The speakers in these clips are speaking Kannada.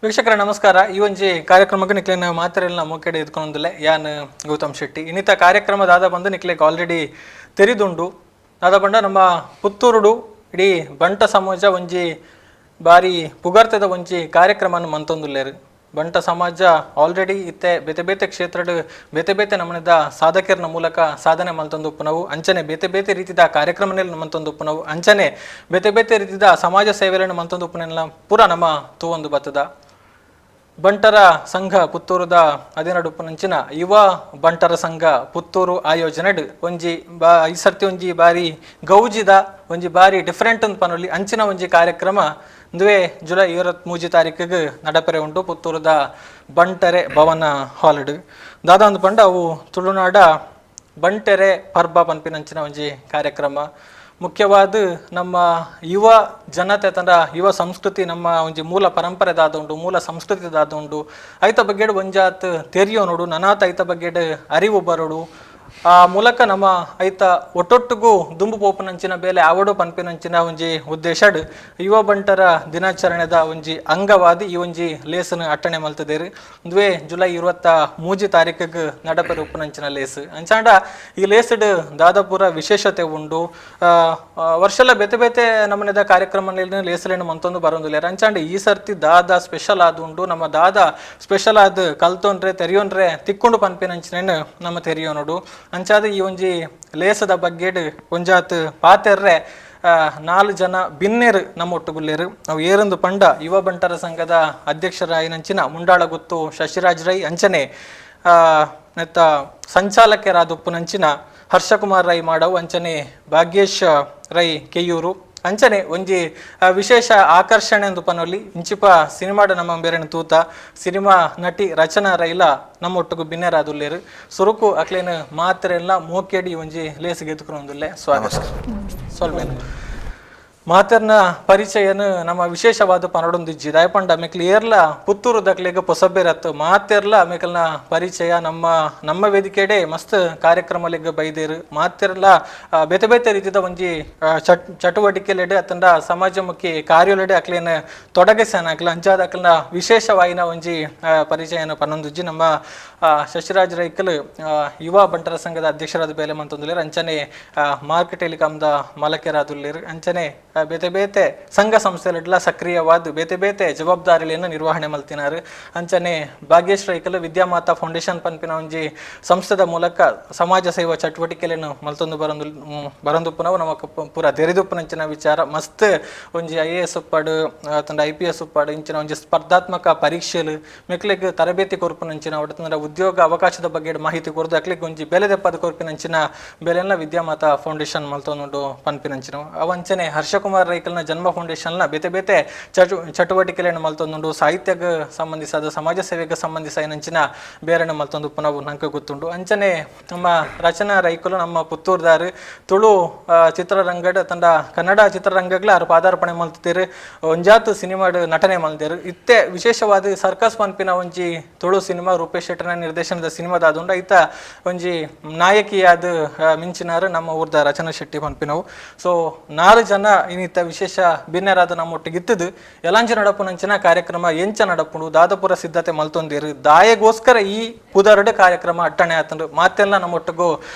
ವೀಕ್ಷಕರ ನಮಸ್ಕಾರ. ಈ ಒಂಜಿ ಕಾರ್ಯಕ್ರಮಕ್ಕೆ ನಿಕ್ಲೇನ ಮಾತ್ರೆಲ್ಲ ಮೋಕೆಡೆ ಎತ್ಕೊಂದಿಲ್ಲ ಯಾನ್ ಗೌತಮ್ ಶೆಟ್ಟಿ. ಇನ್ನಿತ ಕಾರ್ಯಕ್ರಮ ದಾದ ಬಂದು ನಿಕ್ಲೇಗೆ ಆಲ್ರೆಡಿ ತೆರಿದುಂಡು ದಾದ ಬಂಡ ನಮ್ಮ ಪುತ್ತೂರುಡು ಇಡೀ ಬಂಟ ಸಮಾಜ ಒಂಜಿ ಬಾರಿ ಪುಗಾರ್ತದ ಒಂಜಿ ಕಾರ್ಯಕ್ರಮ ಮಂತೊಂದುಲ್ಲೇರು. ಬಂಟ ಸಮಾಜ ಆಲ್ರೆಡಿ ಇತ್ತೆ ಬೇತೆ ಬೇತೆ ಕ್ಷೇತ್ರದ ಬೇತೆ ಬೇತೆ ನಮನದ ಸಾಧಕರ ಮೂಲಕ ಸಾಧನೆ ಮಲ್ತೊಂದುಪ್ಪು ನಾವು ಅಂಚನೆ ಬೇತೆ ಬೇತೆ ರೀತಿಯ ಕಾರ್ಯಕ್ರಮನಲ್ಲಿ ಮಂತೊಂದುಪ್ಪು ನಾವು ಅಂಚನೆ ಬೇತೆ ಬೇತೆ ರೀತಿಯ ಸಮಾಜ ಸೇವೆಯನ್ನು ಮಂತೊಂದುಪ್ಪನೆಲ್ಲ ಪೂರ ನಮ್ಮ ತೂವೊಂದು ಬತ್ತದ ಬಂಟರ ಸಂಘ ಪುತ್ತೂರದ ಹದಿನಡುಪ್ಪುನಂಚಿನ ಯುವ ಬಂಟರ ಸಂಘ ಪುತ್ತೂರು ಆಯೋಜನೆಡ್ ಒಂಜಿ ಈ ಸರ್ತಿ ಒಂಜಿ ಬಾರಿ ಗೌಜಿದ ಒಂಜಿ ಬಾರಿ ಡಿಫರೆಂಟ್ ಅಂತ ಪನೊಲಿ ಅಂಚಿನ ಒಂಜಿ ಕಾರ್ಯಕ್ರಮ 2 ಜುಲೈ 23 ತಾರೀಕಿಗೆ ನಡಪೆರೆ ಉಂಟು ಪುತ್ತೂರದ ಬಂಟರೆ ಭವನ ಹಾಲ್ಡ್ ದಾದಾಂದು ಪಂಡ ಅವು ತುಳುನಾಡ ಬಂಟೆರೆ ಪರ್ಬ ಪನ್ಪಿನಂಚಿನ ಒಂಜಿ ಕಾರ್ಯಕ್ರಮ. ಮುಖ್ಯವಾದ ನಮ್ಮ ಯುವ ಜನತೆ ತಂಡ ಯುವ ಸಂಸ್ಕೃತಿ ನಮ್ಮ ಒಂಜಿ ಮೂಲ ಪರಂಪರೆ ದಾದುಂಡು ಮೂಲ ಸಂಸ್ಕೃತಿ ದಾದುಂಡು ಐತ ಬಗ್ಗೆಡ್ ಒಂಜಾತ್ ತೆರಿಯೋ ನೋಡು ನನಾತ್ ಐತ ಬಗ್ಗೆಡ್ ಅರಿವು ಬರೋಡು ಆ ಮೂಲಕ ನಮ್ಮ ಐತ ಒಟ್ಟೊಟ್ಟಿಗೂ ದುಂಬು ಪೋಪನಂಚಿನ ಬೇಲೆ ಆವಡು ಪನ್ಪಿನಂಚಿನ ಒಂಜಿ ಉದ್ದೇಶಡ್ ಯುವ ಬಂಟರ ದಿನಾಚರಣೆದ ಒಂಜಿ ಅಂಗವಾದಿ ಈ ಒಂಜಿ ಲೇಸನ್ನು ಅಟ್ಟಣೆ ಮಲ್ತದೇರು 2 ಜುಲೈ 23 ತಾರೀಕಿಗೆ ನಡಪೆರೆ ಉಪ್ಪುನಂಚಿನ ಲೇಸ್ ಅಂಚಾಂಡ ಈ ಲೇಸ್ಡ್ ದಾದಾಪುರ ವಿಶೇಷತೆ ಉಂಡು. ವರ್ಷಲ ಬೇತೆ ಬೇತೆ ನಮ್ಮನೆದ ಕಾರ್ಯಕ್ರಮ ಲೇಸಲೇನು ಮಂತೊಂದು ಬರೋದಿಲ್ಲ ಅಂಚಾಂಡ ಈ ಸರ್ತಿ ದಾದ ಸ್ಪೆಷಲ್ ಆದ ಉಂಡು. ನಮ್ಮ ದಾದ ಸ್ಪೆಷಲ್ ಆದ ಕಲ್ತೊಂಡ್ರೆ ತೆರಿಯೋನ್ರೆ ತಿಕ್ಕೊಂಡು ಪನ್ಪಿನಂಚಿನ ನಮ್ಮ ತೆರಿಯೋ ನೋಡು ಅಂಚಾದ ಈ ಒಂಜಿ ಲೇಸದ ಬಗ್ಗೆಡ್ ಒಂಜಾತ್ ಪಾತೆರ್ರೆ 4 ಜನ ಬಿನ್ನೇರು ನಮ್ಮ ಒಟ್ಟುಗುಲ್ಲೇರು ನಾವು ಏರೊಂದು ಪಂಡ ಯುವ ಬಂಟರ ಸಂಘದ ಅಧ್ಯಕ್ಷರಾಯಿನಂಚಿನ ಮುಂಡಾಳ ಗುತ್ತು ಶಶಿರಾಜ್ ರೈ ಅಂಚನೆ ನೆತ್ತ ಸಂಚಾಲಕರಾದುಪ್ಪುನಂಚಿನ ಹರ್ಷಕುಮಾರ್ ರೈ ಮಾಡವು ಅಂಚನೆ ಭಾಗ್ಯೇಶ್ ರೈ ಕೆಯ್ಯೂರು ಅಂಚನೆ ಒಂಜಿ ವಿಶೇಷ ಆಕರ್ಷಣೆ ಎಂದು ಪನೊಲಿ ಇಂಚಿಪ ಸಿನಿಮಾಡ ನಮ್ಮ ಬೇರೆನ ತೂತ ಸಿನಿಮಾ ನಟಿ ರಚನಾ ರೈಲ ನಮ್ಮೊಟ್ಟಿಗೂ ಬಿನ್ನೆರಾದುಲ್ಲೇರು ಸುರುಕು ಅಕ್ಲೇನು ಮಾತ್ರೆಲ್ಲ ಮೋಕೆಡಿ ಒಂಜಿ ಲೇಸಿಗೆ ಎತ್ಕೊಂಡುಲ್ಲೇ ಸ್ವಾಗತ ಸೊಲ್ಮೇನು ಮಾತರ್ನ ಪರಿಚಯನು ನಮ್ಮ ವಿಶೇಷವಾದ ಪನಡೊಂದಿಜ್ಜಿ ದಯಪಂಡ ಮೆಕ್ಲಿ ಏರ್ಲ ಪುತ್ತೂರು ದಕ್ಲೆಗೆ ಪೊಸಬೇರತ್ತು ಮಾತೆರ್ಲ ಮೆಕಲ್ನ ಪರಿಚಯ ನಮ್ಮ ವೇದಿಕೆಡೆ ಮಸ್ತ್ ಕಾರ್ಯಕ್ರಮಲೆಗೆ ಬೈದೇರು ಮಾತೆರ್ಲ ಬೇತೆ ಬೇತೆ ರೀತಿಯ ಒಂಜಿ ಚಟುವಟಿಕೆಲೆಡೆ ಅತ್ತಂಡ ಸಮಾಜಮುಖಿ ಕಾರ್ಯಲೆಡೆ ಅಕ್ಲೇನ ತೊಡಗಿಸಾನ ಅಕ್ಲ ಅಂಚಾದ ಅಕ್ಲನ ವಿಶೇಷವಾಯಿನ ಒಂಜಿ ಪರಿಚಯನ ಪನ್ನೊಂದಿಜ್ಜಿ ನಮ್ಮ ಶಶಿರಾಜ್ ರೈಕಲ್ ಯುವ ಬಂಟರ ಸಂಘದ ಅಧ್ಯಕ್ಷರಾದ ಬೇಲೆ ಮಂತೊಂದುಲ್ಲೇರು ಅಂಚನೆ ಮಾರ್ಕೆಟ್ ಟೆಲಿಕಾಮ್ದ ಮಾಲಕ್ಯರಾದುಲ್ಲೇರು ಅಂಚನೆ ಬೇತೆ ಬೇತೆ ಸಂಘ ಸಂಸ್ಥೆಲೆಡ್ಲ ಸಕ್ರಿಯವಾದ ಬೇತೆ ಬೇತೆ ಜವಾಬ್ದಾರಿಯನ್ನು ನಿರ್ವಹಣೆ ಮಲ್ತಿನಾರು ಅಂಚನೆ ಭಾಗ್ಯೇಶ್ ರೈಕಲ್ ವಿದ್ಯಾಮಾತಾ ಫೌಂಡೇಶನ್ ಪನ್ಪಿನ ಒಂಜಿ ಸಂಸ್ಥೆದ ಮೂಲಕ ಸಮಾಜ ಸೇವಾ ಚಟುವಟಿಕೆಯನ್ನು ಮಲ್ತೊಂದು ಬರಂದುಪ್ಪು ನಾವು ನಮಕ್ ಪೂರ ತೆರೆದುಪ್ಪುನಂಚಿನ ವಿಚಾರ ಮಸ್ತ್ ಒಂಜಿ IAS ಉಪ್ಪಾಡು ತಂಡ IPS ಉಪ್ಪಾಡು ಇಂಚಿನ ಒಂಜಿ ಸ್ಪರ್ಧಾತ್ಮಕ ಪರೀಕ್ಷೆಲು ಮೆಕ್ಲಿಗೆ ತರಬೇತಿ ಕೊರ್ಪುನಂಚಿನ ಒಟ್ಟಂದ್ರೆ ಉದ್ಯೋಗ ಅವಕಾಶದ ಬಗ್ಗೆ ಮಾಹಿತಿ ಕೊರದು ಅಕ್ಲಿಗೆ ಒಂಜಿ ಬೆಲೆ ದೆಪ್ಪದ ಕೊರ್ಪಿನಂಚಿನ ಬೆಲೆಲ್ಲ ವಿದ್ಯಾಮಾತಾ ಫೌಂಡೇಶನ್ ಮಲ್ತೊಂದು ಪನ್ಪಿನಂಚಿನ ಅವಂಚನೆ ಹರ್ಷಕುಮಾರ್ ರೈಕಲ್ನ ಜನ್ಮ ಫೌಂಡೇಶನ್ಲ ಬೇತೆ ಬೇತೆ ಚಟುವಟಿಕೆಗಳನ್ನು ಮಲ್ತೊಂದುಂಡು ಸಾಹಿತ್ಯಕ್ಕೆ ಸಂಬಂಧಿಸಾದ ಸಮಾಜ ಸೇವೆಗೆ ಸಂಬಂಧಿಸಿನಂಚಿನ ಬೇರೆನ ಮಲ್ತೊಂದು ಪುನಃ ನಂಗೆ ಗೊತ್ತುಂಡು ಅಂಚನೆ ನಮ್ಮ ರಚನಾ ರೈಕಲು ನಮ್ಮ ಪುತ್ತೂರ್ದಾರು ತುಳು ಚಿತ್ರರಂಗಡ್ ತಂಡ ಕನ್ನಡ ಚಿತ್ರರಂಗಗಳ ಅವ್ರು ಪಾದಾರ್ಪಣೆ ಮಲ್ತಿರು ಒಂಜಾತು ಸಿನಿಮಾಡ್ ನಟನೆ ಮಲ್ತಿರು ಇತ್ತೆ ವಿಶೇಷವಾದ ಸರ್ಕಸ್ ಪನ್ಪಿನ ಒಂಜಿ ತುಳು ಸಿನಿಮಾ ರೂಪೇಶ್ ಶೆಟ್ಟನ ನಿರ್ದೇಶನದ ಸಿನಿಮಾದಾದುಂಡ ಐತ ಒಂಜಿ ನಾಯಕಿಯಾದ ಮಿಂಚಿನಾರು ನಮ್ಮ ಊರ್ದ ರಚನಾ ಶೆಟ್ಟಿ ಪನ್ಪಿನವು. ಸೊ 4 ಜನ ಇನ್ನಿತ ವಿಶೇಷ ಭಿನ್ನರಾದ ನಮ್ಮೊಟ್ಟಿಗೆ ಇತ್ತದು ಯಲಾಂಚ ನಡಪುನಂಚಿನ ಕಾರ್ಯಕ್ರಮ ಎಂಚ ನಡಪುಂಡು ದಾದಾಪುರ ಸಿದ್ಧತೆ ಮಲ್ತೊಂದಿರು ದಾಯಗೋಸ್ಕರ ಈ ಪುದರಡು ಕಾರ್ಯಕ್ರಮ ಅಟ್ಟಣೆ ಆತಂಡು ಮಾತೆಲ್ಲ ನಮ್ಮೊಟ್ಟಿಗೂ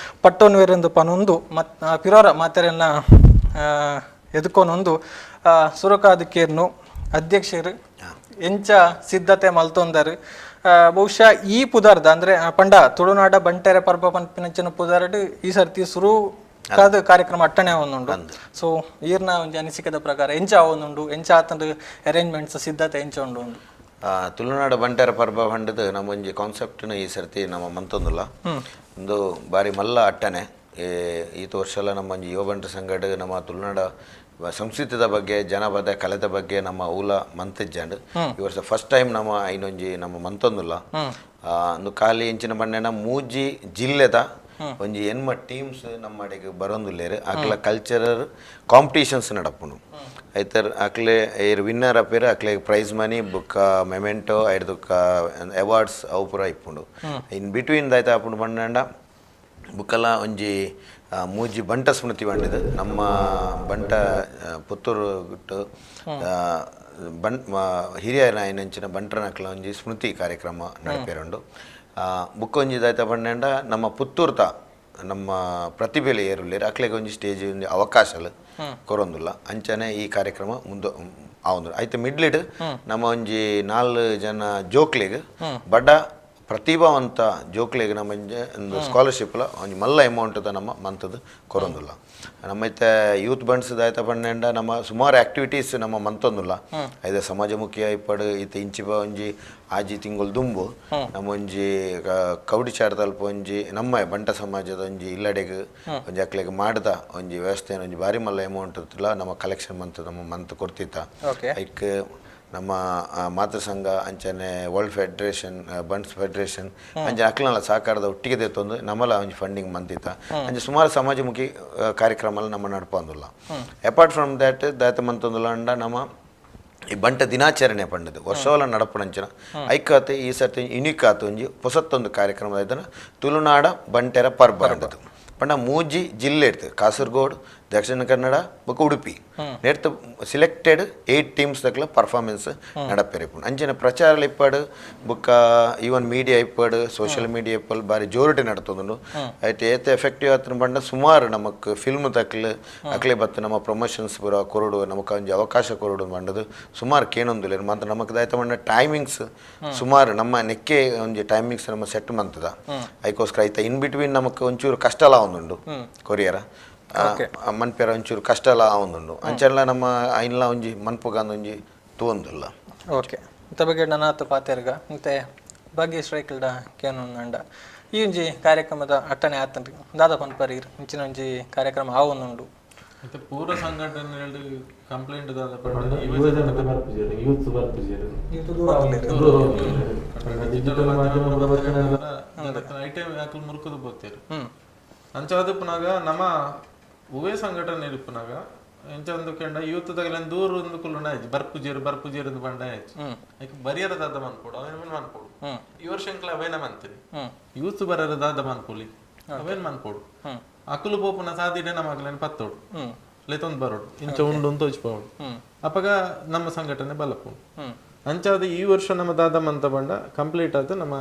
ಪಟ್ಟೊನ್ವೇರೆಂದು ಪನೊಂದು ಪಿರೋರ ಮಾತೆರೆಲ್ಲ ಎದ್ಕೊನೊಂದು ಸುರಕಾದಿಕೇರ್ನು ಅಧ್ಯಕ್ಷರು ಎಂಚ ಸಿದ್ಧತೆ ಮಲ್ತೊಂದರು ಬಹುಶಃ ಈ ಪುದರ್ದ ಅಂದ್ರೆ ಪಂಡ ತುಳುನಾಡ ಬಂಟೆರೆ ಪರ್ಬ ಪನ್ಪಿನಂಚಿನ ಪುದರಡು ಈ ಸರ್ತಿ ಶುರು ಕಾರ್ಯಕ್ರಮ ಅಟ್ಟಣೆ ಆವೊಂದುಂಡು. ಸೊ ಈರ್ನ ಒಂಜಿ ಅನಿಸಿಕೆದ ಪ್ರಕಾರ ಎಂಚ ಆವೊಂದುಂಡು ಎಂಚ ಆತಂದು ಅರೇಂಜ್ಮೆಂಟ್ಸ್ ಸಿದ್ಧತೆ ಎಂಚ ಉಂಡು ಉಂಡು ತುಳುನಾಡ ಬಂಟೆರ ಪರ್ಬ ಪಂಡದ ನಮ್ಮ ಒಂಜಿ ಕಾನ್ಸೆಪ್ಟ್ನ ಈ ಸರ್ತಿ ನಮ್ಮ ಮಂತೊಂದುಲ್ಲ ಒಂದು ಬಾರಿ ಮಲ್ಲ ಅಟ್ಟಣೆ ಈತ ವರ್ಷಲ ನಮ್ಮ ಒಂಜಿ ಯುವ ಬಂಟರ ಸಂಘಡ್ ನಮ್ಮ ತುಳುನಾಡ ಸಂಸ್ಕೃತಿದ ಬಗ್ಗೆ ಜನಪದ ಕಲೆದ ಬಗ್ಗೆ ನಮ್ಮ ಊಲ ಮಂತಿಜ್ಜಂಡ್ ಈ ವರ್ಷ ಫಸ್ಟ್ ಟೈಮ್ ನಮ್ಮ ಐನೊಂಜಿ ನಮ್ಮ ಮಂತೊಂದುಲ್ಲ ಒಂದು ಖಾಲಿ ಇಂಚಿನ ಬಣ್ಣನ ಮೂಜಿ ಜಿಲ್ಲೆದ ಒಂಜಿ ಎನ್ಮ ಟೀಮ್ಸ್ ನಮ್ಮ ಅಡೆಗೆ ಬರೋಂದುಲ್ಲೇರು ಅಕ್ಲ ಕಲ್ಚರಲ್ ಕಾಂಪಿಟೇಷನ್ಸ್ ನಡಪುಂಡು ಐತರ್ ಅಕ್ಲೆ ಏರ್ ವಿನ್ನರ್ ಅಪೇರು ಅಕ್ಲೆ ಪ್ರೈಸ್ ಮನಿ ಬುಕ್ಕ ಮೆಮೆಂಟೋ ಐದು ಅವಾರ್ಡ್ಸ್ ಅವು ಪೂರ ಇಪ್ಪುಂಡು ಇನ್ ಬಿಟ್ವೀನ್ ದಾಯ್ತ ಆಪುಂಡು ಬಣ್ಣಂಡ ಬುಕ್ಕಲ ಒಂಜಿ ಮೂಜಿ ಬಂಟ ಸ್ಮೃತಿ ಬಂಡಿದ್ದು ನಮ್ಮ ಬಂಟ ಪುತ್ತೂರು ಬಿಟ್ಟು ಹಿರಿಯರ ಆಯ್ನಂಚಿನ ಬಂಟರನಕ್ಲ ಒಂಜಿ ಸ್ಮೃತಿ ಕಾರ್ಯಕ್ರಮ ನಡಪೇರುಂಡು ಬುಕ್ಕ ಒಂಜಿ ದಾಯ್ತ ಪಂಡ ನಮ್ಮ ಪುತ್ತೂರ್ತ ನಮ್ಮ ಪ್ರತಿಭೆಲೆ ಏರುಲ್ಲೇರು ಅಕ್ಲೆಗೆ ಒಂಜಿ ಸ್ಟೇಜ್ ಒಂಜಿ ಅವಕಾಶಲು ಕೊರೊಂದುಲ್ಲ ಅಂಚನೆ ಈ ಕಾರ್ಯಕ್ರಮ ಮುಂದೆ ಆವಂದು ಐತೆ ಮಿಡ್ಲಿಡ್ ನಮ್ಮ ಒಂಜಿ 4 ಜನ ಜೋಕ್ಲೆಗ್ ಬಡ ಪ್ರತಿಭಾವಂತ ಜೋಕ್ಲೆಗ್ ನಮ್ಮ ಒಂದು ಸ್ಕಾಲರ್ಶಿಪ್ಲ ಒಂಜಿ ಮಲ್ಲ ಅಮೌಂಟ್ ನಮ್ಮ ಮಂತದ್ದು ಕೊರೊಂದುಲ್ಲ ನಮ್ಮೈತೆ ಯೂತ್ ಬಂಡ್ಸ್ ದಾಯ್ತ ಪಂಡ ನಮ್ಮ ಸುಮಾರು ಆಕ್ಟಿವಿಟೀಸ್ ನಮ್ಮ ಮಂತೊಂದುಲ್ಲ ಐದ ಸಮಾಜಮುಖಿ ಐಪಡ್ ಈತ ಇಂಚಿಪ ಒಂಜಿ ಆಜಿ ತಿಂಗಳು ದುಂಬು ನಮ್ಮ ಒಂಜಿ ಕೌಡಿ ಚಾಡ್ದಲ್ಪ ಒಂಜಿ ನಮ್ಮ ಬಂಟ ಸಮಾಜದ ಒಂಜಿ ಇಲ್ಲಡೆಗ್ ಒಂಜಿ ಅಕ್ಲೆಗ್ ಮಾಡ್ದ ಒಂಜಿ ವ್ಯವಸ್ಥೆ ಒಂಜಿ ಬಾರಿ ಮಲ್ಲ ಅಮೌಂಟ್ ನಮ್ಮ ಕಲೆಕ್ಷನ್ ಮಂತ್ ಕೊಡ್ತಿತ್ತ ಐಕ್ ನಮ್ಮ ಮಾತೃ ಸಂಘ ಅಂಚನೆ ವರ್ಲ್ಡ್ ಫೆಡರೇಷನ್ ಬಂಡ್ಸ್ ಫೆಡರೇಷನ್ ಅಂಚೆ ಅಕ್ಲನ ಸಹಕಾರದ ಒಟ್ಟಿಗೆ ತೆತ್ತೊಂದು ನಮ್ಮಲ ಒಂಜಿ ಫಂಡಿಂಗ್ ಮಂತಿತ್ತ ಅಂಚೆ ಸುಮಾರು ಸಮಾಜಮುಖಿ ಕಾರ್ಯಕ್ರಮ ನಮ್ಮ ನಡ್ಪೊಂದುಲ್ಲ ಅಪಾರ್ಟ್ ಫ್ರಮ್ ದ್ಯಾಟ್ ದಾತ ಮಂತೊಂದುಲ್ಲ ಅಂಡ ನಮ್ಮ ಈ ಬಂಟ ದಿನಾಚರಣೆ ಪಂಡದು ವರ್ಷವಲ್ಲ ನಡಪುಣಂಚಿನ ಐಕಾತೆ ಈ ಸರ್ತಿ ಯುನಿಕ್ ಆತು ಒಂಜಿ ಹೊಸತ್ತೊಂದು ಕಾರ್ಯಕ್ರಮ ಆಯ್ತನ ತುಳುನಾಡ ಬಂಟೆರ ಪರ್ಬ ಅಂಡದು ಪಂಡ ಮೂಜಿ ಜಿಲ್ಲೆ ಇರ್ತದೆ ಕಾಸರಗೋಡು ದಕ್ಷಿಣ ಕನ್ನಡ ಬೊಕ್ಕ ಉಡುಪಿ ನೆಡ್ತು ಸಿಲೆಕ್ಟೆಡ್ 8 ಟೀಮ್ಸ್ ದಕ್ಲ ಪರ್ಫಾರ್ಮೆನ್ಸ್ ನಡಪೇರಿಪುಂಡು ಅಂಚನೆ ಪ್ರಚಾರ ಇಪ್ಪಡು ಬೊಕ್ಕ ಈವನ್ ಮೀಡಿಯಾ ಇಪ್ಪಡು ಸೋಷಿಯಲ್ ಮೀಡಿಯಾ ಇಪ್ಪಲ್ ಬಾರಿ ಜೋರಿಟಿ ನಡ್ತೊಂದುಂಡು ಐತೆ ಏತೆ ಎಫೆಕ್ಟಿವ್ ಆತನ ಪಂಡ ಸುಮಾರು ನಮಕ್ ಫಿಲ್ಮ್ ತಕ್ಲು ಅಕ್ಲೆ ಬತ್ತು ನಮ್ಮ ಪ್ರಮೋಷನ್ಸ್ ಪೂರ ಕೊರಡು ನಮಕ್ ಒಂಜಿ ಅವಕಾಶ ಕೊರಡು ಪಂಡದು ಸುಮಾರು ಕೇನೊಂದುಲ್ಲೇರು ಮಾತ್ರ ನಮಕ್ ದಾಯ್ತ ಪಂಡ ಟೈಮಿಂಗ್ಸ್ ಸುಮಾರು ನಮ್ಮ ನೆಕ್ಕೆ ಒಂಜಿ ಟೈಮಿಂಗ್ಸ್ ನಮ್ಮ ಸೆಟ್ ಮಂತದ ಐಕೋಸ್ಕರ ಐತೆ ಇನ್ ಬಿಟ್ವೀನ್ ನಮಕ್ ಒಂಚೂರು ಕಷ್ಟ ಎಲ್ಲ ಒಂದುಂಡು ಕೊರಿಯರ ಮನ್ಪೇರ ಒಂಚೂರು ಕಷ್ಟ ಎಲ್ಲ ಆವೊಂದುಂಡು ಅಂಚೆಲ್ಲ ನಮ್ಮ ಐನ್ಲ ಒಂಜಿ ಮನ್ಪುಗಾಂದ್ ಒಂಜಿ ತೂವೊಂದುಲ್ಲ ಓಕೆ ಇಂತ ಬಗ್ಗೆ ನನಾತು ಪಾತೆರ್ಗ ಮತ್ತೆ ಭಾಗ್ಯಶ್ರೀ ಕ್ರೀಡಾ ಕೇನುಂಡ ಈ ಒಂಜಿ ಕಾರ್ಯಕ್ರಮದ ಅಟ್ಟನೆ ಆತನ್ರಿ ದಾದ ಪನ್ಪರಿರ್ ಇಂಚಿನ ಒಂಜಿ ಕಾರ್ಯಕ್ರಮ ಆವೊಂದುಂಡು ಮತ್ತೆ ಪೂರ ಸಂಘಟನೆ ಕಂಪ್ಲೇಂಟ್ ದಾದ ಪಂಡ ಯುವಜನತೆ ಬರ್ಪುಜೆರ್ ಯೂತ್ ಬರ್ಪುಜೆರ್ ಇದು ದೂರ ಡಿಜಿಟಲ್ ಮಾಧ್ಯಮ ಪ್ರವಚನ ಐಟಮ್ ಯಾಕಲ್ ಮುರುಕದು ಬೋತೇರು ಅಂಚಾದ ಪುನಾಗ ನಮ್ಮ ಉವೆ ಸಂಘಟನೆ ಇರುಪುನಾಗ ಎಂಚಂದು ಕೆಂಡ ಯೂತ್ ತಗಲ ದೂರ ಒಂದು ಕುಲ್ಲುನ ಆಯ್ತು ಬರ್ಪುಜೇರು ಅಂತ ಬಂಡ ಆಯ್ತು ಯಾಕೆ ಬರಿಯರ ದಾದ ಮನ್ಕೊಡು ಅವೇನ್ ಮನ್ಕೊಡು ಈ ವರ್ಷ ಅಂಕಲ ಅವೇನ ಮಂತೀರಿ ಯೂತ್ ಬರರ ದಾದ ಮನ್ಕೊಲಿ ಅವೇನ್ ಮನ್ಕೊಡು ಅಕುಲು ಪೋಪುನ ಸಾದಿಡೆ ನಮಗ್ಲೇನ್ ಪತ್ತೋಡು ಲೆತೊಂದು ಬರೋಡು ಇಂಚ ಉಂಡು ಅಂತ ತೋಚ್ಪೋಡು ಅಪಗ ನಮ್ಮ ಸಂಘಟನೆ ಬಲಪುಂಡು ಅಂಚಾದ ಈ ವರ್ಷ ನಮ್ಮ ದಾದ ಮಂತ ಬಂಡ ಕಂಪ್ಲೀಟ್ ಆದ ನಮ್ಮ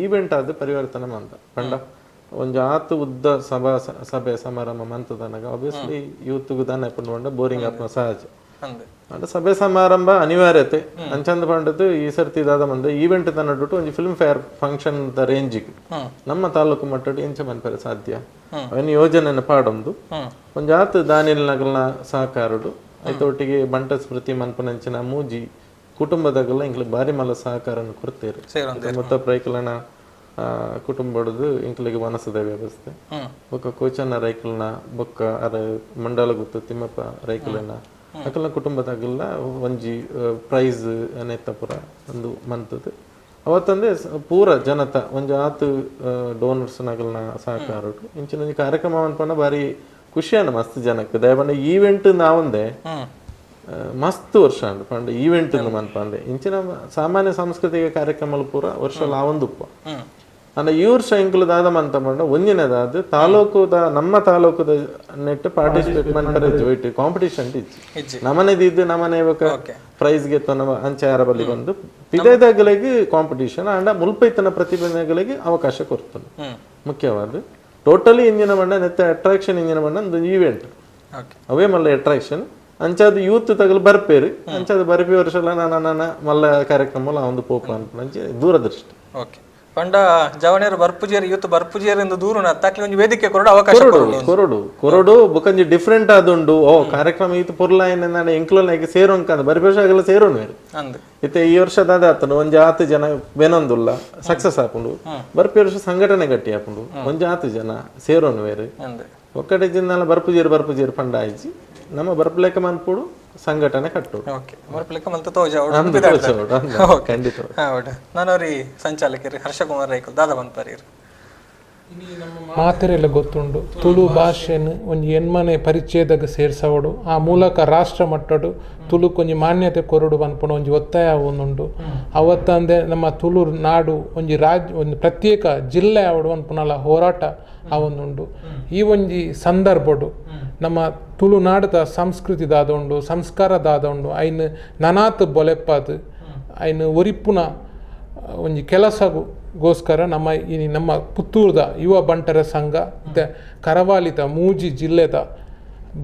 ಈವೆಂಟ್ ಆದ ಪರಿವರ್ತನೆ ಮಂತ ಬಂಡ ಒಂಜಿ ಆತು ಉದ್ದ ಸಭೆ ಸಮಾರಂಭ ಮಂತದನಗ ಆಬ್ವಿಯಸ್ಲಿ ಯೂತ್ಗು ದಾನ ಪಂಡ ಬೋರಿಂಗ್ ಆತ್ಮ ಸಹಜ ಅಂಡ ಸಭೆ ಸಮಾರಂಭ ಅನಿವಾರ್ಯತೆ ಅಂಚಂದ ಪಂಡದು ಈ ಸರ್ತಿ ದಾದ ಮಂದ ಈವೆಂಟ್ ತನ್ನಟ್ಟು ಒಂಜಿ ಫಿಲ್ಮ್ ಫೇರ್ ಫಂಕ್ಷನ್ ದ ರೇಂಜಿಗೆ ನಮ್ಮ ತಾಲೂಕು ಮಟ್ಟಡು ಎಂಚ ಮನ್ಪರೆ ಸಾಧ್ಯ ಅವನ್ ಯೋಜನೆ ಪಾಡೊಂದು ಒಂಜಿ ಆತು ದಾನಿಲ್ ನಗಲ್ನ ಸಹಕಾರಡು ಐತೊಟ್ಟಿಗೆ ಬಂಟ ಸ್ಮೃತಿ ಮನ್ಪನಂಚಿನ ಮೂಜಿ ಕುಟುಂಬದಾಗಲ್ಲ ಇಂಕ್ಲು ಬಾರಿ ಮಲ್ಲ ಸಹಕಾರ ಕೊಡ್ತೇರು ಮೊತ್ತ ಪ್ರೈಕಲನ ಕುಟುಂಬದ್ದು ಇಂಕ್ಲಿಗೆ ವನಸದ ವ್ಯವಸ್ಥೆ ಬೊಕ್ಕ ಕೋಚನ್ನ ರೈಕಲ್ನ ಬೊಕ್ಕ ಅರ ಮಂಡಲ ಗುತ್ತು ತಿಮ್ಮಪ್ಪ ರೈಕಲನ ಅಕಲ್ನ ಕುಟುಂಬದಾಗಲ್ಲ ಒಂಜಿ ಪ್ರೈಸ್ ನೆತ್ತಪುರ ಒಂದು ಮಂತದ್ದು ಅವತ್ತಂದೆ ಪೂರ ಜನತ ಒಂಜಿ ಆತು ಡೋನರ್ಸ್ ನಗಲ್ನ ಸಹಕಾರ ಇಂಚಿನ ಕಾರ್ಯಕ್ರಮ ಅನ್ಪಂಡ ಬಾರಿ ಖುಷಿಯನ್ನ ಮಸ್ತ್ ಜನಕ್ಕೆ ದಯಪಂಡ ಈವೆಂಟ್ ನಾವಂದೆ ಮಸ್ತ್ ವರ್ಷ ಅಂಡ್ ಪಂಡ ಈವೆಂಟ್ ಮನ್ಪಂದೆ ಇಂಚಿನ ಸಾಮಾನ್ಯ ಸಾಂಸ್ಕೃತಿಕ ಕಾರ್ಯಕ್ರಮಗಳು ಪೂರ ವರ್ಷ ಲಾವೊಂದುಪ್ಪ ಅಂದ ಈ ವರ್ಷ ಇಂಕ್ಲು ದಾದ ಮಂತ ಪಂಡ ಒಂದಿನದಾದ ತಾಲೂಕುದ ನಮ್ಮ ತಾಲೂಕುದ ನೆಟ್ ಪಾರ್ಟಿಸಿಪೇಟ್ ಮನ್ಪರೆ ಜೋಯ್ಟ್ ಕಾಂಪಿಟೇಷನ್ ಇಜ್ಜಿ ನಮನೆದಿದ್ದು ನಮನೆ ಪ್ರೈಸ್ ಗೆ ಅಂಚೆ ಯಾರ ಬಲ್ಲಿ ಬಂದು ಪಿದೆದಾಗಲಿಗೆ ಕಾಂಪಿಟೇಷನ್ ಅಂಡ ಮುಲ್ಪೈತನ ಪ್ರತಿಭೆಗಳಿಗೆ ಅವಕಾಶ ಕೊಡ್ತಾನೆ ಮುಖ್ಯವಾದ ಟೋಟಲಿ ಇಂಜಿನ ಬಂಡ ನೆತ್ತ ಅಟ್ರಾಕ್ಷನ್ ಇಂಜಿನ ಬಂಡ ಒಂದು ಈವೆಂಟ್ ಅವೇ ಮಲ್ಲ ಅಟ್ರಾಕ್ಷನ್ ಅಂಚಾದ ಯೂತ್ ತಗಲು ಬರ್ಪೇರು ಅಂಚಾದ ಬರ್ಪಿ ವರ್ಷ ನನ್ನ ಮಲ್ಲ ಕಾರ್ಯಕ್ರಮ ಒಂದು ಪೋಪ ಅಂತ ದೂರದೃಷ್ಟಿ ಪಂಡ ಜವನೇರು ಬರ್ಪುಜೇರಿ ಯೂತ್ ಬರ್ಪುಜೇರಿಂದ ದೂರ ನತ್ತಾಕ್ಲಿ ಒಂಜಿ ವೇದಿಕೆ ಕೊರಡು ಅವಕಾಶ ಕೊರಡು ಬೊಕಂಜಿ ಡಿಫ್ರೆಂಟ್ ಆದುಂಡು ಓ ಕಾರ್ಯಕ್ರಮ ಈತ ಪುರ್ಲ ಏನ ಎಂಕ್ಲೋನಾಗಿ ಸೇರೋಂಕಂದ ಬರ್ಪಿ ವರ್ಷ ಆಗಲ್ಲ ಸೇರೋನ್ ಬೇರೆ ಇತ್ತೆ ಈ ವರ್ಷ ದಾದ ಆತನು ಒಂಜಿ 10 ಜನ ಬೆನೊಂದುಲ್ಲ ಸಕ್ಸಸ್ ಆಪುಂಡು ಬರ್ಪಿ ವರ್ಷ ಸಂಘಟನೆ ಗಟ್ಟಿ ಆಪುಂಡು ಒಂಜಿ 10 ಜನ ಸೇರೋನ್ ಬೇರೆ ಒಕ್ಕಡೆ ಜಿಂದಲ್ಲ ಬರ್ಪುಜೇರಿ ಪಂಡ ಆಯ್ಜಿ ನಮ್ಮ ಬರ್ಪಲೆಕ್ಕ ಮನ್ಪುಡು ಸಂಘಟನೆ ಕಟ್ಟು ನಾನವ್ರಿ ಸಂಚಾಲಕರಿ ಹರ್ಷಕುಮಾರ್ ರೈಕಲ್ ದಾದ ಬಂದ್ಪರೀರ್ ಮಾತೆರೆಲ್ಲ ಗೊತ್ತುಂಡು ತುಳು ಭಾಷೆಯನ್ನು ಒಂದು ಎನ್ಮನೆ ಪರಿಚಯದಾಗ ಸೇರ್ಸವಡು ಆ ಮೂಲಕ ರಾಷ್ಟ್ರ ಮಟ್ಟಡು ತುಳು ಕೊಂಚ ಮಾನ್ಯತೆ ಕೊರಡು ಅನ್ಪಣ ಒಂಜಿ ಒತ್ತಾಯ ಒಂದುಂಡು ಅವತ್ತಂದೆ ನಮ್ಮ ತುಳು ನಾಡು ಒಂಜಿ ಒಂದು ಪ್ರತ್ಯೇಕ ಜಿಲ್ಲೆ ಅವಡು ಅನ್ಪುನಲ್ಲ ಹೋರಾಟ ಅವೊಂದುಂಡು ಈ ಒಂಜಿ ಸಂದರ್ಭಡು ನಮ್ಮ ತುಳುನಾಡದ ಸಂಸ್ಕೃತಿ ದಾದೊಂಡು ಸಂಸ್ಕಾರ ದಾದೊಂಡು ಐನ್ ನನಾತ್ ಬೊಲೆಪ್ಪದು ಐನ್ ಒರಿಪ್ಪುನ ಒಂಜಿ ಕೆಲಸಗೋಸ್ಕರ ನಮ್ಮ ಪುತ್ತೂರ್ದ ಯುವ ಬಂಟರ ಸಂಘ ಮತ್ತು ಕರಾವಳಿದ ಮೂಜಿ ಜಿಲ್ಲೆದ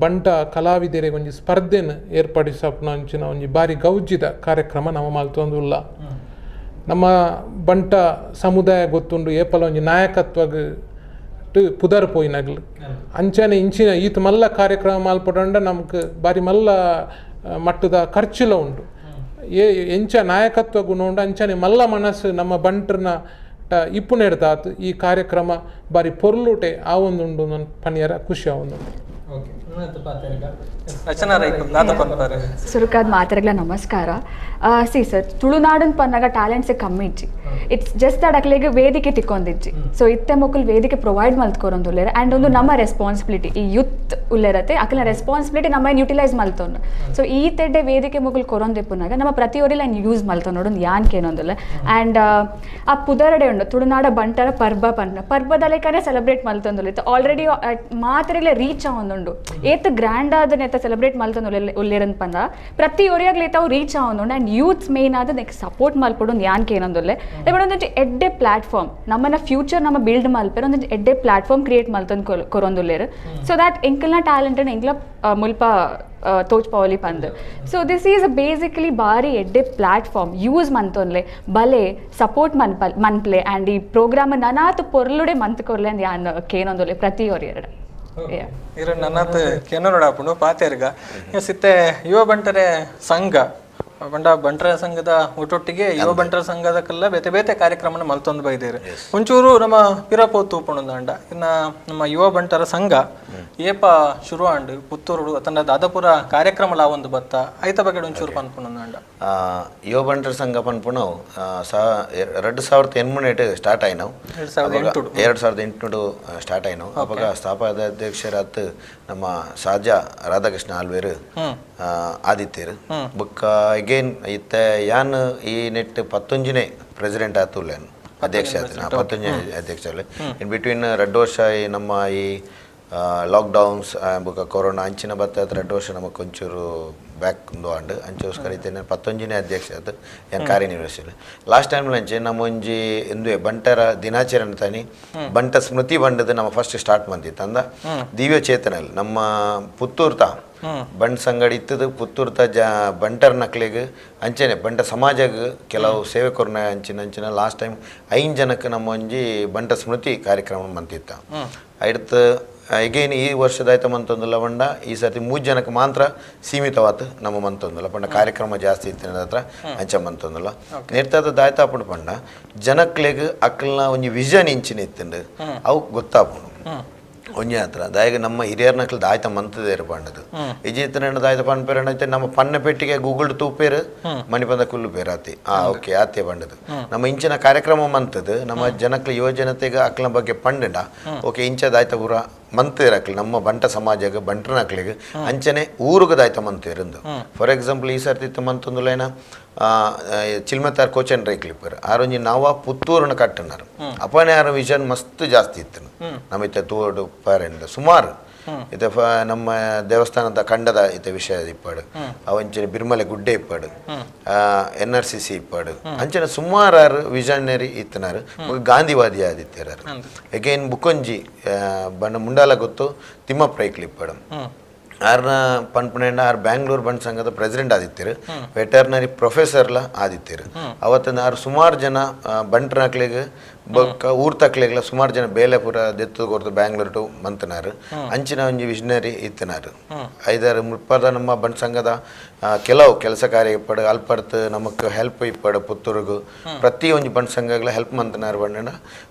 ಬಂಟ ಕಲಾವಿದರಿಗೆ ಒಂಜಿ ಸ್ಪರ್ಧೆನ ಏರ್ಪಡಿಸಪ್ನ ಅಂಚಿನ ಒಂಜಿ ಬಾರಿ ಗೌಜಿದ ಕಾರ್ಯಕ್ರಮ ನಮ್ಮ ಮಲ್ತೊಂದುಲ್ಲ ನಮ್ಮ ಬಂಟ ಸಮುದಾಯ ಗೊತ್ತುಂಡು ಏಪಲ ಒಂಜಿ ನಾಯಕತ್ವಗ್ ಪುದರ್ ಪೋಯಿನಗ್ಲು ಅಂಚನೆ ಇಂಚಿನ ಈತ್ ಮಲ್ಲ ಕಾರ್ಯಕ್ರಮ ಮಲ್ಪಡಂಡ ನಮ್ಗೆ ಬಾರಿ ಮಲ್ಲ ಮಟ್ಟದ ಖರ್ಚುಲ ಉಂಟು ಎಂಚ ನಾಯಕತ್ವ ಗುಣ ಉಂಡು ಅಂಚನೆ ಮಲ್ಲ ಮನಸ್ಸು ನಮ್ಮ ಬಂಟ್ರನ ಇಪ್ಪು ನೆಡ್ದಾತು ಈ ಕಾರ್ಯಕ್ರಮ ಬಾರಿ ಪೊರ್ಲುಟೆ ಆ ಒಂದುಂಡು ನನ್ನ ಪನಿಯರ ಖುಷಿ ಆವೊಂದುಂಡು ಸುರುಕಾದ ಮಾತರೆಗಳ ನಮಸ್ಕಾರ ಸಿ ಸರ್ ತುಳುನಾಡನ್ ಪನ್ನಾಗ ಟ್ಯಾಲೆಂಟ್ಸ್ ಕಮ್ಮಿ ಇಜ್ಜಿ ಇಟ್ಸ್ ಜಸ್ಟ್ ದಟ್ ಅಕ್ಲೆಗೆ ವೇದಿಕೆ ತಿಕ್ಕೊಂದಿಜ್ಜಿ ಸೊ ಇತ್ತೆ ಮಕ್ಕಳು ವೇದಿಕೆ ಪ್ರೊವೈಡ್ ಮಲ್ತ್ಕೊರೊಂದು ಉಲ್ಲೇರ ಆ್ಯಂಡ್ ಒಂದು ನಮ್ಮ ರೆಸ್ಪಾನ್ಸಿಬಿಲಿಟಿ ಈ ಯುತ್ ಉಲ್ಲೇರತ್ತೆ ಅಕ್ಲ ರೆಸ್ಪಾನ್ಸಿಬಿಲಿಟಿ ನಮ್ಮ ಯುಟಿಲೈಸ್ ಮಲ್ತೊಂಡು ಸೊ ಈ ತೆಡ್ಡೆ ವೇದಿಕೆ ಮಕ್ಕಳು ಕೊರೊಂದಿಪ್ಪನಾಗ ನಮ್ಮ ಪ್ರತಿಯೊರಿಲ್ಲ ಯೂಸ್ ಮಲ್ತೊ ನೋಡೊಂದು ಯಾನ್ಕೇನೊಂದುಲ್ಲ ಆ್ಯಂಡ್ ಆ ಪುದರಡೆ ಉಂಡು ತುಳುನಾಡ ಬಂಟರ ಪರ್ಬದಲೆಕನೇ ಸೆಲೆಬ್ರೇಟ್ ಮಲ್ತೊಂದುಲ್ಲ ಇತ್ತು ಆಲ್ರೆಡಿ ಮಾತ್ರೆಲೆ ರೀಚ್ ಆವೊಂದುಂಡು ಏತ್ ಗ್ರ್ಯಾಂಡ್ ಆದ ನೆತ್ತ ಸೆಲೆಬ್ರೇಟ್ ಮಲ್ತೊಂದು ಉಲ್ಲೇರನ್ ಪಂದ ಪ್ರತಿ ಒರಿಯಾಗ್ಲೇತ ಅವು ರೀಚ್ ಆವೊಂದುಂಡು ಆ್ಯಂಡ್ ಯೂತ್ಸ್ ಮೇನ್ ಆದ ನೆಕ್ಸ್ಟ್ ಸಪೋರ್ಟ್ ಮಲ್ಪಡೊಂದು ಯಾನ್ಕೇನೊಂದುಲ್ಲೆ ಒಂದೊಂದು ಎಡ್ಡೆ ಪ್ಲಾಟ್ಫಾರ್ಮ್ ನಮ್ಮನ್ನ ಫ್ಯೂಚರ್ ನಮ್ಮ ಬಿಲ್ಡ್ ಮಲ್ಪೇರ ಒಂದೊಂದು ಎಡ್ಡೆ ಪ್ಲಾಟ್ಫಾರ್ಮ್ ಕ್ರಿಯೇಟ್ ಮಲ್ತೊಂದು ಕೊರೊಂದುಲ್ಲೇರು ಸೊ ದ್ಯಾಟ್ ಎಂಕಲ್ನ ಟ್ಯಾಲೆಂಟ್ ಎಂಕ್ಲ ಮುಲ್ಪ ತೋಚ್ಪವಲಿ ಪಂದ್ ಸೊ ದಿಸ್ ಈಸ್ ಬೇಸಿಕಲಿ ಬಾರಿ ಎಡ್ಡೆ ಪ್ಲಾಟ್ಫಾರ್ಮ್ ಯೂಸ್ ಮಂತೊನ್ಲೆ ಬಲೆ ಸಪೋರ್ಟ್ ಮನ್ಪ್ಲೆ ಆ್ಯಂಡ್ ಈ ಪ್ರೋಗ್ರಾಮ್ ನನಾತು ಪೊರ್ಲುಡೆ ಮಂತ್ ಕೊರ್ಲೆ ಅಂದ್ ಯಾನ್ ಕೇನೊಂದುಲ್ಲೆ ಪ್ರತಿಯೊರು ಎರಡು ಇರ ನನ್ನತ್ ಕೆನೋಡಾಪುಂಡು ಪಾತೆರ್ಗ ಸಿತ್ತೆ ಯುವ ಬಂಟರೆ ಸಂಘ ಬಂಟರ ಸಂಘದ ಒಟ್ಟೊಟ್ಟಿಗೆ ಯುವ ಬಂಟರ ಸಂಘದಕ್ಕೆಲ್ಲ ಬೇತೆ ಬೇತೆ ಕಾರ್ಯಕ್ರಮನ ಮಲ್ತೊಂದು ಬೈದೇರು ಒಂಚೂರು ನಮ್ಮ ಪಿರಪೋತು ಉಪಣದಂಡ ಇನ್ನ ನಮ್ಮ ಯುವ ಬಂಟರ ಸಂಘ ಏಪ ಶುರು ಆಂಡು ಪುತ್ತೂರು ತನ್ನ ದಾದಾಪುರ ಕಾರ್ಯಕ್ರಮ ಒಂದು ಬತ್ತ ಐತ ಬಗ್ಗೆ ಒಂಚೂರು ಪನ್ಪುಣದಂಡ ಯುವ ಬಂಟರ ಸಂಘ ಪನ್ಪುಣ 2008 ಸ್ಟಾರ್ಟ್ ಆಯ್ನವು 2008 ಸ್ಟಾರ್ಟ್ ಆಯ್ನವು ಅವಾಗ ಸ್ಥಾಪಕಾಧ್ಯಕ್ಷರಾತ್ ನಮ್ಮ ಸಾಜಾ ರಾಧಾಕೃಷ್ಣ ಆಳ್ವೇರು ಆದಿತ್ಯರು ಬುಕ್ಕ ಅಗೇನ್ ಇತ್ತೆ ಯಾನ್ ಈ ನೆಟ್ 11ನೇ ಪ್ರೆಸಿಡೆಂಟ್ ಆತುಲ್ಲೇನು ಅಧ್ಯಕ್ಷ ಆತನ 11ನೇ ಅಧ್ಯಕ್ಷ ಇನ್ ಬಿಟ್ವೀನ್ 2 ವರ್ಷ ನಮ್ಮ ಈ ಲಾಕ್ಡೌನ್ಸ್ ಬುಕ್ಕ ಕೊರೋನಾ ಅಂಚಿನ ಬತ್ತ 2 ವರ್ಷ ನಮಗೆ ಒಂಚೂರು ಬ್ಯಾಕ್ ಆಂಡ್ ಅಂಚೋಸ್ಕರ ಇತ್ತೇನೆ 11ನೇ ಅಧ್ಯಕ್ಷ ಆತ ಏನು ಕಾರ್ಯನಿರ್ವಹಿಸಿಲ್ಲ ಲಾಸ್ಟ್ ಟೈಮ್ ಅಂಚೆ ನಮ್ಮ ಒಂಜಿ ಎಂದು ಬಂಟರ ದಿನಾಚರಣೆ ತಾನಿ ಬಂಟ ಸ್ಮೃತಿ ಬಂಡದ ನಮ್ಮ ಫಸ್ಟ್ ಸ್ಟಾರ್ಟ್ ಬಂದಿತ್ತು ಅಂದ ದಿವ್ಯ ಚೇತನಲ್ಲಿ ನಮ್ಮ ಪುತ್ತೂರ್ತ ಬಂಟ್ ಸಂಗಡಿ ಇತ್ತದ ಪುತ್ತೂರ್ತ ಬಂಟರ್ ನಕ್ಲಿಗೆ ಅಂಚೆನೆ ಬಂಟ ಸಮಾಜಕ್ಕೆ ಕೆಲವು ಸೇವೆ ಕೊರನ ಅಂಚಿನ ಲಾಸ್ಟ್ ಟೈಮ್ 5 ಜನಕ್ಕೆ ನಮ್ಮ ಒಂಜಿ ಬಂಟ ಸ್ಮೃತಿ ಕಾರ್ಯಕ್ರಮ ಬಂತಿತ್ತ ಐಡ್ತ ಅಗೇನ್ ಈ ವರ್ಷದಾಯ್ತ ಮಂತೊಂದುಲ್ಲ ಬಂಡ ಈ ಸರ್ತಿ 3 ಜನಕ್ಕೆ ಮಾತ್ರ ಸೀಮಿತವಾತು ನಮ್ಮ ಮಂತೊಂದುಲ್ಲ ಪಂಡ ಕಾರ್ಯಕ್ರಮ ಜಾಸ್ತಿ ಇತ್ತಿನ ಹತ್ರ ಅಂಚ ಮಂತೊಂದುಲ್ಲ ನಿರ್ತಾದ ದಾಯ್ತ ಪಂಡ ಪಂಡ ಜನಕ್ಲೆಗ್ ಅಕ್ಕಲ್ನ ಒಂಜಿ ವಿಷನ್ ಇಂಚಿನ ಇತ್ತಂಡು ಅವು ಗೊತ್ತಾಪುಂಡು ಒಂಜಿ ಹತ್ರ ದಾಯಿಗೆ ನಮ್ಮ ಹಿರಿಯರ್ ನಕ್ಲು ದಾಯ್ತ ಮಂತದೇರು ಪಂಡದು ಇಜಿತ್ತನ ದಾಯ್ತ ಪನ್ಪೇರಣ ನಮ್ಮ ಪನ್ನ ಪೆಟ್ಟಿಗೆ ಗೂಗಲ್ ತೂಪೇರು ಮಣಿಪಂದ ಕುಲ್ಲು ಪೇರು ಆತಿ ಓಕೆ ಆತೆ ಪಂಡದು ನಮ್ಮ ಇಂಚಿನ ಕಾರ್ಯಕ್ರಮ ಮಂತದು ನಮ್ಮ ಜನಕ್ಲ ಯುವ ಜನತೆಗೆ ಅಕ್ಲ ಬಗ್ಗೆ ಪಂಡ ಓಕೆ ಇಂಚ ದಾಯ್ತ ಪೂರ ಮಂತೇರಕ್ಲಿ ನಮ್ಮ ಬಂಟ ಸಮಾಜಕ್ಕೆ ಬಂಟ್ರನಕ್ಲಿಗೆ ಅಂಚನೆ ಊರುಗ ದಾಯ್ತ ಮಂತೇರಂದು ಫಾರ್ ಎಕ್ಸಾಂಪಲ್ ಈ ಸರ್ತಿ ಮಂತೊಂದುಲೇನ ಚಿಲ್ಮತ್ತಾರ್ ಕೋಚನ್ ರೈಕ್ಲಿಪ್ಪರ್ ಆರೊಂಜಿ ನಾವ ಪುತ್ತೂರನ್ನ ಕಟ್ಟನಾರು ಅಪನೆ ಆರ ವಿಷನ್ ಮಸ್ತ್ ಜಾಸ್ತಿ ಇತ್ತು ನಮ್ಮ ಇತ್ತ ತೋಡು ಪಾರೆಂಡ ಸುಮಾರು ಇತ ನಮ್ಮ ದೇವಸ್ಥಾನದ ಕಂಡದ ಇತ ವಿಷಯ ಇಪ್ಪಾಡು ಅವಂಚನೆ ಬಿರ್ಮಲೆ ಗುಡ್ಡೆ ಇಪ್ಪಾಡು NRCC ಇಪ್ಪಾಡು ಅಂಚನೆ ಸುಮಾರು ವಿಷನರಿ ಇತ್ತನಾರು ಗಾಂಧಿವಾದಿ ಆದಿತ್ಯರಾರು ಅಗೇನ್ ಬುಕೊಂಜಿ ಬಣ್ಣ ಮುಂಡಾಲ ಗೊತ್ತು ತಿಮ್ಮಪ್ಪ ರೈಕ್ಲಿಪ್ಪಾಡು ಆರ್ನ ಪನ್ಪುಣೆಂಡ ಆರ್ ಬ್ಯಾಂಗ್ಳೂರ್ ಬಂಡ್ ಸಂಘದ ಪ್ರೆಸಿಡೆಂಟ್ ಆದಿತ್ಯರು ವೆಟರ್ನರಿ ಪ್ರೊಫೆಸರ್ಲ ಆದಿತ್ಯರು ಅವತ್ತಿನ ಆರು ಸುಮಾರು ಜನ ಬಂಟ್ರನಕ್ಲಿಗೆ ಬೊಕ್ಕ ಊರ್ ತಕ್ಲಿಗೆಲ್ಲ ಸುಮಾರು ಜನ ಬೇಲೆ ಪೂರ ದೆತ್ತು ಕೊಡ್ತು ಬ್ಯಾಂಗ್ಳೂರ್ ಟು ಮಂತನಾರು ಅಂಚಿನ ಒಂಜಿ ವಿಷನರಿ ಇತ್ತನಾರು 5-6 ಮುಪ್ಪದ ನಮ್ಮ ಬಂಡ್ ಸಂಘದ ಕೆಲವು ಕೆಲಸ ಕಾರ್ಯ ಇಪ್ಪಡು ಅಲ್ಪಡ್ತು ನಮಕ್ ಹೆಲ್ಪ್ ಇಪ್ಪಡು ಪುತ್ತೂರಿಗೂ ಪ್ರತಿ ಒಂಜಿ ಬಂಡ್ ಸಂಘಗಳ ಹೆಲ್ಪ್ ಮಂತನಾರು ಬಂಡ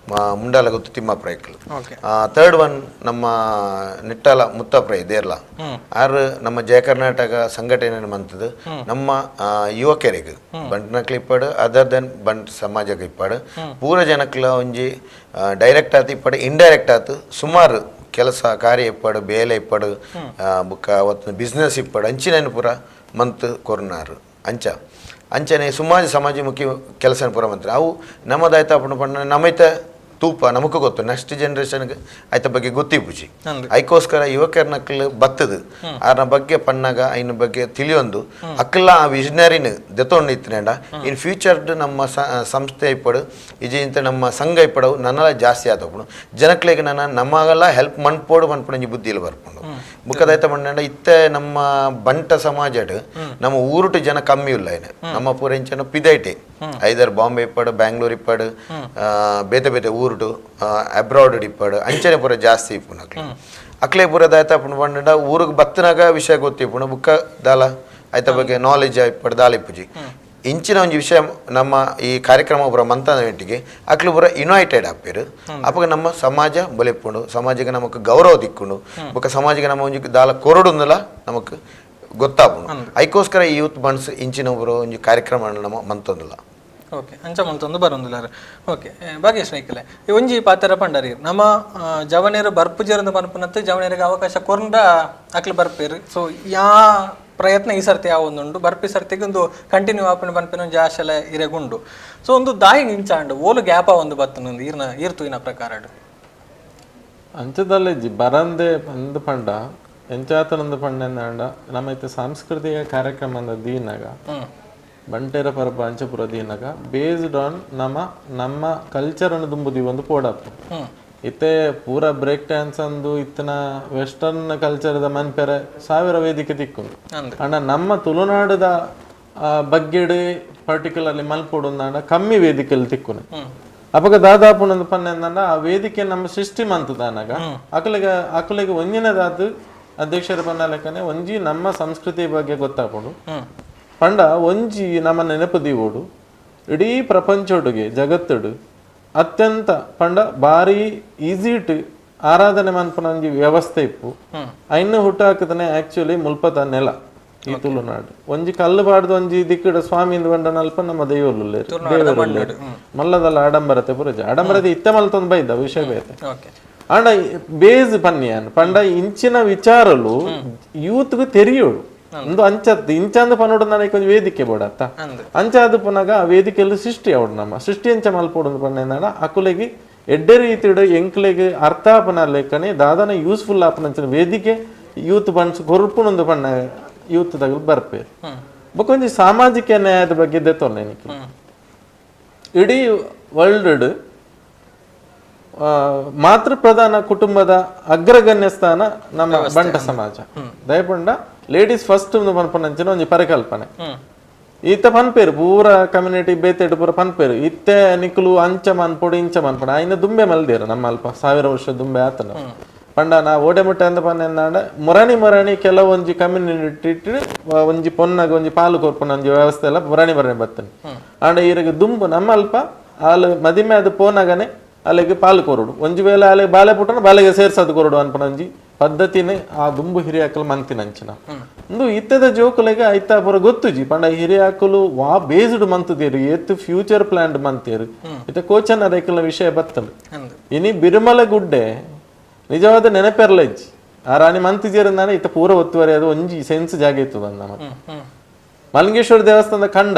ಮುಂಡಾಲ ಗೊತ್ತು ತಿಮ್ಮಪ್ಪ ರೈಕ್ಲು ಥರ್ಡ್ ಒನ್ ನಮ್ಮ ನಿಟ್ಟಲ ಮುತ್ತಪ್ರೈ ದೇರ್ಲ ಆರು ನಮ್ಮ ಜಯ ಕರ್ನಾಟಕ ಸಂಘಟನೆ ಮಂತದು ನಮ್ಮ ಯುವಕರಿಗೆ ಬಂಟ್ನಕ್ಲು ಇಪ್ಪಡು ಅದರ್ ದೆನ್ ಬಂಟ್ ಸಮಾಜಕ್ಕೆ ಇಪ್ಪಡು ಪೂರ ಜನಕ್ಲ ಒಂಜಿ ಡೈರೆಕ್ಟ್ ಆತು ಇಪ್ಪಡು ಇಂಡೈರೆಕ್ಟ್ ಆತು ಸುಮಾರು ಕೆಲಸ ಕಾರ್ಯ ಇಪ್ಪಡು ಬೇಲೆ ಇಪ್ಪಡು ಬುಕ್ಕ ಅವತ್ತು ಬಿಸ್ನೆಸ್ ಇಪ್ಪಡು ಅಂಚಿನ ಪೂರ ಮಂತ್ ಕೊರ್ನಾರು ಅಂಚನೆ ಸಮಾಜಮುಖಿ ಕೆಲಸ ಪೂರ ಮಂತ್ರ ಅವು ನಮ್ಮದಾಯ್ತು ಅಪ್ಪನ ಪಣ್ಣ ನಮ್ಮೈತ ತೂಪ ನಮಗೂ ಗೊತ್ತು ನೆಕ್ಸ್ಟ್ ಜನರೇಷನ್ಗೆ ಆಯ್ತ ಬಗ್ಗೆ ಗೊತ್ತಿಪ್ಪುಜಿ ಅದಕ್ಕೋಸ್ಕರ ಯುವಕರ್ನಕ್ಲು ಬತ್ತದು ಅದ್ರ ಬಗ್ಗೆ ಪನ್ನಾಗ ಐನ ಬಗ್ಗೆ ತಿಳಿಯೊಂದು ಅಕ್ಕಲ್ಲ ಆ ವಿಷನರಿನ ದೆತೊಂಡು ಇತ್ತನೇಂಡ ಇನ್ ಫ್ಯೂಚರ್ ನಮ್ಮ ಸಂಸ್ಥೆ ಇಪ್ಪಡು ಇಂತ ನಮ್ಮ ಸಂಘ ಇಪ್ಪಡವು ನನ್ನೆಲ್ಲ ಜಾಸ್ತಿ ಆತಪ್ಪಡು ಜನಕ್ಲಿಗೆ ನಮಗೆಲ್ಲ ಹೆಲ್ಪ್ ಮನ್ಪೊಂದು ಬುದ್ಧಿಯಲ್ಲಿ ಬರ್ಕೊಂಡು ಬುಕ್ಕದಾಯ್ತ ಪಂಡ ಇತ್ತೆ ನಮ್ಮ ಬಂಟ ಸಮಾಜಡ್ ನಮ್ಮ ಊರುಟು ಜನ ಕಮ್ಮಿ ಇಲ್ಲ ಏನೆ ನಮ್ಮ ಪೂರ ಇಂಚನ ಪಿದೈಟೆ ಐದರ್ ಬಾಂಬೆ ಇಪ್ಪಡು ಬ್ಯಾಂಗ್ಳೂರ್ ಇಪ್ಪಡು ಬೇತೆ ಬೇತೆ ಊರುಟು ಅಬ್ರಾಡ್ ಇಪ್ಪಡು ಅಂಚನೆ ಪೂರ ಜಾಸ್ತಿ ಇಪ್ಪುನ ಅಕ್ಲೆ ಪೂರದಾಯ್ತ ಅಪ್ಪನ ಪಂಡ ಊರಿಗೆ ಬತ್ತನಾಗ ವಿಷಯ ಗೊತ್ತಿಪ್ಪುಣ ಬುಕ್ಕ ದಾಲ ಆಯ್ತ ಬಗ್ಗೆ ನಾಲೆಜ್ ಇಪ್ಪಡು ದಾಲ ಇಪ್ಪುಜಿ ಇಂಚಿನ ಒಂದು ವಿಷಯ ನಮ್ಮ ಈ ಕಾರ್ಯಕ್ರಮ ಪೂರ ಮಂತನ ಮೆಟ್ಟಿಗೆ ಅಕ್ಲು ಪೂರ ಯುನೈಟೆಡ್ ಆಪೇರು ಅಪ್ಪ ನಮ್ಮ ಸಮಾಜ ಬಲಿಪ್ಪುಂಡು ಸಮಾಜಕ್ಕೆ ನಮಕ್ ಗೌರವ ದಿಕ್ಕುಂಡು ಬೊಕ್ಕ ಸಮಾಜಕ್ಕೆ ನಮ್ಮ ಒಂಜಿ ದಾಲ ಕೊರಡುಂದಲ ನಮಕ್ ಗೊತ್ತಾಪುಂಡು ಅದಕ್ಕೋಸ್ಕರ ಈ ಯೂತ್ ಬಂಡ್ಸ್ ಇಂಚಿನ ಪೂರ ಒಂಜಿ ಕಾರ್ಯಕ್ರಮ ನಮ್ಮ ಮಂತೊಂದುಲ್ಲ ಓಕೆ ಅಂಚ ಮಂತೊಂದು ಬರೊಂದುಲ್ಲಾರ ಓಕೆ ಭಾಗ್ಯೇಶ್ ನೈಕಲೆ ಈ ಒಂಜಿ ಪಾತ್ರ ಪಂಡರಿ ನಮ್ಮ ಜವನೇರು ಬರ್ಪುಜೇರಂದು ಪನ್ಪುನತ್ತು ಜವನೇರಿಗೆ ಅವಕಾಶ ಕೊರ್ಂಡ ಅಕ್ಲು ಬರ್ಪೇರು ಸೊ ಯಾ ಪ್ರಯತ್ನ ಈ ಸರ್ತಿ ಯಾವೊಂದುಂಡು ಬರ್ಪಿ ಸರ್ತಿಗೆ ಒಂದು ಕಂಟಿನ್ಯೂ ಆಪಣ ಪನ್ಪಿನ ಒಂದು ಜಾಶಲ ಇರೆಗುಂಡು ಸೊ ಒಂದು ದಾಯಿ ಇಂಚಾಂಡು ಓಲು ಗ್ಯಾಪ ಒಂದು ಬತ್ತನೊಂದು ಈರ್ತು ಇನ ಪ್ರಕಾರ ಅಂಚದಲ್ಲೇ ಬರಂದೆ ಒಂದು ಪಂಡ ಎಂಚಾತನೊಂದು ಪಂಡ ಎಂದಾಂಡ ನಮ್ಮ ಇತ್ತೆ ಸಾಂಸ್ಕೃತಿಕ ಕಾರ್ಯಕ್ರಮ ದೀನಾಗ ಬಂಟೇರ ಪರಪ ಅಂಚಪುರ ದೀನಾಗ ಬೇಸ್ಡ್ ಆನ್ ನಮ್ಮ ಕಲ್ಚರ್ ಅನ್ನು ದುಂಬುದಿ ಒಂದು ಪೋಡಪ್ಪು ಇತ್ತೆ ಪೂರ ಬ್ರೇಕ್ ಡ್ಯಾನ್ಸ್ ಅಂದು ಇತ್ತನ ವೆಸ್ಟರ್ನ್ ಕಲ್ಚರ್ದ ಮನ್ಪೆರೆ ಸಾವಿರ ವೇದಿಕೆ ತಿಕ್ಕೊಂಡು ಅಂಡ ನಮ್ಮ ತುಳುನಾಡದ ಬಗ್ಗೆಡು ಪರ್ಟಿಕ್ಯುಲರ್ಲಿ ಮಲ್ಪೊಡು ಕಮ್ಮಿ ವೇದಿಕೆಯಲ್ಲಿ ತಿಕ್ಕುನೆ ಅಪಗ ದಾದಾಪು ಒಂದು ಪನ್ನೆ ಅಂದ ಆ ವೇದಿಕೆ ನಮ್ಮ ಸೃಷ್ಟಿ ಮಂತದಾನಾಗ ಅಕಲಿಗೆ ಒಂದಿನದಾತು ಅಧ್ಯಕ್ಷರ ಪನ್ನ ಲೆಕ್ಕನೆ ಒಂಜಿ ನಮ್ಮ ಸಂಸ್ಕೃತಿ ಬಗ್ಗೆ ಗೊತ್ತಾಪುಡು ಪಂಡ ಒಂಜಿ ನಮ್ಮ ನೆನಪದಿ ಓಡು ಇಡೀ ಪ್ರಪಂಚೊಡುಗೆ ಜಗತ್ತಡು ಅತ್ಯಂತ ಪಂಡ ಬಾರಿ ಈಸಿ ಟು ಆರಾಧನೆ ಮನ್ಪನಂಜಿ ವ್ಯವಸ್ಥೆ ಇಪ್ಪು ಐನ್ನು ಹುಟ್ಟು ಹಾಕದನೆ ಆಕ್ಚುಲಿ ಮುಲ್ಪದ ನೆಲ ಈ ತುಳುನಾಡು ಒಂಜಿ ಕಲ್ಲು ಬಾಡ್ದು ಒಂಜಿ ದಿಕ್ಕಡ ಸ್ವಾಮಿ ಬಂಡ ನಲ್ಪ ನಮ್ಮ ದೇವರು ಮಲ್ಲದಲ್ಲ ಆಡಂಬರತೆ ಪುರಜ ಆಡಂಬರತೆ ಇತ್ತ ಮಲ್ತೊಂದು ಬೈದ ವಿಷಯ ಬೇತೆ ಆಂಡ ಬೇಸ್ ಪನ್ಯಾನ್ ಪಂಡ ಇಂಚಿನ ವಿಚಾರಲು ಯೂತ್ಗೂ ತೆರಿಯೋಡು ಒಂದು ಅಂಚದ್ದು ಇಂಚಂದು ಪನ್ನೋಡು ನನಗೆ ಕೊಂಚ ವೇದಿಕೆ ಬೋಡತ್ತ ಅಂಚಾದು ಪುನಗ ಆ ವೇದಿಕೆಯಲ್ಲಿ ಸೃಷ್ಟಿ ಅವಡು ನಮ್ಮ ಸೃಷ್ಟಿ ಅಂಚ ಮಲ್ಪೋಡು ಪನ್ನೇನ ಅಕುಲೆಗೆ ಎಡ್ಡೆ ರೀತಿಡು ಎಂಕ್ಲೆಗೆ ಅರ್ಥ ಆಪನ ಲೆಕ್ಕನೆ ದಾದನ ಯೂಸ್ಫುಲ್ ಆಪನ ವೇದಿಕೆ ಯೂತ್ ಬಣ್ಸ್ ಕೊರ್ಪುಣೊಂದು ಪಣ್ಣ ಯೂತ್ ತಗಲು ಬರ್ಪೇರು ಬೊಕೊಂಜಿ ಸಾಮಾಜಿಕ ನ್ಯಾಯದ ಬಗ್ಗೆ ದೆತ್ತೊನ್ನೆ ಇಡೀ ವರ್ಲ್ಡ್ ಮಾತೃ ಪ್ರಧಾನ ಕುಟುಂಬದ ಅಗ್ರಗಣ್ಯ ಸ್ಥಾನ ನಮ್ಮ ಬಂಟ ಸಮಾಜ ದಯಪಂಡ ಲೇಡೀಸ್ ಫಸ್ಟ್ ಪನ್ಪನಂಚಿನ ಒಂಜಿ ಪರಿಕಲ್ಪನೆ ಈತ ಪನ್ಪೇರು ಪೂರ ಕಮ್ಯುನಿಟಿ ಬೇತೆಡು ಪೂರ ಪನ್ಪೇರು ಇತ್ತೆ ನಿಕ್ಲು ಅಂಚ ಮನ್ಪೊಡು ಇಂಚ ಮನ್ಪೊಡು ಆಯ್ನ ದುಂಬೆ ಮಲ್ದೇರು ನಮ್ಮ ಅಲ್ಪ 1000 ವರ್ಷ ದುಂಬೆ ಆತನ ಪಂಡ ನಾ ಓಡೆ ಮುಟ್ಟೆ ಅಂತ ಪನ್ನೆಂದಾಂಡ ಮುರಣಿ ಕೆಲವೊಂಜಿ ಕಮ್ಯುನಿಟಿ ಒಂಜಿ ಪೊನ್ನಾಗ ಒಂಜಿ ಪಾಲು ಕೊರ್ಪುನ ಒಂಜಿ ವ್ಯವಸ್ಥೆ ಎಲ್ಲ ಮುರಣಿ ಬರ್ತನೆ ಆಂಡ ಈರಿಗೆ ದುಂಬು ನಮ್ಮ ಅಲ್ಪ ಆಲು ಮದಿಮೆ ಅದು ಪೋನಾಗನೆ ಅಲ್ಲಿಗೆ ಪಾಲು ಕೊರಡು ಒಂಜಿ ವೇಳೆ ಅಲ್ಲಿಗೆ ಬಾಳೆ ಪುಟ್ಟನ ಬಾಲೆಗೆ ಸೇರ್ಸದು ಕೊರಡು ಅನ್ಪನಂಜಿ ಪದ್ಧತಿನೇ ಆ ದುಂಬು ಹಿರಿಯಾಕಲು ಮಂತಿನಂಚಿನ ಒಂದು ಇತ್ತದ ಜೋಕುಲೆಗೆ ಐತ ಪುರ ಗೊತ್ತುಜಿ ಪಂಡ ಹಿರಿಯಾಕಲು ವಾ ಬೇಸ್ಡ್ ಮಂತದೇರು ಏತ್ ಫ್ಯೂಚರ್ ಪ್ಲಾನ್ ಮಂತೇರು ಇತ್ತ ಕೋಚನ್ ಅದಕ್ಕೆಲ್ಲ ವಿಷಯ ಬತ್ತಲು ಇನಿ ಬಿರುಮಲ ಗುಡ್ಡೆ ನಿಜವಾದ ನೆನಪೆರ್ಲಜ್ಜಿ ಆ ರಾಣಿ ಮಂತಿಜೇರಿಂದಾನೆ ಇತ್ತ ಪೂರ ಒತ್ತುವರಿ ಅದು ಒಂಜಿ ಸೆನ್ಸ್ ಜಾಗ ಇತ್ತು ನಮ್ಮ ಮಲ್ಲೇಶ್ವರ ದೇವಸ್ಥಾನದ ಕಂಡ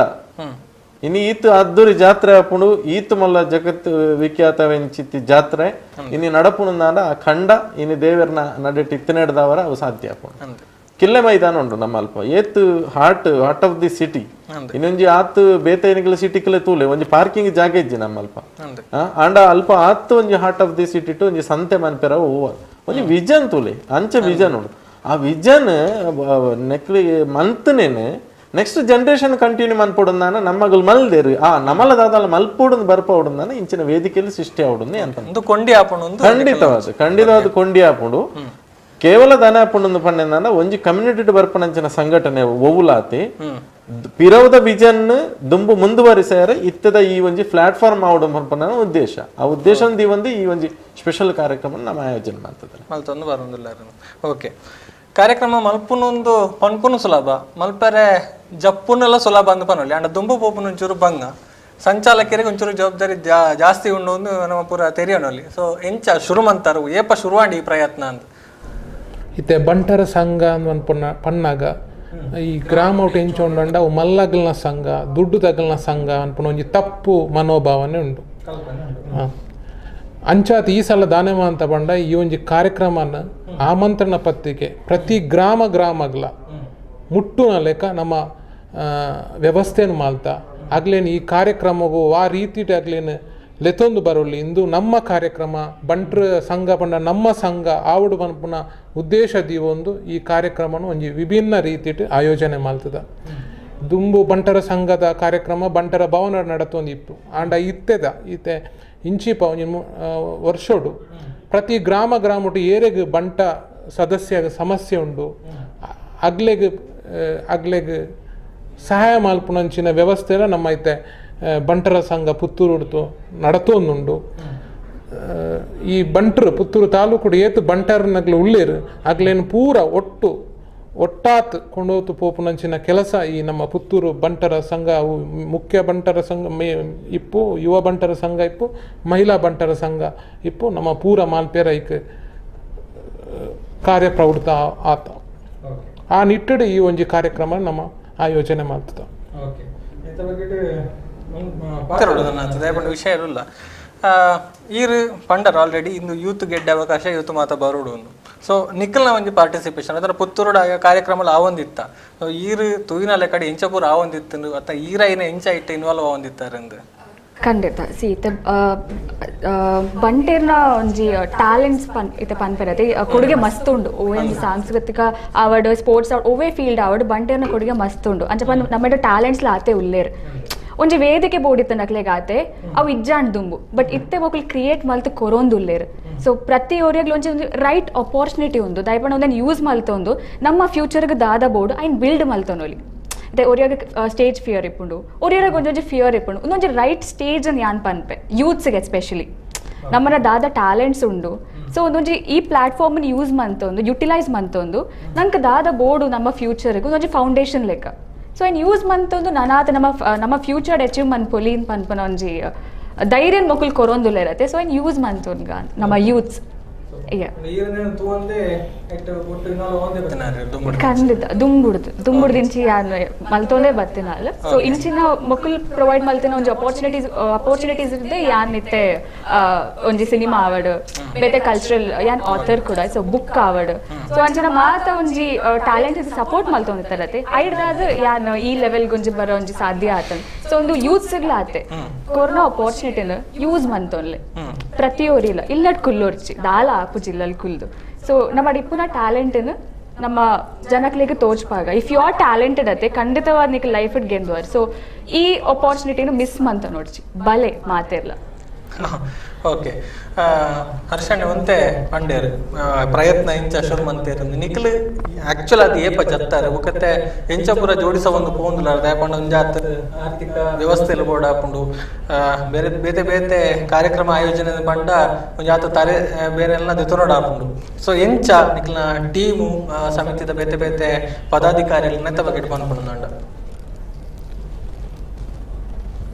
ಇನ್ನು ಈತು ಅದ್ದೂರಿ ಜಾತ್ರೆ ಹಾಪುಂಡು ಈತು ಮಲ್ಲ ಜಗತ್ ವಿಖ್ಯಾತವೆಂಚಿತ್ತಿ ಜಾತ್ರೆ ಇನ್ನು ನಡಪುಣ ಆ ಖಂಡ ಇನ್ನು ದೇವರನ ನಡೆಟ್ ಇತ್ತನೆಡ್ದವರ ಅವು ಸಾಧ್ಯ ಹಾಪುಂಡು ಕಿಲ್ಲೆ ಮೈದಾನ ಉಂಟು ನಮ್ಮ ಅಲ್ಪ ಏತ್ ಹಾರ್ಟ್ ಆಫ್ ದಿ ಸಿಟಿ ಇನ್ನೊಂಜಿ ಆತ್ ಬೇತೇನಿಗಳ ಸಿಟಿಕ್ಲೆ ತೂಲೆ ಒಂಜಿ ಪಾರ್ಕಿಂಗ್ ಜಾಗ ಇಜ್ಜಿ ನಮ್ಮ ಅಲ್ಪ ಆಂಡ ಅಲ್ಪ ಆತ್ ಒಂಜಿ heart of the city to ಒಂಜಿ ಸಂತೆ ಮನ್ಪೆರ ಒಂಜಿ ವಿಜನ್ ತೂಲೆ ಅಂಚೆ ವಿಜನ್ ಉಂಟು ಆ ವಿಜನ್ ನೆಕ್ಲಿ ಮಂತ್ನೇನೆ ನೆಕ್ಸ್ಟ್ ಜನರೇಷನ್ ಕಂಟಿನ್ಯೂ ಮನ್ಪೊಡುಂದಾನ ನಮ್ಮಗಳು ಮಲ್ದೇರು ಆ ನಮ್ಮಲ ದಾದಲ ಮಲ್ಪೊಡುಂದು ಬರ್ಪೋಡುಂದಾನ ಇಂಚಿನ ವೇದಿಕೆಯಲ್ಲಿ ಸೃಷ್ಟಿ ಆವಡುಂದು ಅಂತ ಖಂಡಿತವಾದ ಕೊಂಡಿ ಆಪುಂಡು ಕೇವಲ ದನ ಆಪುಂಡು ಪಂಡ ಒಂಜಿ ಕಮ್ಯುನಿಟಿ ಬರ್ಪನಂಚಿನ ಸಂಘಟನೆ ಒವುಲಾತಿ ಪಿರವದ ವಿಜನ್ ದುಂಬು ಮುಂದುವರಿಸಾರ ಇತ್ತದ ಈ ಒಂಜಿ ಪ್ಲಾಟ್ಫಾರ್ಮ್ ಆವಡು ಪಂಪನ ಉದ್ದೇಶ ಆ ಉದ್ದೇಶ ಈ ಒಂಜಿ ಸ್ಪೆಷಲ್ ಕಾರ್ಯಕ್ರಮ ನಮ್ಮ ಆಯೋಜನೆ ಮಾಡ್ತದೆ. ಓಕೆ, ಕಾರ್ಯಕ್ರಮ ಮಲ್ಪುನೊಂದು ಪನ್ಪುನು ಸುಲಭ ಮಲ್ಪರೆ ಜಪ್ಪುನೆಲ್ಲ ಸುಲಭ ಅಂದ್ ಪನೊಲಿ ಅಂಡ ದುಂಬು ಪೋಪುನ ಚೂರು ಬಂಗ ಸಂಚಾಲಕರಿಗೆ ಒಂಚೂರು ಜವಾಬ್ದಾರಿ ಜಾಸ್ತಿ ಉಂಡು ಒಂದು ನಮ್ಮ ಪೂರ ತೆರಿಯೋನಲ್ಲಿ. ಸೊ ಎಂಚ ಶುರು ಮಂತಾರು ಏಪ ಶುರುವಾಂಡಿ ಈ ಪ್ರಯತ್ನ ಅಂತ ಇತ್ತೆ ಬಂಟರ ಸಂಘ ಅಂತ ಪನ್ನಾಗ ಈ ಗ್ರಾಮ ಔಟ್ ಎಂಚೊಂಡ ಅವು ಮಲ್ಲಗಲ್ನ ಸಂಘ ದುಡ್ಡು ತಗಲ್ನ ಸಂಘ ಅನ್ಪುಣ ಒಂಜಿ ತಪ್ಪು ಮನೋಭಾವನೆ ಉಂಟು. ಅಂಚಾತ್ ಈ ಸಲ ದಾನಮ ಅಂತ ಬಂಡ ಈ ಒಂಜಿ ಕಾರ್ಯಕ್ರಮನ ಆಮಂತ್ರಣ ಪತ್ರಿಕೆ ಪ್ರತಿ ಗ್ರಾಮಗಳ ಮುಟ್ಟುನ ಲೆಕ್ಕ ನಮ್ಮ ವ್ಯವಸ್ಥೆಯನ್ನು ಮಾಲ್ತಾ ಆಗ್ಲೇನು ಈ ಕಾರ್ಯಕ್ರಮಗೂ ಆ ರೀತಿ ಆಗ್ಲೇನು ಲೆತ್ತೊಂದು ಬರೋಲಿ ಇಂದು ನಮ್ಮ ಕಾರ್ಯಕ್ರಮ ಬಂಟ್ರ ಸಂಘ ಪಂಡ ನಮ್ಮ ಸಂಘ ಆವಡು ಪನ್ಪುನ ಉದ್ದೇಶ ದೀವೊಂದು ಈ ಕಾರ್ಯಕ್ರಮನ ಒಂಜಿ ವಿಭಿನ್ನ ರೀತಿ ಆಯೋಜನೆ ಮಾಡ್ತದ. ದುಂಬು ಬಂಟರ ಸಂಘದ ಕಾರ್ಯಕ್ರಮ ಬಂಟರ ಭವನ ನಡತೊಂದು ಇಪ್ಪು ಆಂಡ ಇತ್ತೆ ಇಂಚಿಪ ಒಂಜಿ ವರ್ಷೋಡು ಪ್ರತಿ ಗ್ರಾಮಟು ಏರೆಗ್ ಬಂಟ ಸದಸ್ಯ ಸಮಸ್ಯೆ ಉಂಡು ಅಗ್ಲೆಗ್ ಸಹಾಯ ಮಾಲ್ಪುನಂಚಿನ ವ್ಯವಸ್ಥೆಲ ನಮ್ಮ ಐತೆ ಬಂಟರ ಸಂಘ ಪುತ್ತೂರು ನಡತೊಂದುಂಡು. ಈ ಬಂಟರು ಪುತ್ತೂರು ತಾಲೂಕು ಏತು ಬಂಟರ್ನಗ್ಲು ಉಳ್ಳೇರು ಅಗ್ಲೇನು ಪೂರ ಒಟ್ಟಾತ್ ಕೊಂಡೋತು ಪೋಪುನಂಚಿನ ಕೆಲಸ ಈ ನಮ್ಮ ಪುತ್ತೂರು ಬಂಟರ ಸಂಘ ಮುಖ್ಯ ಬಂಟರ ಸಂಘ ಇಪ್ಪು ಯುವ ಬಂಟರ ಸಂಘ ಇಪ್ಪು ಮಹಿಳಾ ಬಂಟರ ಸಂಘ ಇಪ್ಪು ನಮ್ಮ ಪೂರ ಮಾಲ್ಪೇರ ಐಕ್ ಕಾರ್ಯಪ್ರವೃತ್ತ ಆತ ಆ ನಿಟ್ಟಿಡು ಈ ಒಂಜಿ ಕಾರ್ಯಕ್ರಮ ನಮ್ಮ ಆಯೋಜನೆ ಮಾಡ್ತದ. ವಿಷಯ ಇಲ್ಲ ಈರು ಪಂಡರ್ ಆಲ್ರೆಡಿ ಇಂದು ಯೂತ್ ಗೆಡ್ಡೆ ಅವಕಾಶ ಯೂತ್ ಮಾತ ಬರೋಡು ಸೊ ನಿಖಲ್ನ ಒಂಜಿ ಪಾರ್ಟಿಸಿಪೇಷನ್ ಅದರ ಪುತ್ತೂರುಡ ಕಾರ್ಯಕ್ರಮ ಆವೊಂದಿತ್ತ ಸೊ ಈರು ತೂಯಿನ ಕಡೆ ಎಂಚಪೂರ ಆವೊಂದಿತ್ತು ಅತ್ತ ಈರ ಏನ ಎಂಚ ಇಟ್ಟು ಇನ್ವಾಲ್ವ್ ಆವೊಂದಿತ್ತಾರಂದು ಖಂಡಿತ ಸಿ ಇತ್ತೆ ಬಂಟೇರ್ನ ಒಂಜಿ ಟ್ಯಾಲೆಂಟ್ಸ್ ಇತ್ತೆ ಪನ್ಪೆರತೆ ಕೊಡುಗೆ ಮಸ್ತ್ ಉಂಡು ಓವೇನ್ ಸಾಂಸ್ಕೃತಿಕ ಅವಾರ್ಡ್ ಸ್ಪೋರ್ಟ್ಸ್ ಅವಾರ್ಡ್ ಓವೇ ಫೀಲ್ಡ್ ಅವಾರ್ಡ್ ಬಂಟೇರ್ನ ಕೊಡುಗೆ ಮಸ್ತ್ ಉಂಡು ಅಂಚ ಪಂದ್ ನಮ್ಮಡ ಟ್ಯಾಲೆಂಟ್ಸ್ ಆತೆ ಉಲ್ಲೇರು ಒಂಜಿ ವೇದಿಕೆ ಬೋಡಿತ್ತ ನಕ್ಲೆಗಾತೆ ಅವು ಇಜ್ಜಾಂಡ್ ದುಂಬು ಬಟ್ ಇತ್ತೆ ಮಕ್ಕಳು ಕ್ರಿಯೇಟ್ ಮಲ್ತು ಕೊರೊಂದುಲ್ಲೇರು. ಸೊ ಪ್ರತಿ ಓರಿಯಾಗ್ಲೂ ಒಂಜಿ ರೈಟ್ ಅಪಾರ್ಚುನಿಟಿ ಉಂದು ದಯಪಂಡ ಒಂದನ್ನು ಯೂಸ್ ಮಲ್ತೊಂದು ನಮ್ಮ ಫ್ಯೂಚರ್ಗೆ ದಾದ ಬೋರ್ಡು ಐನ್ ಬಿಲ್ಡ್ ಮಲ್ತೊನೊಲಿ ಅದೇ ಒರಿಯಾಗ ಸ್ಟೇಜ್ ಫಿಯರ್ ಇಪ್ಪುಂಡು ಒರಿಯಾಗ ಒಂದೊಂಜಿ ಫಿಯರ್ ಇಪ್ಪುಂಡು ಒಂದೊಂಜಿ ರೈಟ್ ಸ್ಟೇಜ್ ಅನ್ನು ಯಾನ್ ಪನ್ಪೆ ಯೂತ್ಸ್ಗೆ ಎಸ್ಪೆಷಲಿ ನಮ್ಮನ ದಾದ ಟ್ಯಾಲೆಂಟ್ಸ್ ಉಂಡು. ಸೊ ಒಂದೊಂಜಿ ಈ ಪ್ಲಾಟ್ಫಾರ್ಮನ್ನು ಯೂಸ್ ಮಂತೊಂದು ಯುಟಿಲೈಸ್ ಮಂತೊಂದು ನಂಗೆ ದಾದ ಬೋರ್ಡು ನಮ್ಮ ಫ್ಯೂಚರ್ಗೆ ಒಂದೊಂಜಿ ಫೌಂಡೇಶನ್ ಲೆಕ್ಕ. ಸೊ ಇನ್ನು ಯೂಸ್ ಮಂತೊಂದು ನಾನಾತ ನಮ್ಮ ಫ್ಯೂಚರ್ ಅಚೀವ್ ಮನ್ಪೊಲಿ ಪನ್ಪನ ಒಂಜಿ ಧೈರ್ಯ ಮಕ್ಕಳು ಕೊರೊಂದುಲ್ಲ ಇರತ್ತೆ. ಸೊ ಇನ್ನು ಯೂಸ್ ಮಂತೊಂದು ನಮ್ಮ ಯೂತ್ಸ್ ಖಂಡಿತ ದುಂಬುಡ್ದು ಇಂಚಿ ಮಲ್ತೊಂದೇ ಬತ್ತಿನಾಲ್. ಸೊ ಇಂಚಿನ ಮಕ್ಕಳು ಪ್ರೊವೈಡ್ ಮಲ್ತಿನ ಒಂಜಿ ಅಪರ್ಚುನಿಟೀಸ್ ಇದ್ದೆ ಯಾನ್ ಇತ್ತೆ ಒಂಜಿ ಸಿನಿಮಾ ಅವಾರ್ಡ್ ಬೇತೆ ಕಲ್ಚರಲ್ ಯಾನ್ ಆಥರ್ ಕೂಡ ಸೊ ಬುಕ್ ಅವಾರ್ಡ್ ಸೊ ಅಂಚನ ಮಾತ ಒಂಜಿ ಟ್ಯಾಲೆಂಟ್ ಇದು ಸಪೋರ್ಟ್ ಮಲ್ತೊಂದಿತ್ತರತ್ತೆ ಐಡ್ದಾದ ಯಾನ್ ಈ ಲೆವೆಲ್ ಒಂಜಿ ಬರೋ ಒಂಜಿ ಸಾಧ್ಯ ಆತನ್. ಸೊ ಒಂದು ಯೂತ್ಸ್ ಆತೆ ಕೊರೋನಾ ಅಪರ್ಚುನಿಟಿನ ಯೂಸ್ ಮಂತೊನ್ಲೆ ಪ್ರತಿಯೊರಿಲ್ಲ ಇಲ್ಲಡ್ ಕುಲ್ಲೋರ್ಚಿ ದಾಲ ಆಪು ಜಿಲ್ಲಲ್ ಕುಲ್ದು. ಸೊ ನಮ್ಮ ಇಪ್ಪುನ ಟ್ಯಾಲೆಂಟನ್ನು ನಮ್ಮ ಜನಕ್ಲಿಗೆ ತೋಚ್ಪಾಗ ಇಫ್ ಯು ಆರ್ ಟ್ಯಾಲೆಂಟೆಡ್ ಅತ್ತೆ ಖಂಡಿತವಾದ ನಿಕ್ ಲೈಫ್ ಇಟ್ ಗೆಂದುವರು. ಸೊ ಈ ಅಪರ್ಚುನಿಟಿನ ಮಿಸ್ ಮಂತ ನೋಡ್ಚಿ ಬಲೆ ಮಾತಿರ್ಲ. ಓಕೆ ಹರ್ಷಣ್ಣ ಒಂತೆ ಪಂಡೇರು ಪ್ರಯತ್ನ ಇಂಚ ಶುರು ಮಂತೇರು ನಿಖಲ್ ಆಕ್ಚುಲ್ ಅದು ಏಪ ಜತ್ತಾರೆ ಒಕ್ಕತ್ತೆ ಎಂಚ ಪೂರ ಜೋಡಿಸ ಒಂದು ಪೋಂದುಲ ದಯಪಂಡ ಒಂಜಾತ್ ಆರ್ಥಿಕ ವ್ಯವಸ್ಥೆಯಲ್ಲಿ ಬೋರ್ಡ್ ಹಾಕೊಂಡು ಬೇರೆ ಬೇತೆ ಕಾರ್ಯಕ್ರಮ ಆಯೋಜನೆ ಪಂಡ ಒಂಜಾತ ತಾರೆ ಬೇರೆ ಎಲ್ಲ ದಿತುನೋಡ್ ಹಾಕೊಂಡು ಸೊ ಎಂಚ ನಿಖಲ್ನ ಟೀಮು ಸಮಿತಿದ ಬೇತೆ ಪದಾಧಿಕಾರಿ ನೆತ್ತ ಬಗ್ಗೆ ಪನ್ಪುಂಡು ನಂಡ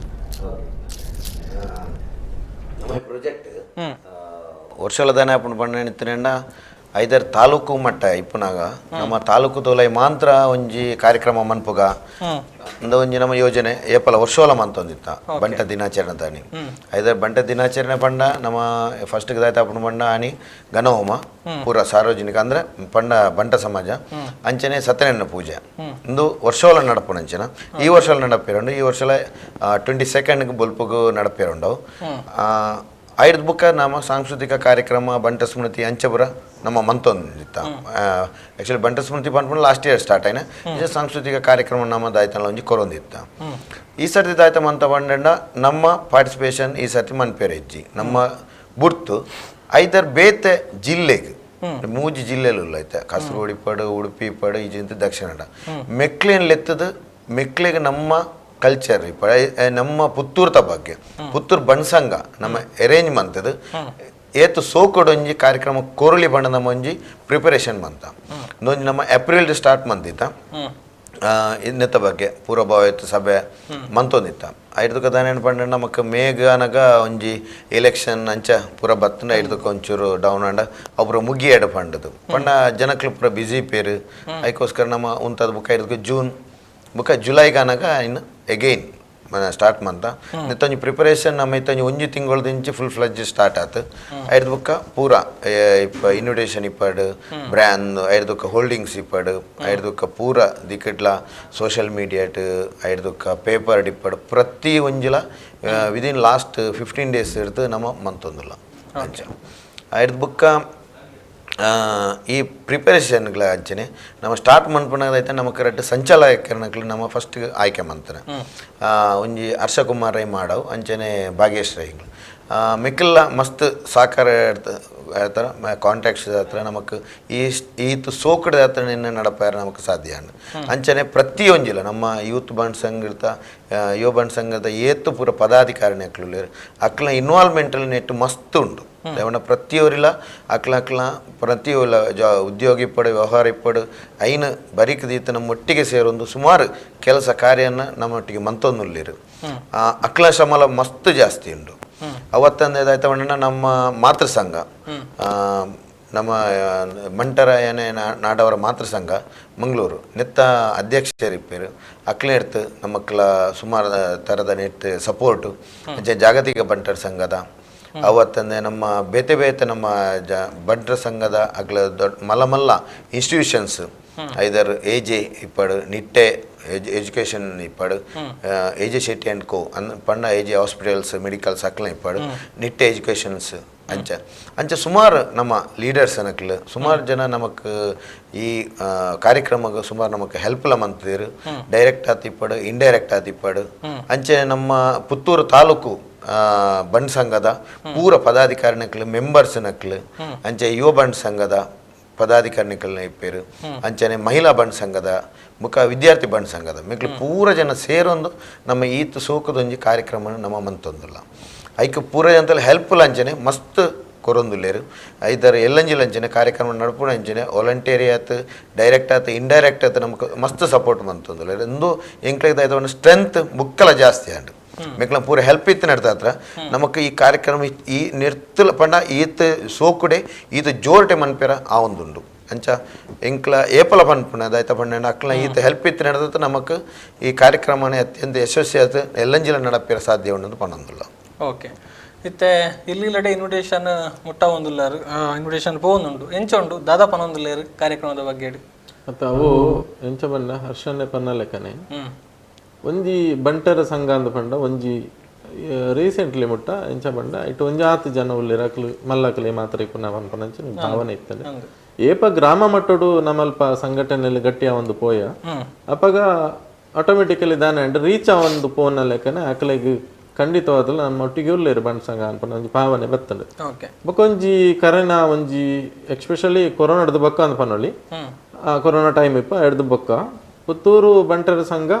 ಪ್ರಾಜೆಕ್ಟ್ ವರ್ಷಲದಾನೆ ಅಪ್ಪನ ಪಂಡ ಐದರ್ ತಾಲೂಕು ಮಟ್ಟ ಇಪ್ಪನಾಗ ನಮ್ಮ ತಾಲೂಕು ತೋಲೈ ಮಾತ್ರ ಒಂಜಿ ಕಾರ್ಯಕ್ರಮ ಮನ್ಪುಗ ಅಂದ ಒಂಜಿ ನಮ್ಮ ಯೋಜನೆ ಏಪಲ ವರ್ಷೋಲ ಮಂತೊಂದಿತ್ತ ಬಂಟ ದಿನಾಚರಣೆ ತಾನಿ ಐದರ್ ಬಂಟ ದಿನಾಚರಣೆ ಪಂಡ ನಮ್ಮ ಫಸ್ಟ್ ದಾಯ್ತ ಅಪ್ಪನ ಪಂಡ ಆನಿ ಗಣಹೋಮ ಪೂರ ಸಾರ್ವಜನಿಕ ಅಂದ್ರೆ ಪಂಡ ಬಂಟ ಸಮಾಜ ಅಂಚನೆ ಸತ್ಯನಾರಾಯಣ ಪೂಜೆ ಇಂದು ವರ್ಷೋಲ ನಡಪುನಂಚನ ಈ ವರ್ಷಲ ನಡಪೇರುಂಡು ಈ ವರ್ಷಲ 22 ಬೊಲ್ಪುಗು ನಡಪೇರುಂಡು ಐದು ಬುಕ್ಕ ನಮ್ಮ ಸಾಂಸ್ಕೃತಿಕ ಕಾರ್ಯಕ್ರಮ ಬಂಟ ಸ್ಮೃತಿ ಅಂಚಪುರ ನಮ್ಮ ಮಂತೊಂದಿತ್ತ ಆ್ಯಕ್ಚುಲಿ ಬಂಟ ಸ್ಮೃತಿ ಪನ್ಪುಣ ಲಾಸ್ಟ್ ಇಯರ್ ಸ್ಟಾರ್ಟ್ ಆಯ್ನ ಇದು ಸಾಂಸ್ಕೃತಿಕ ಕಾರ್ಯಕ್ರಮ ನಮ್ಮ ದಾಯ್ತಲ್ಲ ಒಂಜಿ ಕೊರೊಂದಿತ್ತ ಈ ಸರ್ತಿ ದಾಯ್ತ ಮಂತ ಬಂಡ ನಮ್ಮ ಪಾರ್ಟಿಸಿಪೇಷನ್ ಈ ಸರ್ತಿ ಮನ್ಪೇರ ಇಜ್ಜಿ ನಮ್ಮ ಬುರ್ತು ಐದರ್ ಬೇತೆ ಜಿಲ್ಲೆಗೆ ಮೂಜಿ ಜಿಲ್ಲೆಲು ಐತೆ ಕಾಸರಗೋಡು ಪಡು ಉಡುಪಿ ಪಡು ಈಜಿಂತ ದಕ್ಷಿಣ ಮೆಕ್ಲೇನ್ ಲೆತ್ತದು ಮೆಕ್ಲೆಗೆ ನಮ್ಮ ಕಲ್ಚರ್ ನಮ್ಮ ಪುತ್ತೂರ್ತ ಬಗ್ಗೆ ಪುತ್ತೂರು ಬಣ್ಸಂಗ ನಮ್ಮ ಅರೇಂಜ್ ಮಂತದು ಏತು ಸೋಕೊಡೊಂಜಿ ಕಾರ್ಯಕ್ರಮ ಕೊರಳಿ ಬಣ್ಣದ ಒಂಜಿ ಪ್ರಿಪರೇಷನ್ ಮಂತ ಒಂಜಿ ನಮ್ಮ ಏಪ್ರಿಲ್ ಸ್ಟಾರ್ಟ್ ಮಂತಿತ್ತ ಇನ್ನೆತ್ತ ಬಗ್ಗೆ ಪೂರ್ವಭಾವಿತ ಸಭೆ ಮಂತೊಂದಿತ್ತ ಐದಕ್ಕೆ ದಾನೇನು ಪಂಡ ನಮಕ್ ಮೇಘ ಅನಗ ಒಂಜಿ ಎಲೆಕ್ಷನ್ ಅಂಚ ಪೂರ ಬತ್ತನ ಐದಕ್ಕೆ ಒಂಚೂರು ಡೌನ್ ಅಂಡ ಒಬ್ರು ಮುಗಿಯಡ ಪಂಡದು ಪಂಡ ಜನಕ್ಲು ಪೂರ ಬಿಸಿ ಪೇರು ಅದಕ್ಕೋಸ್ಕರ ನಮ್ಮ ಉಂತದ ಬುಕ್ಕ ಐದಕ್ಕೆ ಜೂನ್ ಬುಕ್ಕ ಜುಲೈಗೆ ಅನಗ ಇನ್ನು ಎಗೈನ್ ಸ್ಟಾರ್ಟ್ ಮಂತ ನಿತ್ತೊಂಜಿ ಪ್ರಿಪರೇಷನ್ ನಮ್ಮ ಇತ್ತೊಂಜಿ ಒಂಜಿ ತಿಂಗಳದಿಂಚಿ ಫುಲ್ ಫ್ಲೆಜ್ ಸ್ಟಾರ್ಟ್ ಆತು ಐದು ಬುಕ್ಕ ಪೂರ ಇಪ್ಪ ಇನ್ವಿಟೇಷನ್ ಇಪ್ಪಡು ಬ್ರ್ಯಾಂಡ್ ಐದುಕ್ಕ ಹೋಲ್ಡಿಂಗ್ಸ್ ಇಪ್ಪಡು ಐದುಕ್ಕ ಪೂರ ದಿಕ್ಕಟ್ಲ ಸೋಷಿಯಲ್ ಮೀಡಿಯಾಟ್ ಐದುಕ್ಕ ಪೇಪರ್ ಇಪ್ಪಡು ಪ್ರತಿ ಒಂಜಿಲ ವಿದಿನ್ ಲಾಸ್ಟ್ 15 days ಇರ್ದು ನಮ್ಮ ಮಂತೊಂದುಲ್ಲ ಅಂಚ ಐದು ಬುಕ್ಕ ಈ ಪ್ರಿಪರೇಷನ್ಗಳ ಅಂಚನೆ ನಮ್ಮ ಸ್ಟಾರ್ಟ್ ಮನ್ಪನಾಗೈತೆ ನಮ್ಮ ಕರೆಕ್ಟ್ ಸಂಚಾಲಕರಣಗಳು ನಮ್ಮ ಫಸ್ಟ್ ಆಯ್ಕೆ ಮಾಡ್ತಾರೆ ಒಂಜಿ ಹರ್ಷಕುಮಾರ್ ರೈ ಮಾಡವು ಅಂಚನೆ ಭಾಗ್ಯೇಶ್ ರೈಗಳು ಮಿಕ್ಕೆಲ್ಲ ಮಸ್ತ್ ಸಾಕಾರ ಹೇಳ್ತಾರೆ ಕಾಂಟ್ಯಾಕ್ಟ್ಸ್ ಹತ್ರ ನಮಕ್ ಈತು ಸೋಕಡ ಹತ್ರ ನಿನ್ನ ನಡಪಾರ ನಮಕ್ ಸಾಧ್ಯ ಅಂಚನೆ ಪ್ರತಿಯೊಂಜಿಲ್ಲ ನಮ್ಮ ಯೂತ್ ಬಂಡ್ ಸಂಘದ ಯುವ ಬಂಡ್ ಸಂಘದ ಏತು ಪೂರ ಪದಾಧಿಕಾರಿಣಿ ಅಕ್ಲು ಅಕ್ಲ ಇನ್ವಾಲ್ವ್ಮೆಂಟಲ್ಲಿ ನೆಟ್ಟು ಮಸ್ತ್ ಉಂಟು ಏಮನ್ನ ಪ್ರತಿಯೊರಿಲ್ಲ ಅಕ್ಲ ಪ್ರತಿಯೊಲ್ಲ ಉದ್ಯೋಗ ಇಪ್ಪಡು ವ್ಯವಹಾರ ಇಪ್ಪಡು ಐನು ಬರೀಕ್ ದೀತ ನಮ್ಮ ಒಟ್ಟಿಗೆ ಸೇರೊಂದು ಸುಮಾರು ಕೆಲಸ ಕಾರ್ಯನ ನಮ್ಮೊಟ್ಟಿಗೆ ಮಂತೊಂದುಲ್ಲಿರು ಅಕ್ಲ ಶ್ರಮಲ ಮಸ್ತ್ ಜಾಸ್ತಿ ಉಂಟು ಅವತ್ತಂದಾಯ್ತವಣ್ಣ ನಮ್ಮ ಮಾತೃ ಸಂಘ ನಮ್ಮ ಮಂಟರ ಏನೇ ನಾಡವರ ಮಾತೃ ಸಂಘ ಮಂಗಳೂರು ನೆತ್ತ ಅಧ್ಯಕ್ಷರಿಪ್ಪೇರು ಅಕ್ಲೆ ಎಡ್ತು ನಮ್ಮಕ್ಲ ಸುಮಾರು ಥರದ ನೆಟ್ ಸಪೋರ್ಟು ಜಾಗತಿಕ ಬಂಟರ ಸಂಘದ ಅವತ್ತಂದೆ ನಮ್ಮ ಬೇತೆ ಬೇತೆ ನಮ್ಮ ಬಂಟರ ಸಂಘದ ಅಗ್ಲ ದೊಡ್ಡ ಮಲ್ಲ ಇನ್ಸ್ಟಿಟ್ಯೂಷನ್ಸ್ ಐದರ್ ಎಜೆ ಇಪ್ಪಡು ನಿಟ್ಟೆ ಎಜುಕೇಷನ್ ಇಪ್ಪಡು ಎಜೆ ಶೆಟ್ಟಿ ಆ್ಯಂಡ್ ಕೋ ಪಂಡ ಎಜೆ ಹಾಸ್ಪಿಟಲ್ಸ್ ಮೆಡಿಕಲ್ಸ್ ಅಕ್ಲ ಇಪ್ಪಡು ನಿಟ್ಟೆ ಎಜುಕೇಷನ್ಸ್ ಅಂಚ ಸುಮಾರು ನಮ್ಮ ಲೀಡರ್ಸ್ ಅನಕ್ಲು ಸುಮಾರು ಜನ ನಮಕ್ ಈ ಕಾರ್ಯಕ್ರಮಕ್ಕೆ ಸುಮಾರು ನಮಕ್ ಹೆಲ್ಪ್ಲ ಮಂತಿರು ಡೈರೆಕ್ಟ್ ಆತಿಪ್ಪಡು ಇಂಡೈರೆಕ್ಟ್ ಆತಿಪ್ಪಡು ಅಂಚೆ ನಮ್ಮ ಪುತ್ತೂರು ತಾಲೂಕು ಬಂಡ್ ಸಂಘದ ಪೂರ ಪದಾಧಿಕಾರಿನಕ್ಲು ಮೆಂಬರ್ಸ್ನಕ್ಲು ಅಂಚೆ ಯುವ ಬಂಡ್ ಸಂಘದ ಪದಾಧಿಕಾರಿಗಳನ್ನ ಇಪ್ಪೇರು ಅಂಚನೆ ಮಹಿಳಾ ಬಂಡ್ ಸಂಘದ ಮುಖ ವಿದ್ಯಾರ್ಥಿ ಬಂಡ್ ಸಂಘದ ಮಿಕ್ಲು ಪೂರ ಜನ ಸೇರೊಂದು ನಮ್ಮ ಈತು ಸೋಕದೊಂಜಿ ಕಾರ್ಯಕ್ರಮ ನಮ್ಮ ಮಂತೊಂದುಲ್ಲ ಐಕ್ ಪೂರ ಅಂತಲ್ಲಿ ಹೆಲ್ಪ್ಫುಲ್ ಅಂಚನೆ ಮಸ್ತ್ ಕೊರೊಂದುಲ್ಲೇರು ಐದರ ಎಲ್ಲಂಜಿಲ್ ಅಂಚನೆ ಕಾರ್ಯಕ್ರಮ ನಡ್ಪುಣ ಅಂಚನೆ ವಾಲಂಟೇರಿ ಆತು ಡೈರೆಕ್ಟ್ ಆತು ಇಂಡೈರೆಕ್ಟ್ ಆತು ನಮ್ಗೆ ಮಸ್ತ್ ಸಪೋರ್ಟ್ ಮಂತೊಂದುಲ್ಲೇರು ಇಂದು ಎಂಕ್ಲೈದ ಒಂದು ಸ್ಟ್ರೆಂತ್ ಮುಕ್ಕಲ ಜಾಸ್ತಿ ಅಂಡು ಮಿಕ್ಲ ಪೂರ ಹೆಲ್ಪ್ ಇತ್ತು ನಡ್ತಾ ಹತ್ರ ನಮಕ್ ಈ ಕಾರ್ಯಕ್ರಮ ಈ ನಿರ್ತ್ತಲ ಪಂಡ ಈತ್ ಸೋಕುಡೆ ಈತ ಜೋರ್ಟೆ ಮನ್ಪೇರ ಆ ಒಂದುಂಡು ಅಂಚ ಎಂಕ್ಲ ಏಪಲ ಪನ್ಪುಣ ಅದಾಯ್ತ ಪಂಡ ಅಕ್ಲ ಈತ ಹೆಲ್ಪ್ ಇತ್ತು ನಡೆದ ನಮಕ್ ಈ ಕಾರ್ಯಕ್ರಮನೇ ಅತ್ಯಂತ ಯಶಸ್ವಿ ಆಯ್ತು ಎಲ್ಲಂಜಿಲ ನಡಪೇರ ಸಾಧ್ಯ ಉಂಡು ಪನ್ನೊಂದುಲ್ಲ. ಓಕೆ ಇತ್ತೆ ಇಲ್ಲಿಲ್ಲಡೆ ಇನ್ವಿಟೇಷನ್ ಮುಟ್ಟ ಒಂದುಲ್ಲಾರು ಇನ್ವಿಟೇಷನ್ ಪೋಂದುಂಡು ಎಂಚ ಉಂಡು ದಾದಾ ಪನ್ನೊಂದುಲ್ಲೇರು ಕಾರ್ಯಕ್ರಮದ ಬಗ್ಗೆ ಮತ್ತೆ ಅವು ಎಂಚ ಬಣ್ಣ ಹರ್ಷನ್ನೇ ಪನ್ನ ಲೆಕ್ಕನೆ ಒಂಜಿ ಬಂಟರ ಸಂಘ ಅಂದ ಪಂಡ ಒಂಜಿ ರೀಸೆಂಟ್ಲಿ ಮುಟ್ಟ ಎಂಚ ಬಂಡ ಇಟ್ಟು ಒಂಜಿ 10 ಜನ ಉಳ್ಳಿರಕ್ಲು ಮಲ್ಲಕ್ಲೆ ಮಾತ್ರ ಇಪ್ಪು ನಾವು ಅನ್ಪನಂಚ ಭಾವನೆ ಇರ್ತದೆ ಏಪ ಗ್ರಾಮ ಮಟ್ಟಡು ನಮ್ಮಲ್ಪ ಸಂಘಟನೆಯಲ್ಲಿ ಗಟ್ಟಿಯ ಒಂದು ಪೋಯ ಅಪ್ಪಗ ಆಟೋಮೆಟಿಕಲಿ ದಾನೆ ಅಂಡ್ ರೀಚ್ ಆ ಒಂದು ಪೋನ ಲೆಕ್ಕನೆ ಅಕ್ಲೆಗ್ ಖಂಡಿತವಾದಲ್ಲ ನಮ್ಮ ಒಟ್ಟಿಗೆ ಉಳ್ಳೇರು ಬಂಡ್ ಸಂಘ ಅನ್ಪನ ಒಂಜಿ ಭಾವನೆ ಬರ್ತದೆ ಬೊಕೊಂಜಿ ಕರೆನ ಒಂಜಿ ಎಕ್ಸ್ಪೆಷಲಿ ಕೊರೋನಾದ ಬೊಕ್ಕ ಅನ್ಪನೊಳ್ಳಿ ಕೊರೋನಾ ಟೈಮ್ ಇಪ್ಪ ಎಡ್ದು ಬೊಕ್ಕ ಪುತ್ತೂರು ಬಂಟರ ಸಂಘ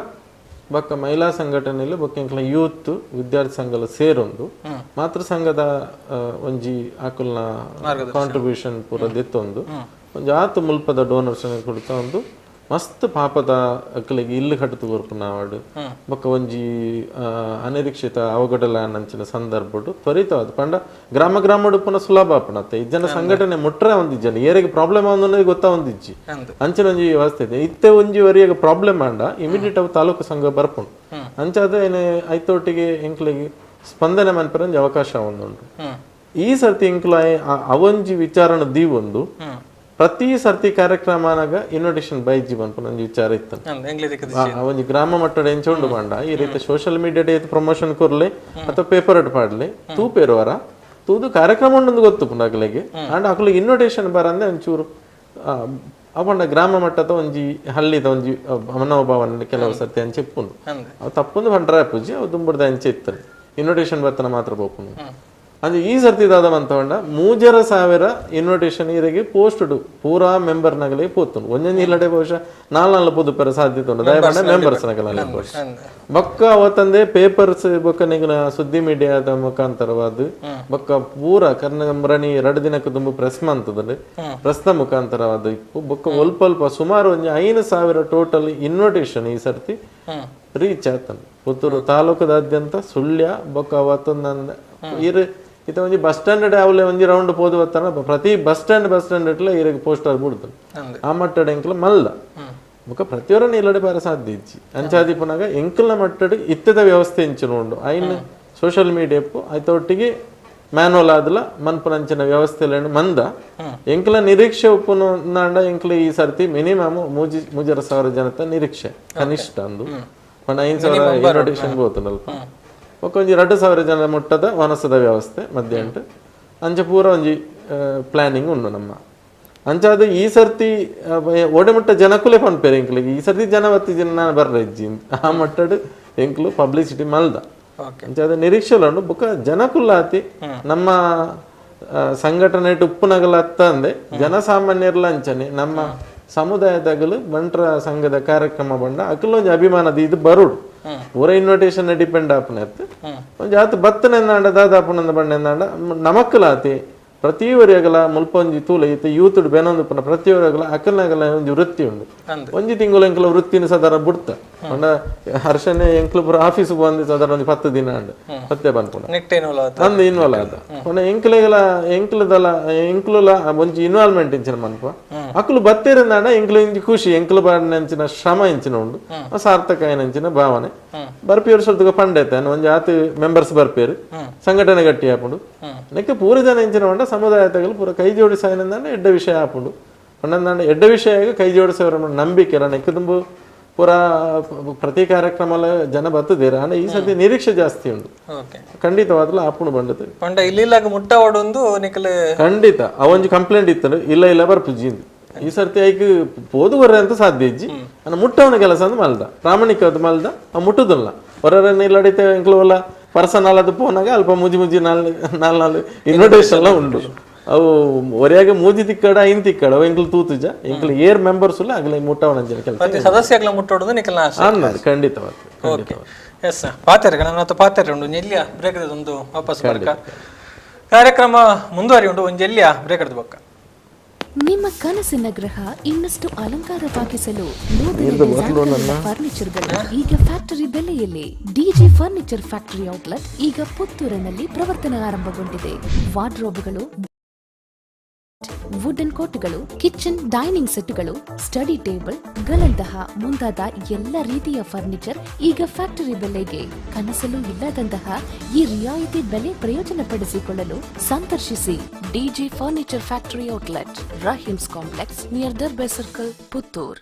ಬೊಕ್ಕ ಮಹಿಳಾ ಸಂಘಟನೆಯಲ್ಲಿ ಬೊಕ್ಕ ಯೂತ್ ವಿದ್ಯಾರ್ಥಿ ಸಂಘಲ ಸೇರೊಂದು ಮಾತೃ ಸಂಘದ ಒಂಜಿ ಆಕುಲ್ನ ಕಾಂಟ್ರಿಬ್ಯೂಷನ್ ಪೂರ ದೆತ್ತೊಂದು ಒಂಜಿ 10 ಮುಲ್ಪದ ಡೋನರ್ಸ್ ಕೊಡ್ತಾ ಒಂದು ಮಸ್ತ್ ಪಾಪದ ಅಕ್ಕಲಿಗೆ ಇಲ್ಲಿ ಕಟ್ಟುತ್ತು ಬರ್ಪುನಾವಡು ಬೊಕ್ಕ ಒಂಜಿ ಅನಿರೀಕ್ಷಿತ ಅವಘಡಲ ನಂಚಿನ ಸಂದರ್ಭಡು ತ್ವರಿತವಾದ ಪಂಡ ಗ್ರಾಮ ಗ್ರಾಮಡು ಪುನಃ ಸುಲಭ ಆಪಣತ್ತೆ ಇಜ್ಜನ ಸಂಘಟನೆ ಮುಟ್ರೆ ಒಂದಿಜ್ಜನ ಏರಿಗೆ ಪ್ರಾಬ್ಲಮ್ ಆಂದನೆ ಗೊತ್ತಾ ಒಂದಿಜ್ಜಿ ಅಂಚಿನ ಒಂಜಿ ವ್ಯವಸ್ಥೆ ಇದೆ ಇತ್ತೆ ಒಂಜಿ ವರಿಯಾಗ ಪ್ರಾಬ್ಲಮ್ ಆಂಡ ಇಮಿಡಿಯೇಟ್ ಅವು ತಾಲೂಕು ಸಂಘ ಬರ್ಪುಂಡು ಅಂಚಾದ ಏನೇ ಐತೊಟ್ಟಿಗೆ ಎಂಕ್ಲಿಗೆ ಸ್ಪಂದನೆ ಮನ್ಪರ ಅವಕಾಶ ಒಂದುಂಟು ಈ ಸರ್ತಿ ಎಂಕ್ಲ ಅವೊಂಜಿ ವಿಚಾರಣ ದೀವೊಂದು ಪ್ರತಿ ಸರ್ತಿ ಕಾರ್ಯಕ್ರಮನಾಗ ಇನ್ವಿಟೇಷನ್ ಬೈ ಜೀವನ್ ಪುನೊಂದು ವಿಚಾರ ಇತ್ತು ಒಂಜಿ ಗ್ರಾಮ ಮಟ್ಟದ ಎಂಚೊಂಡು ಮಾಂಡ ಈ ರೀತಿ ಸೋಷಿಯಲ್ ಮೀಡಿಯಾ ಪ್ರಮೋಷನ್ ಕೊರ್ಲೆ ಅಥವಾ ಪೇಪರ್ ಅಡ್ ಪಾಡ್ಲೆ ತೂಪೇರು ವರ ತೂದು ಕಾರ್ಯಕ್ರಮ ಉಂಡು ಗೊತ್ತು ಪುನಗ್ಲೆಗೆ ಅಂಡ್ ಅಕ್ಲಿಗೆ ಇನ್ವಿಟೇಷನ್ ಬರಂದೆ ಒಂಚೂರು ಅವಂಡ ಗ್ರಾಮ ಮಟ್ಟದ ಒಂಜಿ ಹಳ್ಳಿದ ಒಂಜಿ ಮನೋಭಾವನೆ ಕೆಲವು ಸರ್ತಿ ಅಂಚೆ ಇಪ್ಪುಂಡು ಅವು ತಪ್ಪುಂದು ಬಂಡ್ರ ಪೂಜಿ ಅವು ದುಂಬುಡ್ದ ಅಂಚೆ ಇತ್ತಲ್ಲಿ ಇನ್ವಿಟೇಷನ್ ಬರ್ತನ ಮಾತ್ರ ಬೋಪುನು ಅಂದ್ರೆ ಈ ಸರ್ತಿ ದಾದ ಮಂತವಂಡ 3,000 ಇನ್ವಿಟೇಷನ್ ಇರೆಗೆ ಪೋಸ್ಟೆಡ್ ಪೂರಾ ಮೆಂಬರ್ ನಗಲಿ ಪೋತು ಒಂದೊಂದು ಇಲ್ಲಡೆ ಬಹುಶಃ ನಾಲ್ಕು ಪೊದುಪರ ಸಾಧ್ಯತೆ ಉಂಟು ದಯಪಂಡ ಮೆಂಬರ್ಸ್ ನಗಲ ಬೊಕ್ಕ ಅವತ್ತಂದೆ ಪೇಪರ್ಸ್ ಬೊಕ್ಕ ನಿಗಲ ಸುದ್ದಿ ಮೀಡಿಯಾದ ಮುಖಾಂತರವಾದ ಬೊಕ್ಕ ಪೂರ ಕರ್ನಾಟಕ 2 ದಿನಕ್ಕೆ ತುಂಬ ಪ್ರೆಸ್ ಮಂತದಲ್ಲಿ ಪ್ರೆಸ್ನ ಮುಖಾಂತರವಾದ ಇಪ್ಪು ಬೊಕ್ಕ ಒಲ್ಪ ಸುಮಾರು ಒಂದು 5,000 ಟೋಟಲ್ ಇನ್ವಿಟೇಷನ್ ಈ ಸರ್ತಿ ರೀಚ್ ಆತನು ಪುತ್ತೂರು ತಾಲೂಕದಾದ್ಯಂತ ಸುಳ್ಯ ಬೊಕ್ಕ ಅವತ್ತೊಂದು ಇತ ಒಂಜಿ ಬಸ್ ಸ್ಟ್ಯಾಂಡ್ ಅವಲೆ ಒಂಜಿ ರೌಂಡ್ ಪೋದು ಬತ್ತಾನ ಪ್ರತಿ ಬಸ್ ಸ್ಟ್ಯಾಂಡ್ ಇಟ್ಲ ಇರಗೆ ಪೋಸ್ಟರ್ ಬಿಡ್ತಾನೆ ಆ ಮಟ್ಟಡ ಎಂಕ್ಲ ಮಲ್ಲ ಬೊಕ ಪ್ರತಿಯೊರನ್ನ ಇಲ್ಲಡೆ ಬಾರ ಸಾಧ್ಯ ಇಜ್ಜಿ ಅಂಚಾದಿ ಪುನಗ ಎಂಕ್ಲ ಮಟ್ಟಡ್ ಇತ್ತದ ವ್ಯವಸ್ಥೆ ಇಂಚಿನೋಂಡು ಐನ್ ಸೋಷಿಯಲ್ ಮೀಡಿಯಾಪ್ಪು ಐತೊಟ್ಟಿಗೆ ಮ್ಯಾನುವಲ್ ಆದಲ ಮನ್ಪುನಂಚಿನ ವ್ಯವಸ್ಥೆ ಮಂದ ಎಂಕ್ಲ ನಿರೀಕ್ಷೆ ಉಪ್ಪುನು ನಾಂಡ ಎಂಕ್ಲ ಈ ಸರ್ತಿ ಮಿನಿಮಮ್ 3,000 ಜನತ ನಿರೀಕ್ಷೆ ಕನಿಷ್ಠ ಅಂದು 5,000 ಇನ್ವಿಟೇಷನ್ ಬೋತುಂಡಲ್ಪ ಒಂಜಿ 2,000 ಜನ ಮುಟ್ಟದ ವನಸದ ವ್ಯವಸ್ಥೆ ಮಧ್ಯಾಹ್ನ ಅಂಚ ಪೂರ ಒಂಜಿ ಪ್ಲಾನಿಂಗ್ ಉಂಡು ನಮ್ಮ ಅಂಚಾದ ಈ ಸರ್ತಿ ಒಡೆಮುಟ್ಟ ಜನಕ್ಕುಲೆ ಪನ್ಪೇರು ಎಂಕ್ಲಿಗೆ ಈ ಸರ್ತಿ ಜನ ಬತ್ತಿ ಜನ ನಾನು ಬರ್ರ ಇಜ್ಜಿ ಆ ಮಟ್ಟಡ್ ಎಂಕ್ಲು ಪಬ್ಲಿಸಿಟಿ ಮಲ್ದ ಅಂಚಾದ ನಿರೀಕ್ಷೆಲು ಬುಕ್ಕ ಜನಕ್ಕುಲ್ಲಾತಿ ನಮ್ಮ ಸಂಘಟನೆ ಉಪ್ಪುನಗಲ ಅತ್ತ ಅಂದೆ ಜನಸಾಮಾನ್ಯರ್ಲ ಅಂಚನೆ ನಮ್ಮ ಸಮುದಾಯದಾಗಲು ಬಂಟ್ರ ಸಂಘದ ಕಾರ್ಯಕ್ರಮ ಬಂಡ ಅಕಲೊಂದು ಅಭಿಮಾನದ ಇದು ಬರುಡು ಪೂರ ಇನ್ವಿಟೇಷನ್ ಡಿಪೆಂಡ್ ಆಪುನತ್ ಒಂಜಿ ಆತ ಬತ್ತನೆಂದಾಂಡ ದಾದಾಪುನಂದ ಬಂಡೆಂದಾಂಡ ನಮಕ್ಕಲಾತಿ ಪ್ರತಿಯವರಿಗಲ ಮುಲ್ಪ ಒಂಜಿ ತೂಲ ಈತ ಯೂತ್ ಬೆನೊಂದು ಪುನ ಪ್ರತಿಯವರಿಗಲ ಅಕಲ್ನಾಗಲ ಒಂಜಿ ವೃತ್ತಿ ಉಂಡು ಒಂಜಿ ತಿಂಗಳು ಎಂಕಲ ವೃತ್ತಿನ ಸದಾರ ಬಿಡ್ತ ಅಂಡ ಹರ್ಷನೆ ಎಂಕ್ಲು ಪೂರ ಆಫೀಸ್ ಬಂದು ಸದಾರ ಒಂದು 10 ದಿನ ಅಂಡ್ ಮತ್ತೆ ಬಂದ್ಪುಣ ಅಂದು ಇನ್ವಾಲ್ವ್ ಆದ ಪುನ ಎಂಕ್ಲುಲ ಒಂಜಿ ಇನ್ವಾಲ್ವ್ಮೆಂಟ್ ಇಂಚಿನ ಮನ್ಪ ಅಕ್ಲು ಬತ್ತೇರಿಂದಾಂಡ ಎಂಕ್ಲು ಇಂಜಿ ಖುಷಿ ಎಂಕ್ಲು ಬಾಡಿನಂಚಿನ ಶ್ರಮ ಇಂಚಿನ ಉಂಡು ಸಾರ್ಥಕ ಏನಂಚಿನ ಭಾವನೆ ಬರ್ಪಿಯವ್ರ ಸ್ವಲ್ಪ ಪಂಡೈತೆ ಒಂಜಿ ಆತ ಮೆಂಬರ್ಸ್ ಬರ್ಪೇರು ಸಂಘಟನೆ ಗಟ್ಟಿ ಹಾಪುಂಡು ನೆಕ್ಕೆ ಪೂರ ಜನ ಇಂಚಿನ ಉಂಡ ಸಮುದಾಯತಗಳು ಪೂರ ಕೈ ಜೋಡಿಸಾಯನಂದಾಂಡ ಎಡ್ಡ ವಿಷಯ ಆಪುಂಡು ಪಂಡಂದಾಂಡ ಎಡ್ಡ ವಿಷಯ ಕೈ ಜೋಡಿಸೋರ ನಂಬಿಕೆ ನೆಕ್ಕೆ ತುಂಬು ಪೂರ ಪ್ರತಿ ಕಾರ್ಯಕ್ರಮ ಜನ ಬತ್ತದೇರ ಅಂದ್ರೆ ಈ ಸರ್ತಿ ನಿರೀಕ್ಷೆ ಜಾಸ್ತಿ ಉಂಟು ಖಂಡಿತವಾದ್ಲ ಆಪುಂಡು ಬಂಡದು ಪಂಡ ಇಲ್ಲಿಲ್ಲಾಗ ಮುಟ್ಟ ಓಡೊಂದು ನಿಕಲೆ ಖಂಡಿತ ಅವೊಂಜಿ ಕಂಪ್ಲೇಂಟ್ ಇತ್ತು ಇಲ್ಲ ಬರ್ಪುಜ್ಜಿಂದು ಈ ಸರ್ತಿ ಐಕ್ ಪೋದು ಬರ್ರೆ ಅಂತ ಸಾಧ್ಯ ಇಜ್ಜಿ ಅನ್ನ ಮುಟ್ಟವನ ಕೆಲಸ ಅಂದ್ ಮಲ್ದ ಪ್ರಾಮಾಣಿಕವಾದ ಮಲ್ದ ಆ ಮುಟ್ಟುದಲ್ಲ ಹೊರರನ್ನ ಇಲ್ಲಡಿತೆ ಎಂಕ್ಲುವಲ್ಲ ಪರ್ಸನಲ್ ಅದು ಪೋನಾಗ ಅಲ್ಪ ಮುಜಿ ನಾಲ್ ಇನ್ವಿಟೇಷನ್ ಎಲ್ಲ ಉಂಡು ಅವು ಒರೆಯಾಗ ಮೂಜಿ ತಿಕ್ಕಡ ಐನ್ ತಿಕ್ಕಡ ಅವು ಎಂಕ್ಲು ತೂತುಜ ಎಂಕ್ಲು ಏರ್ ಮೆಂಬರ್ಸ್ ಇಲ್ಲ ಆಗಲೇ ಮುಟ್ಟವನ ಕೆಲಸ ಸದಸ್ಯಗಳ ಮುಟ್ಟೋದು ನಿಕಲ್ನ ಅನ್ನದು ಖಂಡಿತವಾಗಿ ಎಸ್ ಪಾತೆರೆ ನನ್ನ ಪಾತೆರೆ ಉಂಡು ಎಲ್ಲಿಯ ಬ್ರೇಕ್ ಒಂದು ವಾಪಸ್ ಬರ್ಕ ಕಾರ್ಯಕ್ರಮ ಮುಂದುವರಿ ಉಂಡು ಒಂದು ಎಲ್ಲಿಯ ಬ್ರೇಕ್ ಹಿಡಿದು ಬಕ್ಕ ನಿಮ್ಮ ಕನಸಿನ ಗೃಹ ಇನ್ನಷ್ಟು ಅಲಂಕಾರವಾಗಿಸಲು ನೂತನ ಫರ್ನಿಚರ್ಗಳು ಈಗ ಫ್ಯಾಕ್ಟರಿ ಬೆಲೆಯಲ್ಲಿ ಡಿಜಿ ಫರ್ನಿಚರ್ ಫ್ಯಾಕ್ಟರಿ ಔಟ್ಲೆಟ್ ಈಗ ಪುತ್ತೂರಿನಲ್ಲಿ ಪ್ರವರ್ತನೆ ಆರಂಭಗೊಂಡಿದೆ. ವಾರ್ಡ್ರೋಬ್ಗಳು, ವುಡನ್ ಕೋಟ್ಗಳು, ಕಿಚನ್ ಡೈನಿಂಗ್ ಸೆಟ್ಗಳು, ಸ್ಟಡಿ ಟೇಬಲ್ ಗಳಂತಹ ಮುಂತಾದ ಎಲ್ಲ ರೀತಿಯ ಫರ್ನಿಚರ್ ಈಗ ಫ್ಯಾಕ್ಟರಿ ಬೆಲೆಗೆ. ಕನಸಲು ಇಲ್ಲದಂತಹ ಈ ರಿಯಾಯಿತಿ ಬೆಲೆ ಪ್ರಯೋಜನ ಪಡಿಸಿಕೊಳ್ಳಲು ಸಂದರ್ಶಿಸಿ DG furniture factory outlet, 𝐼𝐻𝐿𝐼 complex near Darbe circle, Puttur.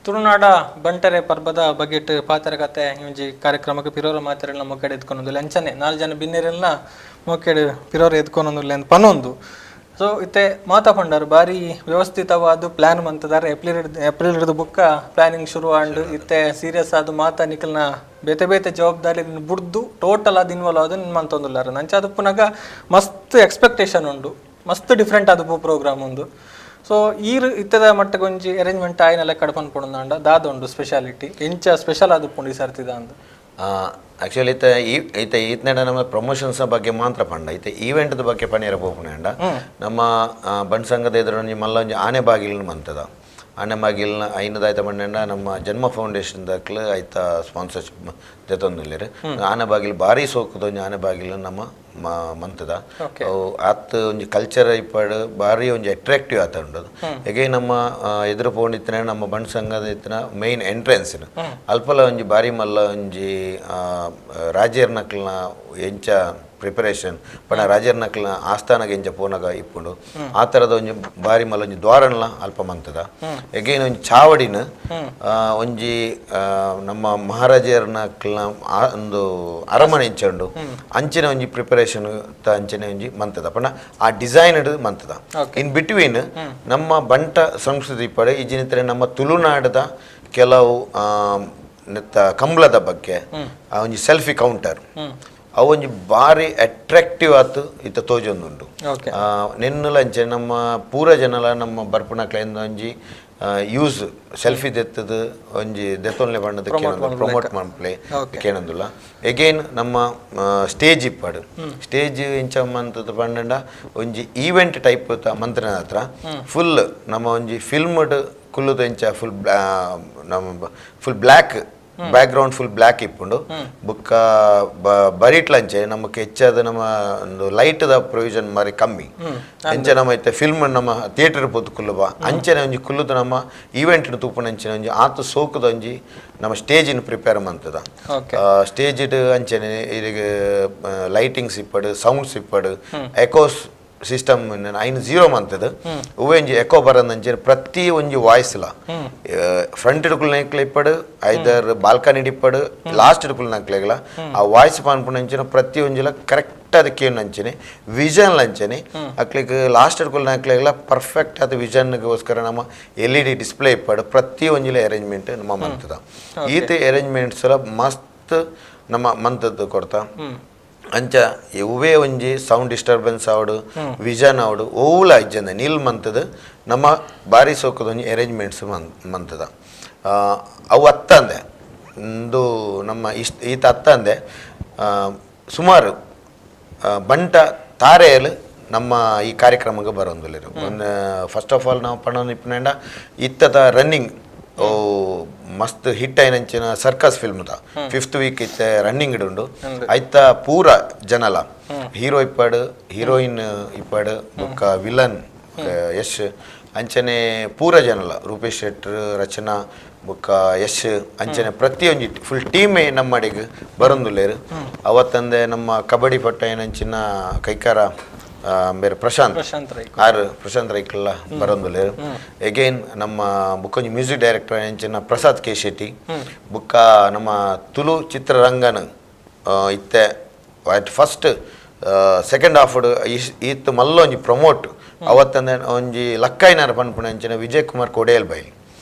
ತುಳುನಾಡ ಬಂಟರೆ ಪರ್ಬದ ಬಗೆಟ್ ಪಾತ್ರಕತೆ ಒಂಜಿ ಕಾರ್ಯಕ್ರಮಕ್ಕೆ ಪಿರೋರ ಮಾತೆರೆಲ್ಲ ಮೊಕ್ಕಡೆ ಎತ್ಕೊಂಡೊಂದು ಅಂಚನೆ 4 ಜನ ಬಿನ್ನೆರೆಲ್ಲ ಮೊಕ್ಕಡೆ ಪಿರೋರ ಎತ್ಕೊಂಡೊಂದು ಅಂತ ಪನೊಂದು. ಸೊ ಇತ್ತೆ ಮಾತಾ ಪಂಡಾರು ಬಾರಿ ವ್ಯವಸ್ಥಿತವಾದ ಪ್ಲಾನ್ ಮಂತದಾರೆ ಏಪ್ರಿಲ್ ಹಿಡಿದು ಬುಕ್ಕ ಪ್ಲಾನಿಂಗ್ ಶುರು ಆಂಡು ಇತ್ತೆ ಸೀರಿಯಸ್ ಆದ ಮಾತಾ ನಿಖಲ್ನ ಬೇತೆ ಬೇತೆ ಜವಾಬ್ದಾರಿ ಬುಡ್ದು ಟೋಟಲ್ ಅದು ಇನ್ವಾಲ್ವ್ ಆದ ಮಂತೊಂದುಲ್ಲಾರ ನಂಚ ಅದು ಪುನಗ ಮಸ್ತ್ ಎಕ್ಸ್ಪೆಕ್ಟೇಷನ್ ಉಂಡು, ಮಸ್ತ್ ಡಿಫ್ರೆಂಟ್ ಆದ ಪ್ರೋಗ್ರಾಮ್ ಒಂದು. ಸೊ ಇತ್ತದ ಮಟ್ಟಕ್ಕೆ ಒಂಜಿ ಅರೇಂಜ್ಮೆಂಟ್ ಆಯ್ನೆಲ್ಲ ಕಡ್ಕೊಂಡು ಪಡೋಂಡ ದಾದೊಂಡು ಸ್ಪೆಷಾಲಿಟಿ ಎಂಚ ಸ್ಪೆಷಲ್ ಆದ ಪುಂಡಿ ಸರ್ತಿದ ಅಂದ ಆ್ಯಕ್ಚುಲಿ ಈತನೆಡ ನಮ್ಮ ಪ್ರಮೋಷನ್ಸ್ ಬಗ್ಗೆ ಮಾತ್ರ ಪಂಡ ಈತ ಈವೆಂಟ್ದ ಬಗ್ಗೆ ಪಣಿಯರ ಪೋಪುಂಡ ನಮ್ಮ ಬಣ್ಣ ಸಂಘದ ಎದುರು ಮಲ್ಲ ಒಂಜಿ ಆನೆ ಬಾಗಿಲಿನ ಮಂತದ ಆನೆ ಬಾಗಿಲಿನ ಐನದಾಯ್ತ ಪಂಡ ನಮ್ಮ ಜನ್ಮ ಫೌಂಡೇಶನ್ ದಾಖಲೆ ಆಯ್ತ ಸ್ಪಾನ್ಸರ್ಶಿಪ್ ಜೊತೊಂದಿಲ್ಲೇರು ಆನೆ ಬಾಗಿಲು ಭಾರಿ ಸೋಕುದ ಒಂಜಿ ಆನೆ ಬಾಗಿಲು ನಮ್ಮ ಮಂತದ ಆತ್ ಒಂಜಿ ಕಲ್ಚರ್ ಇಪ್ಪಡು ಭಾರಿ ಒಂಜಿ ಅಟ್ರಾಕ್ಟಿವ್ ಆತ ಉಂಡದು ಹೇಗೆ ನಮ್ಮ ಎದುರು ಪೋಂಡಿತ್ತನೆ ನಮ್ಮ ಬಣ್ಣ ಸಂಘದ ಇತ್ತಿನ ಮೇನ್ ಎಂಟ್ರೆನ್ಸ್ ಅಲ್ಪಲ ಒಂಜಿ ಬಾರಿ ಮಲ್ಲ ಒಂಜಿ ರಾಜೇರ್ ನಕ್ಲನ ಎಂಚ ಪ್ರಿಪರೇಷನ್ ಪಂಡ ರಾಜೇರ್ ನಕ್ಲನ ಆಸ್ಥಾನಗೆ ಎಂಚ ಪೋನಾಗ ಇಪ್ಪುಂಡು ಆ ಥರದ ಒಂಜಿ ಬಾರಿ ಮಲ್ಲ ಒಂಜಿ ದ್ವಾರಣ್ಲ ಅಲ್ಪ ಮಂತದ ಹೇಗೆ ಒಂಜಿ ಚಾವಡಿನ ಒಂಜಿ ನಮ್ಮ ಮಹಾರಾಜರ ನಕ್ಲನ ಒಂದು ಅರಮನೆ ಇಂಚಂಡು ಅಂಚಿನ ಒಂಜಿ ಪ್ರಿಪರೇಷನ್ ಅಂಚನೆ ಒಂಜಿ ಮಂತದ ಪಂಡ ಆ ಡಿಸೈನ್ ಮಂತದ ಇನ್ ಬಿಟ್ವೀನ್ ನಮ್ಮ ಬಂಟ ಸಂಸ್ಕೃತಿ ಪಡೆ ಈಜಿನಿತರೆ ನಮ್ಮ ತುಳುನಾಡದ ಕೆಲವು ಕಂಬಳದ ಬಗ್ಗೆ ಒಂಜಿ ಸೆಲ್ಫಿ ಕೌಂಟರ್ ಅವು ಒಂಜಿ ಭಾರಿ ಅಟ್ರಾಕ್ಟಿವ್ ಆತು ಇತ್ತ ತೋಜೊಂದುಂಡು ನೆನ್ನಲಂಚೆ ನಮ್ಮ ಪೂರ ಜನಲ ನಮ್ಮ ಬರ್ಪುನಕ್ಲೆಂದ ಒಂಜಿ ಯೂಸ್ ಸೆಲ್ಫಿ ದೆತ್ತದು ಒಂಜಿ ದೆತ್ತೊನ್ಲೆ ಬಣ್ಣದ ಪ್ರಮೋಟ್ ಮಾಡ್ಪ್ಲೆ ಕೇನಂದುಲ್ಲ ಎಗೇನ್ ನಮ್ಮ ಸ್ಟೇಜ್ ಇಪ್ಪಡು ಸ್ಟೇಜ್ ಇಂಚ ಮಂತದ ಪಂಡ ಒಂಜಿ ಈವೆಂಟ್ ಟೈಪ್ ಮಂತ್ರನ ಹತ್ರ ಫುಲ್ ನಮ್ಮ ಒಂಜಿ ಫಿಲ್ಮ್ಡ್ ಕುಲ್ಲುದ ಇಂಚ full black background full black ಇಪ್ಪುಂಡು ಬುಕ್ಕ ಬರಿಟ್ಲಂಚೆ ನಮಗೆ ಹೆಚ್ಚಾದ ನಮ್ಮ ಒಂದು ಲೈಟ್ದ ಪ್ರೊವಿಷನ್ ಮಾರಿ ಕಮ್ಮಿ ಅಂಚೆ ನಮ್ಮ ಐತೆ ಫಿಲ್ಮ್ ನಮ್ಮ ಥಿಯೇಟರ್ ಪೊತ್ತು ಕುಲ್ಲುಬ ಅಂಚನೆ ಒಂಜಿ ಕುಲ್ಲುದ ನಮ್ಮ ಈವೆಂಟ್ ತೂಪುನಂಚಿನ ಒಂಜಿ ಆತ ಸೋಕುದ ಒಂಜಿ ನಮ್ಮ ಸ್ಟೇಜಿನ ಪ್ರಿಪೇರ್ ಮಂತದ ಸ್ಟೇಜ್ ಅಂಚನೆ ಇದಕ್ಕೆ ಲೈಟಿಂಗ್ಸ್ ಇಪ್ಪಡು ಸೌಂಡ್ಸ್ ಇಪ್ಪಡು ಎಕೋಸ್ ಸಿಸ್ಟಮ್ ಐನು 0 ಮಂತದ ಉವೆ ಒಂಜಿ ಎಕೋ ಬರಂದಂಚೆ ಪ್ರತಿ ಒಂಜಿ ವಾಯ್ಸ್ಲ ಫ್ರಂಟ್ ಇಡ್ಕುಲ್ ನಕ್ಲೆ ಇಪ್ಪಡು ಐದರ್ ಬಾಲ್ಕನಿ ಇಪ್ಪಡು ಲಾಸ್ಟ್ ಇಡ್ಕುಲ್ ನಕ್ಲೆಗಲ ಆ ವಾಯ್ಸ್ ಪಾನ್ಪುನಂಚಿನ ಪ್ರತಿ ಒಂಜಿಲ ಕರೆಕ್ಟ್ ಆದ ಕೇನ್ ಅಂಚನೆ ವಿಷನ್ ಲಂಚನೆ ಅಕ್ಲಿಗೆ ಲಾಸ್ಟ್ ಇಡ್ಕುಲ್ ನಕ್ಲೆಗಲ ಪರ್ಫೆಕ್ಟ್ ಆದ ವಿಷನ್ಗೋಸ್ಕರ ನಮ್ಮ LED ಡಿಸ್ಪ್ಲೇ ಇಪ್ಪಡು ಪ್ರತಿ ಒಂಜಿಲ ಅರೇಂಜ್ಮೆಂಟ್ ನಮ್ಮ ಮಂತದ ಈತ ಅರೇಂಜ್ಮೆಂಟ್ಸ್ ಎಲ್ಲ ಮಸ್ತ್ ನಮ್ಮ ಮಂತದ್ದು ಕೊಡ್ತಾ ಅಂಚ ಇವುವೇ ಒಂಜಿ ಸೌಂಡ್ ಡಿಸ್ಟರ್ಬೆನ್ಸ್ ಆವಡು ವಿಷನ್ ಆವಡು ಓವುಲ ಇಜ್ಜಂದ ನೀಲ್ ಮಂತದ ನಮ್ಮ ಬಾರಿ ಸೋಕದ ಒಂಜಿ ಅರೇಂಜ್ಮೆಂಟ್ಸ್ ಮಂತದ ಅವು ಅತ್ತಂದೆ ಒಂದು ನಮ್ಮ ಈತ ಅತ್ತಂದೆ ಸುಮಾರು ಬಂಟ ತಾರೆಯಲ್ಲಿ ನಮ್ಮ ಈ ಕಾರ್ಯಕ್ರಮಕ್ಕೆ ಬರೋದಿಲ್ಲ ಒಂದು ಫಸ್ಟ್ ಆಫ್ ಆಲ್ ನಾವು ಪಣನ ಇಪ್ಪನಂಡ ಇತ್ತದ ರನ್ನಿಂಗ್ ಓ ಮಸ್ತ್ ಹಿಟ್ ಐನಂಚಿನ ಸರ್ಕಸ್ ಫಿಲ್ಮ್ದ 5th ವೀಕ್ ಇತ್ತೆ ರನ್ನಿಂಗ್ ಇಡುಂಡು ಐತ ಪೂರ ಜನಲ ಹೀರೋ ಇಪ್ಪಡು ಹೀರೋಯಿನ್ ಇಪ್ಪಡು ಬೊಕ್ಕ ವಿಲನ್ ಯಶ್ ಅಂಚನೆ ಪೂರ ಜನಲ ರೂಪೇಶ್ ಶೆಟ್ರ್ ರಚನಾ ಬೊಕ್ಕ ಯಶ್ ಅಂಚನೆ ಪ್ರತಿಯೊಂದು ಫುಲ್ ಟೀಮೇ ನಮ್ಮಡಿಗೆ ಬರೋದಿಲ್ಲೇರು ಅವತ್ತಂದೆ ನಮ್ಮ ಕಬಡ್ಡಿ ಪಟ್ಟ ಏನಂಚಿನ ಕೈಕಾರ ಬೇರೆ ಪ್ರಶಾಂತ್ ರೈಕಲ್ಲ ಬರೋದಿಲ್ಲ ಎಗೇನ್ ನಮ್ಮ ಬುಕ್ಕೊಂಜಿ ಮ್ಯೂಸಿಕ್ ಡೈರೆಕ್ಟರ್ ಎಂಚಿನ ಪ್ರಸಾದ್ ಕೆ ಶೆಟ್ಟಿ ಬುಕ್ಕ ನಮ್ಮ ತುಳು ಚಿತ್ರರಂಗನ ಇತ್ತೆ ಫಸ್ಟ್ ಸೆಕೆಂಡ್ ಹಾಫ್ ಈತ್ ಮಲ್ಲ ಒಂಜಿ ಪ್ರಮೋಟ್ ಅವತ್ತಂದ ಒಂಜಿ ಲಕ್ಕೈನಾರ ಪನ್ಪುಣ ಅಂಚಿನ ವಿಜಯ್ ಕುಮಾರ್ ಕೊಡೇಲ್ ಬೈ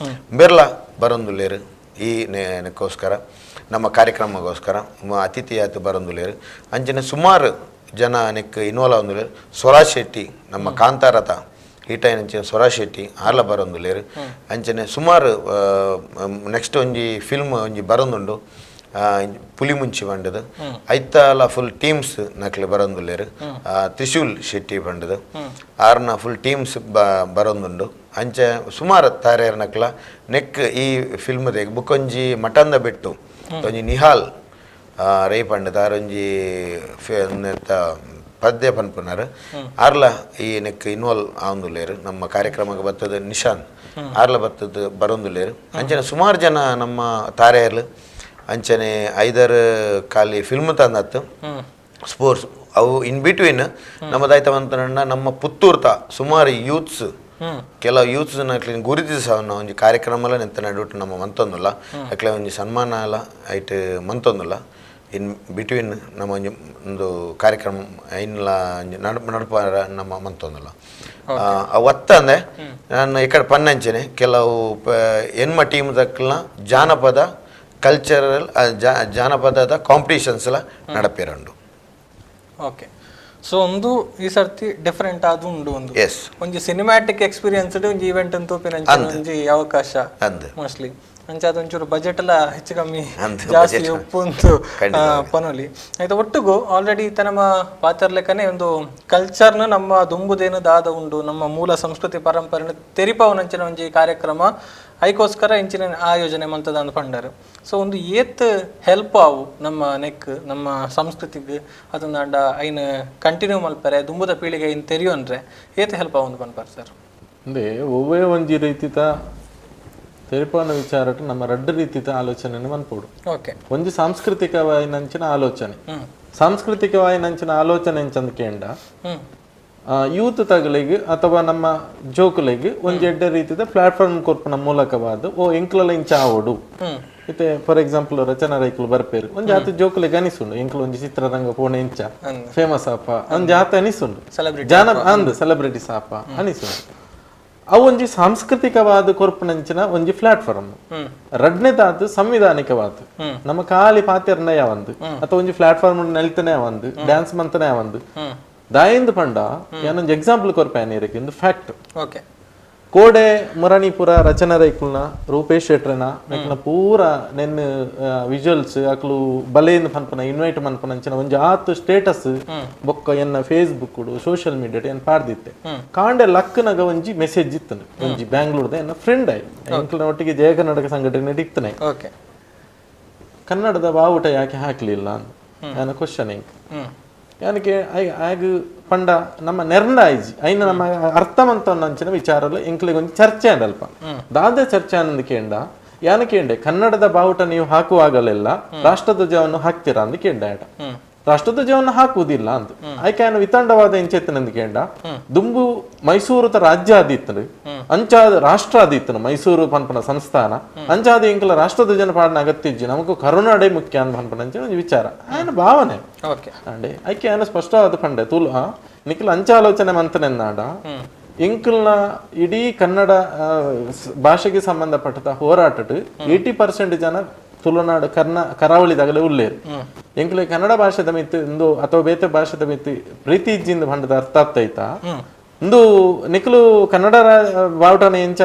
ಬೆರ್ಲ ಬರೋದಿಲ್ಲೇರು ಈ ನೆಕ್ಕೋಸ್ಕರ ನಮ್ಮ ಕಾರ್ಯಕ್ರಮಗೋಸ್ಕರ ಅತಿಥಿ ಆಯ್ತು ಬರೋದಿಲ್ಲೇರು ಅಂಚಿನ ಸುಮಾರು ಜನ ನೆಕ್ ಇನ್ವಾಲ್ವ್ ಆಂದುಲ್ಲೇರು ಸ್ವರಾಜ್ ಶೆಟ್ಟಿ ನಮ್ಮ ಕಾಂತಾರತ ಈಟೈನಂಚಿನ ಸ್ವರಾಜ್ ಶೆಟ್ಟಿ ಆರ್ಲ ಬರೋದಿಲ್ಲೇರು ಅಂಚನೆ ಸುಮಾರು ನೆಕ್ಸ್ಟ್ ಒಂಜಿ ಫಿಲ್ಮ್ ಒಂಜಿ ಬರೋದುಂಡು ಪುಲಿ ಮುಂಚಿ ಬಂಡದು ಐತಾಲ ಫುಲ್ ಟೀಮ್ಸ್ ನಕ್ಲೆ ಬರೋದಿಲ್ಲೇರು ತ್ರಿಶೂಲ್ ಶೆಟ್ಟಿ ಬಂಡದು ಆರ್ನ ಫುಲ್ ಟೀಮ್ಸ್ ಬರೋದುಂಡು ಅಂಚೆ ಸುಮಾರು ತಾರೆಯರ್ ನಕ್ಲ ನೆಕ್ ಈ ಫಿಲ್ಮ್ದೆ ಬುಕ್ಕೊಂಜಿ ಮಟಂದ ಬೆಟ್ಟು ಒಂಜಿ ನಿಹಾಲ್ ರೈಪಂಡ ತಾರೊಂಜಿ ಪದ್ಯ ಪನ್ಪುನಾರು ಆರ್ಲ ಈ ನೆಕ್ ಇನ್ವಾಲ್ವ್ ಆಂದುಲ್ಲೇರು ನಮ್ಮ ಕಾರ್ಯಕ್ರಮಕ್ಕೆ ಬರ್ತದ ನಿಶಾಂತ್ ಆರ್ಲ ಬರ್ತದ ಬರೋದಿಲ್ಲೇರು ಅಂಚನೆ ಸುಮಾರು ಜನ ನಮ್ಮ ತಾರೆಯರ್ಲು ಅಂಚನೆ 5 ಖಾಲಿ ಫಿಲ್ಮ್ ತಂದತ್ತು ಸ್ಪೋರ್ಟ್ಸ್ ಅವು ಇನ್ ಬಿಟ್ವೀನ್ ನಮ್ಮದಾಯ್ತವಂತ ನಮ್ಮ ಪುತ್ತೂರ್ತ ಸುಮಾರು ಯೂತ್ಸ್ ಕೆಲವು ಯೂತ್ಸ್ನ ಗುರುತಿಸವನ್ನ ಒಂದು ಕಾರ್ಯಕ್ರಮ ನಿಂತ ನಡುಟು ನಮ್ಮ ಮಂತೊಂದುಲ್ಲ ಅಕ್ಲೆ ಒಂದು ಸನ್ಮಾನ ಐಟ್ ಮಂತೊಂದುಲ್ಲ ಇನ್ ಬಿಟ್ವೀನ್ ನಮ್ಮ ಒಂದು ಕಾರ್ಯಕ್ರಮ ಐನ್ಲ ನಡ್ಪಾರ ನಮ್ಮ ಮಂತೊಂದುಲ್ಲ ಒತ್ತ ಅಂದರೆ ನಾನು ಈ ಕಡೆ ಪನ್ನಂಚನೆ ಕೆಲವು ಎನ್ಮ ಟೀಮ್ ದಕ್ಕಲ್ನ ಜಾನಪದ ಕಲ್ಚರಲ್ ಜಾನಪದದ ಕಾಂಪಿಟೇಷನ್ಸ್ ಎಲ್ಲ ನಡಪೇರಂಡು. ಓಕೆ, ಸೊ ಒಂದು ಈ ಸರ್ತಿ ಡಿಫರೆಂಟ್ ಆದ ಉಂಡು ಒಂದು ಎಸ್ ಒಂಜಿ ಸಿನಿಮ್ಯಾಟಿಕ್ ಎಕ್ಸ್ಪೀರಿಯನ್ಸ್ ಒಂದು ಈವೆಂಟ್ ಅಂತೂ ಒಂಜಿ ಅವಕಾಶ ಮೋಸ್ಟ್ಲಿ ಅಂಚೆ ಅದೊಂಚೂರು ಬಜೆಟ್ ಎಲ್ಲ ಹೆಚ್ಚು ಕಮ್ಮಿ ಜಾಸ್ತಿ ಉಪ್ಪು ಅಂತೂ ಪನೋಲಿ ಆಯ್ತು. ಒಟ್ಟಿಗೂ ಆಲ್ರೆಡಿ ಈತ ನಮ್ಮ ಪಾತ್ರ ಲೆಕ್ಕನೆ ಒಂದು ಕಲ್ಚರ್ನ ನಮ್ಮ ದುಂಬುದೇನು ದಾದ ಉಂಡು ನಮ್ಮ ಮೂಲ ಸಂಸ್ಕೃತಿ ಪರಂಪರೆ ತೆರಿಪವನಂಚಿನ ಒಂಜಿ ಕಾರ್ಯಕ್ರಮ ಐಕೋಸ್ಕರ ಇಂಚಿನ ಆಯೋಜನೆ ಮಂತದ ಅಂದ್ ಪಂಡರು. ಸೊ ಒಂದು ಏತ್ ಹೆಲ್ಪ್ ಆವು ನಮ್ಮ ನೆಕ್ ನಮ್ಮ ಸಂಸ್ಕೃತಿಗೆ ಅದನ್ನ ಐನ್ ಕಂಟಿನ್ಯೂ ಮಲ್ಪರೆ ದುಂಬುದ ಪೀಳಿಗೆ ಇನ್ ತೆರಿಯೋ ಅಂದ್ರೆ ಏತ್ ಹೆಲ್ಪ್ ಆವು ಪನ್ಪಾರ ಸರ್? ಅಂದ್ರೆ ಒವ್ವೇ ಒಂಜಿ ರೀತಿತ ತೆರಿಪವನ ವಿಚಾರಟ್ ನಮ್ಮ ರಡ್ಡು ರೀತಿತ ಆಲೋಚನೆ ಮನ್ಪೋಡು. ಓಕೆ, ಒಂಜಿ ಸಾಂಸ್ಕೃತಿಕವಾಯಿನಂಚಿನ ಆಲೋಚನೆ ಸಾಂಸ್ಕೃತಿಕವಾಯಿನಂಚಿನ ಆಲೋಚನೆ ಎಂಚಂದ್ಕೇಂಡ ಯೂತ್ ತಗಲಿಗೆ ಅಥವಾ ನಮ್ಮ ಜೋಕುಲಿಗೆ ಒಂಜಿ ಎಡ್ಡೆ ರೀತಿದ ಪ್ಲಾಟ್ಫಾರ್ಮ್ ಕೊರ್ಪನ ಮೂಲಕವಾದ ಓ ಎಂಕ್ಲಲ ಇಂಚ ಆವೋಡು ಇತ್ತೆ ಫಾರ್ ಎಕ್ಸಾಂಪಲ್ ರಚನಾ ರೈಕುಲು ಬರ್ಪೇರು ಒಂಜಿ ಆತ ಜೋಕುಲಿಗೆ ಅನಿಸುಂಡು ಎಂಕ್ಲು ಒಂಜಿ ಚಿತ್ರರಂಗ ಪೋಣೆ ಇಂಚ ಫೇಮಸ್ ಆಪ ಒಂಜಿ ಆತ ಅನಿಸುಂಡು ಸೆಲೆಬ್ರಿಟಿ ಸಾಪ ಅನಿಸುಂಡು. ಅವು ಒಂಜಿ ಸಾಂಸ್ಕೃತಿಕವಾದ ಕೊರ್ಪನಂಚಿನ ಒಂಜಿ ಪ್ಲಾಟ್ಫಾರ್ಮ್. ರಡ್ನೆದಾದ ಸಂವಿಧಾನಿಕವಾದ ನಮ್ಮ ಖಾಲಿ ಪಾತ್ಯರ್ನಯ ಒಂದು ಅಥವಾ ಒಂಜಿ ಪ್ಲಾಟ್ಫಾರ್ಮ್ ನೆಲ್ತನೇ ಒಂದು ಡ್ಯಾನ್ಸ್ ಮಂತನೇ ಒಂದು ದಾಯಿಂದ ಪಂಡ ಏನೊಂದು ಎಕ್ಸಾಂಪಲ್ ಕೊರ್ಪೇನೆ ಇದು ಫ್ಯಾಕ್ಟ್. ಓಕೆ, ಕೋಡೆ ಮುರಾಣಿಪುರ ರಚನಾ ರೈಕುಲ್ನ ರೂಪೇಶ್ ಶೆಟ್ರನ ನೆಕ್ನ ಪೂರ ನೆನ್ ವಿಜುವಲ್ಸ್ ಅಕ್ಲು ಬಲೆಯಿಂದ ಪನ್ಪನ ಇನ್ವೈಟ್ ಮನ್ಪನ ಅಂಚಿನ ಒಂಜಿ ಆತ್ ಸ್ಟೇಟಸ್ ಬೊಕ್ಕ ಎನ್ನ ಫೇಸ್ಬುಕ್ ಸೋಷಿಯಲ್ ಮೀಡಿಯಾ ಏನ್ ಪಾಡ್ದಿತ್ತೆ ಕಾಂಡೆ ಲಕ್ಕನಾಗ ಒಂಜಿ ಮೆಸೇಜ್ ಇತ್ತನು ಒಂಜಿ ಬ್ಯಾಂಗ್ಳೂರ್ದ ಎನ್ನ ಫ್ರೆಂಡ್ ಆಯ್ ಎಂಕ್ಲನ ಒಟ್ಟಿಗೆ ಜಯ ಕರ್ನಾಟಕ ಸಂಘಟನೆ ಇತ್ತನೆ ಕನ್ನಡದ ಬಾವುಟ ಯಾಕೆ ಹಾಕ್ಲಿಲ್ಲ ಅಂತ ಕ್ವಶನ್ ಯಾನಕ್ಕೆ ಆಗ ಪಂಡ ನಮ್ಮ ನೆರ್ನಾಯ್ಜಿ ಐನ ನಮ್ಮ ಅರ್ಥವಂತಂಚಿನ ವಿಚಾರಲು ಎಂಕ್ಲಿಗೆ ಒಂದು ಚರ್ಚೆ ಅದಲ್ಪ ದಾದ ಚರ್ಚೆ ಅನ್ನೋದಕ್ಕೆಂಡ ಯಾನಕ್ಕೆ ಕನ್ನಡದ ಬಾವುಟ ನೀವು ಹಾಕುವಾಗಲೆಲ್ಲ ರಾಷ್ಟ್ರಧ್ವಜವನ್ನು ಹಾಕ್ತೀರಾ ಅಂದ ಕೇಂಡ ರಾಷ್ಟ್ರಧ್ವಜವನ್ನು ಹಾಕುವುದಿಲ್ಲ ಅಂತ ಆಯ್ಕೆ ವಿತಂಡವಾದ ಎಂಚೆತ್ತನಂದ್ಕೇಂಡ ದುಂಬು ಮೈಸೂರು ರಾಜ್ಯ ಆದಿತ್ತನು ಅಂಚಾದ ರಾಷ್ಟ್ರ ಆದಿತ್ತನು ಮೈಸೂರು ಪನ್ಪನ ಸಂಸ್ಥಾನ ಅಂಚಾದ ಎಂಕಲ ರಾಷ್ಟ್ರಧ್ವಜನ ಪಾಡನ ಅಗತ್ಯಜ್ಜಿ ನಮಗೂ ಕರುನಾಡೆ ಮುಖ್ಯ ಅಂತ ಪನ್ಪನ ಅಂಚೆ ಒಂದು ವಿಚಾರ ఆయన ಭಾವನೆ ಅಂಡೆ ಆಯ್ಕೆ ఆయన ಸ್ಪಷ್ಟವಾದ ಪಂಡೆ ತುಲು ನಿಖಿಲ ಅಂಚಾಲೋಚನೆ ಮಂತನೆನ್ನಾಡ ಎಂಕಲ್ನ ಇಡೀ ಕನ್ನಡ ಭಾಷೆಗೆ ಸಂಬಂಧಪಟ್ಟ ಹೋರಾಟಟ್ಟು 80% ಜನ ತುಳುನಾಡು ಕರಾವಳಿದಾಗಲೇ ಉಳ್ಳೇರು ಎಂಕ್ಲೆ ಕನ್ನಡ ಭಾಷೆದ ಮಿತ್ತು ಇಂದು ಅಥವಾ ಬೇತೆ ಭಾಷೆದ ಮಿತ್ತು ಪ್ರೀತಿ ಇಜ್ಜಿಂದ ಬಂಡದ ಅರ್ಥ ಆಗ್ತೈತಾ ಇಂದು ನಿಖಲು ಕನ್ನಡ ಬಾವುಟನ ಎಂಚ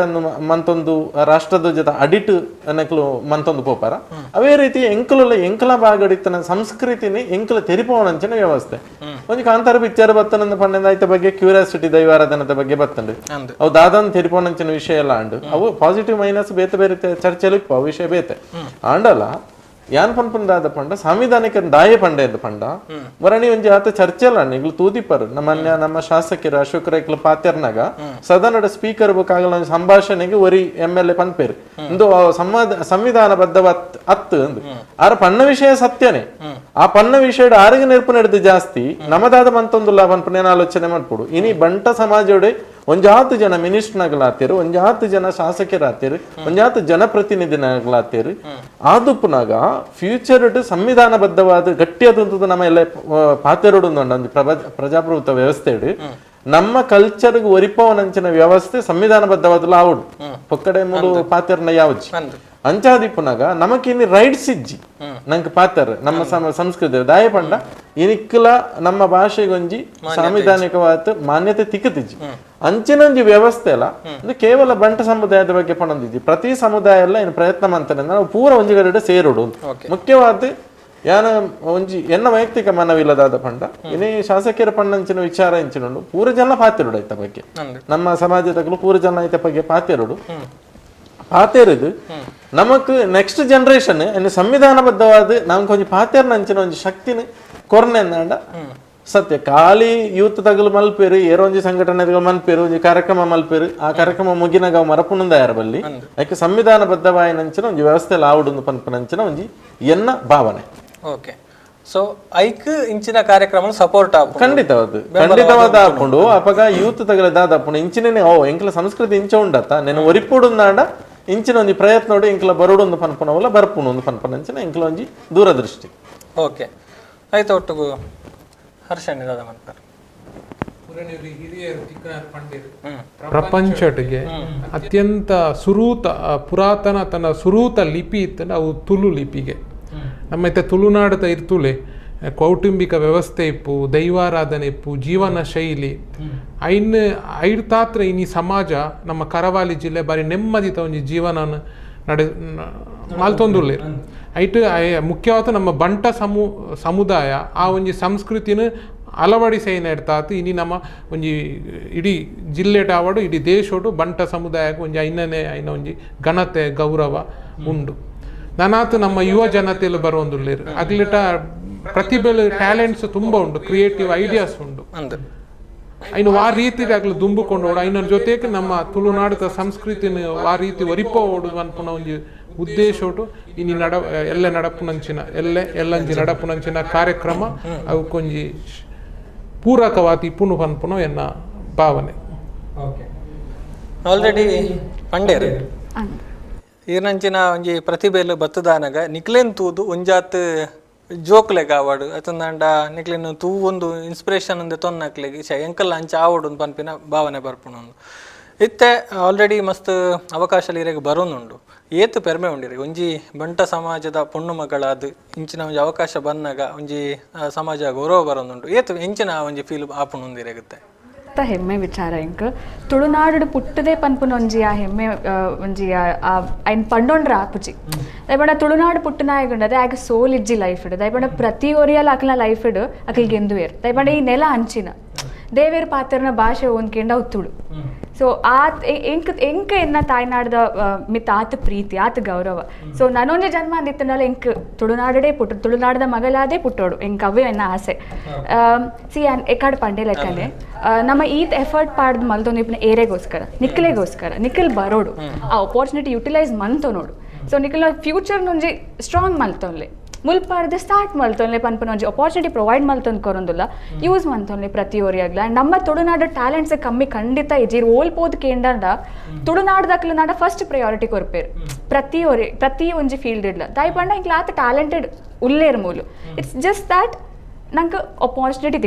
ಮಂತೊಂದು ರಾಷ್ಟ್ರಧ್ವಜದ ಅಡಿಟ್ ನೆಕ್ಲು ಮಂತೊಂದು ಪೋಪಾರ ಅವೇ ರೀತಿ ಎಂಕಲ ಬಾಗಡಿತನ ಸಂಸ್ಕೃತಿನಿ ಎಂಕಲ ತೆರಿಪೋಣಂಚಿನ ವ್ಯವಸ್ಥೆ ಒಂಜಿ ಕಾಂತಾರ ಪಿಕ್ಚರ್ ಬತ್ತನಂದ ಪಂಡ ಐತ ಬಗ್ಗೆ ಕ್ಯೂರಿಯಾಸಿಟಿ ದೈವಾರಾಧನದ ಬಗ್ಗೆ ಬತ್ತಂಡು ಅವು ದಾದನ್ ತೆರಿಪೋಣಂಚಿನ ವಿಷಯ ಎಲ್ಲ ಅಂಡು ಅವು ಪಾಸಿಟಿವ್ ಮೈನಸ್ ಬೇತೆ ಬೇರೆ ಚರ್ಚೆಲು ಅವು ವಿಷಯ ಬೇತೆ ಆಂಡಲ್ಲ ಯಾನ್ ಪನ್ಪಂದಾದ ಪಂಡ ಸಾಂವಿಧಾನಿಕ ದಾಯ ಪಂಡ ಎಂದು ಪಂಡ ಮರಣಿ ಒಂಜಿ ಆತ ಚರ್ಚೆಲ್ಲ ಈಗಲು ತೂದಿಪ್ಪರು ನಮ್ಮ ಶಾಸಕರು ಅಶೋಕ ರೈಕ್ಲ ಪಾತ್ಯರ್ನಾಗ ಸದನದ ಸ್ಪೀಕರ್ ಬೇಕಾಗಲ ಸಂಭಾಷಣೆಗೆ ಒರಿ MLA ಪನ್ಪೇರು ಇಂದು ಸಂವಿಧಾನಬದ್ಧ ಅತ್ತು ಅಂದು ಆರ ಪನ್ನ ವಿಷಯ ಸತ್ಯನೇ ಆ ಪನ್ನ ವಿಷಯದ ಆರೋಗ್ಯ ನೆರಪು ನಡೆದು ಜಾಸ್ತಿ ನಮದಾದ ಮಂತೊಂದು ಪನ್ಪನೇನ ಆಲೋಚನೆ ಮಾಡ್ಕೊಡು ಇನಿ ಬಂಟ ಸಮಾಜೋಡೆ ಒಂಜಾತು ಜನ ಮಿನಿಸ್ಟರ್ನಾಗಲಾತೇರು ಒಂಜಾತು ಜನ ಶಾಸಕರಾತೇರು ಒಂಜಾತು ಜನಪ್ರತಿನಿಧಿನಾಗಲಾತೇರು ಆದುಪ್ಪುನಾಗ ಫ್ಯೂಚರ್ ಸಂವಿಧಾನಬದ್ಧವಾದ ಗಟ್ಟಿಯಾದಂಥದ್ದು ನಮ್ಮ ಎಲ್ಲ ಪಾತೆರೋಡು ಒಂದು ಪ್ರಜಾಪ್ರಭುತ್ವ ವ್ಯವಸ್ಥೆ ನಮ್ಮ ಕಲ್ಚರ್ಗೆ ಒರಿಪವನಂಚಿನ ವ್ಯವಸ್ಥೆ ಸಂವಿಧಾನಬದ್ಧವಾದ ಆವಡು ಪೊಕ್ಕಡೆ ಮೂಲು ಪಾತೆರ್ನ ಯಾವಜ್ಜಿ ಅಂಚಾದಿಪ್ಪುನಾಗ ನಮಕಿನಿ ರೈಟ್ಸ್ ಇಜ್ಜಿ ನಂಗೆ ಪಾತ್ರ ನಮ್ಮ ಸಂಸ್ಕೃತಿ ದಾಯ ಪಂಡ ಇನಿಕ್ಕಲ ನಮ್ಮ ಭಾಷೆಗೊಂಜಿ ಸಾಂವಿಧಾನಿಕವಾದ ಮಾನ್ಯತೆ ತಿಕ್ಕತಿಜ್ಜಿ ಅಂಚಿನೊಂಜಿ ವ್ಯವಸ್ಥೆ ಅಲ್ಲ ಇದು ಕೇವಲ ಬಂಟ ಸಮುದಾಯದ ಬಗ್ಗೆ ಪಣಂದಿಜ್ಜಿ ಪ್ರತಿ ಸಮುದಾಯ ಎಲ್ಲ ಏನು ಪ್ರಯತ್ನ ಮಾಡ್ತಾನೆ ನಾವು ಪೂರ ಒಂಜಿಗಡೆ ಸೇರೋಡು ಮುಖ್ಯವಾದ ಯಾನ ಒಂಜಿ ಎನ್ನ ವೈಯಕ್ತಿಕ ಮನವಿಲ್ಲದಾದ ಪಂಡ ಇನಿ ಶಾಸಕರ ಪಂಡಂಚಿನ ವಿಚಾರ ಇಂಚಿನೊಂಡು ಪೂರ ಜನ ಪಾತೆರೋಡು ಐತ ಬಗ್ಗೆ ನಮ್ಮ ಸಮಾಜದಗಳು ಪೂರ ಜನ ಐತ ಬಗ್ಗೆ ಪಾತೆರೋಡು ಪಾತೇರಿದು ನಮಕ್ ನೆಕ್ಸ್ಟ್ ಜನರೇಷನ್ ಇನ್ನು ಸಂವಿಧಾನಬದ್ಧವಾದ ನಮ್ಗೆ ಕೊಂಚ ಪಾತೇರ್ನ ಅಂಚಿನ ಒಂಜಿ ಶಕ್ತಿನ ಕೊರ್ನೆ ಅಂದ ಸತ್ಯ ಖಾಲಿ ಯೂತ್ ತಗಲು ಮಲ್ಪೇರು ಏರೊಂಜಿ ಸಂಘಟನೆಗಳು ಮಲ್ಪೇರು ಒಂಜಿ ಕಾರ್ಯಕ್ರಮ ಮಲ್ಪೇರು ಆ ಕಾರ್ಯಕ್ರಮ ಮುಗಿನಾಗ ಅವು ಮರಪುಣಂದ ಯಾರ ಬಲ್ಲಿ ಯಾಕೆ ಸಂವಿಧಾನಬದ್ಧವಾಯಿನಂಚಿನ ಒಂಜಿ ವ್ಯವಸ್ಥೆ ಆವುಡು ಪನ್ಪನಂಚಿನ ಒಂಜಿ ಎನ್ನ ಭಾವನೆ. ಓಕೆ, ಸೊ ಐಕ್ ಇಂಚಿನ ಕಾರ್ಯಕ್ರಮ ಸಪೋರ್ಟ್ ಆಪುಂಡು ಖಂಡಿತವಾದ ಆಪುಂಡು ಅಪಗ ಯೂತ್ ತಗಲದಾದ ಆಪುಂಡು ಇಂಚಿನೇ ಎಂಕ್ಲ ಸಂಸ್ಕೃತಿ ಇಂಚ ಉಂಡತ್ತ నేను ಒರಿಪುಡುಂದಾಂಡ ಇಂಚಿನ ಒಂಜಿ ಪ್ರಯತ್ನ ಇಂಕ್ಲ ಬರೋಡು ಒಂದು ಪನ್ಪನವಲ್ಲ ಬರ್ಪುನು ಒಂದು ಪನ್ಪನ ಇಂಚಿನ ಇಂಕ್ಲ ಒಂಜಿ ದೂರದೃಷ್ಟಿ. ಓಕೆ ಆಯ್ತು. ಒಟ್ಟಿಗೂ ಹರ್ಷಣ್ಣ ದಾದ ಮನ್ಪರ್ ಪ್ರಪಂಚಟಿಗೆ ಅತ್ಯಂತ ಪುರಾತನ ತನ್ನ ಸುರೂತ ಲಿಪಿ ಇತ್ತಂದ್ರೆ ಅವು ತುಳು ಲಿಪಿಗೆ. ನಮ್ಮ ಇತ್ತ ತುಳುನಾಡದ ಇರ್ತುಲೆ ಕೌಟುಂಬಿಕ ವ್ಯವಸ್ಥೆ ಇಪ್ಪು, ದೈವಾರಾಧನೆ ಇಪ್ಪು, ಜೀವನ ಶೈಲಿ ಐಡ್ತಾತ್ರ ಇನಿ ಸಮಾಜ ನಮ್ಮ ಕರಾವಳಿ ಜಿಲ್ಲೆ ಬಾರಿ ನೆಮ್ಮದಿತ ಒಂಜಿ ಜೀವನ ಮಾಲ್ತೊಂದುಲ್ಲೆ ಐಟ್ ಮುಖ್ಯವಾದ ನಮ್ಮ ಬಂಟ ಸಮುದಾಯ ಆ ಒಂಜಿ ಸಂಸ್ಕೃತಿನ ಅಳವಡಿಸೇನ ಇರ್ತಾತು. ಇನಿ ನಮ್ಮ ಒಂಜಿ ಇಡೀ ಜಿಲ್ಲೆಟ ಆವಡು ಇಡೀ ದೇಶೋಡು ಬಂಟ ಸಮುದಾಯಕ್ಕೆ ಒಂಜಿ ಐನ ಒಂಜಿ ಘನತೆ ಗೌರವ ಉಂಡು. ನಾನಾತು ನಮ್ಮ ಯುವ ಜನತೆಯಲ್ಲಿ ಬರುವಂದುಲ್ಲೇರು ಅಗ್ಲಿಟ ಪ್ರತಿಭೆಲು ಟ್ಯಾಲೆಂಟ್ಸ್ ತುಂಬ ಉಂಡು, ಕ್ರಿಯೇಟಿವ್ ಐಡಿಯಾಸ್ ಉಂಡು. ಐನು ಆ ರೀತಿ ಆಗ್ಲಿ ದುಂಬಿಕೊಂಡು ಐನ ಜೊತೆಗೆ ನಮ್ಮ ತುಳುನಾಡದ ಸಂಸ್ಕೃತಿನ ಆ ರೀತಿ ಒರಿಪೋಡು ಅನ್ಪುನ ಒಂಜಿ ಉದ್ದೇಶ ಇನಿ ಎಲ್ಲ ನಡಪುನಂಚಿನ ಎಲ್ಲಂಜಿ ನಡಪುನಂಚಿನ ಕಾರ್ಯಕ್ರಮ ಅವಕ್ಕೊಂಜಿ ಪೂರಕವಾದ ಇಪ್ಪುನು ಪನ್ಪುನು ಎನ್ನ ಭಾವನೆ. ಆಲ್ರೆಡಿ ಪಂಡೇರು ಈರ್ನಂಚಿನ ಒಂಜಿ ಪ್ರತಿಭೆಲು ಬತ್ತದಾನಗ ನಿಕ್ಲೆನ್ ತೂದು ಒಂಜಾತ್ ಜೋಕ್ಲೆಗ್ ಆವಾಡು ಅತಂದಾಂಡ ನಿಕ್ಲೆನ್ ತೂ ಒಂದು ಇನ್ಸ್ಪಿರೇಷನ್ ಅಂದೆ ತೊನ್ನಕ್ಲೆಗ್ ಎಂಕಲ್ ಅಂಚ ಆವಡು ಪನ್ಪಿನ ಭಾವನೆ ಬರ್ಪುಣೊಂದು ಇತ್ತೆ. ಆಲ್ರೆಡಿ ಮಸ್ತ್ ಅವಕಾಶ ಇರೆಗ್ ಬರೋನುಂಡು. ಏತು ಪೆರ್ಮೆ ಉಂಡಿರಿ ಒಂಜಿ ಬಂಟ ಸಮಾಜದ ಪೊಣ್ಣು ಮಗಳಾದ ಇಂಚಿನ ಒಂಜಿ ಅವಕಾಶ ಬಂದಾಗ ಒಂಜಿ ಸಮಾಜ ಗೌರವ ಬರೋನುಂಡು. ಏತು ಇಂಚಿನ ಒಂಜಿ ಫೀಲ್ ಆಪುಣೊಂದಿರಗುತ್ತೆ ಹೆಮ್ಮೆ ವಿಚಾರ ಇಂಕ್ ತುಳುನಾಡು ಪುಟ್ಟದೇ ಪನ್ಪುನ ಒಂಜಿ ಆ ಹೆಮ್ಮೆ ಒಂಜಿ ಐನ್ ಪಂಡೊಂಡ್ರ ಆಪುಜಿ ದಯಪಂಡ ತುಳುನಾಡು ಪುಟ್ಟನಾಯಗುಂಡದೆ ಆಗ ಸೋಲ್ ಇಜ್ಜಿ ಲೈಫ್ ಇಡು ದಯಪಂಡ ಪ್ರತಿ ಒರಿಯಲ್ ಅಕ್ಲ ಲೈಫ್ ಇಡು ಅಕ್ಲಿಗೆ ಎಂದುವೇರು ದಯಪಂಡ ಈ ನೆಲ ಅಂಚಿನ ದೇವೇರ್ ಪಾತ್ರನ ಭಾಷೆ ಒಂದ್ಕೆಂಡ ತುಳು. ಸೊ ಎಂಕ್ ಎನ್ನ ತಾಯ್ನಾಡ್ದ ಮಿತ್ ಆತ ಪ್ರೀತಿ ಆತ ಗೌರವ. ಸೊ ನಾನೊಂದು ಜನ್ಮ ಅಂದಿತ್ತನಲ್ಲ ಎಂಕ್ ತುಳುನಾಡೇ ಪುಟ್ಟು ತುಳುನಾಡದ ಮಗಲಾದೇ ಪುಟ್ಟೋಡು ಎಂಕ್ ಅವೇ ಎನ್ನ ಆಸೆ. ಸಿ ಎಕಾಡ್ ಪಂಡೆ ಲೆಕ್ಕನೆ ನಮ್ಮ ಈತ್ ಎಫರ್ಟ್ ಪಾಡ್ದು ಮಲ್ತೊಂದು ಇಪ್ಪನ ಏರೆಗೋಸ್ಕರ ನಿಖಿಲ್ ಬರೋಡು ಆ ಅಪಾರ್ಚುನಿಟಿ ಯುಟಿಲೈಸ್ ಮಂತೋ ನೋಡು. ಸೊ ನಿಖಿಲ್ ಫ್ಯೂಚರ್ ಒಂಜಿ ಸ್ಟ್ರಾಂಗ್ ಮಲ್ತೊನ್ಲೆ ಮುಲ್ಪಾಡ್ದೆ ಸ್ಟಾರ್ಟ್ ಮಲ್ತೊನ್ಲೆ ಪನ್ಪನ ಒಂಜಿ ಅಪಾರ್ಚುನಿಟಿ ಪ್ರೊವೈಡ್ ಮಲ್ತೊಂದು ಕೊರೊಂದುಲ್ಲ ಯೂಸ್ ಮಂತೊನ್ಲೆ ಪ್ರತಿ ಒರಿಯಾಗ್ಲ. ಆ್ಯಂಡ್ ನಮ್ಮ ತುಳುನಾಡ ಟ್ಯಾಲೆಂಟ್ಸ್ ಕಮ್ಮಿ ಖಂಡಿತ ಇಜ್ಜಿರ್ ಓಲ್ಪೋದ್ ಕೇಂದ್ರ ತುಳುನಾಡ್ದಕ್ಲ ನಾಡ ಫಸ್ಟ್ ಪ್ರಯಾರಿಟಿ ಕೊರ್ಪೇರು ಪ್ರತಿ ಒಂಜಿ ಫೀಲ್ಡ್ ಇಡ್ಲ ದಾಯ್ ಇಂಕ್ಲ ಆತ ಟ್ಯಾಲೆಂಟೆಡ್ ಉಲ್ಲೇರ್ ಮೂಲು. ಇಟ್ಸ್ ಜಸ್ಟ್ ದ್ಯಾಟ್ ನಂಗೆ ಅಪಾರ್ಚುನಿಟಿ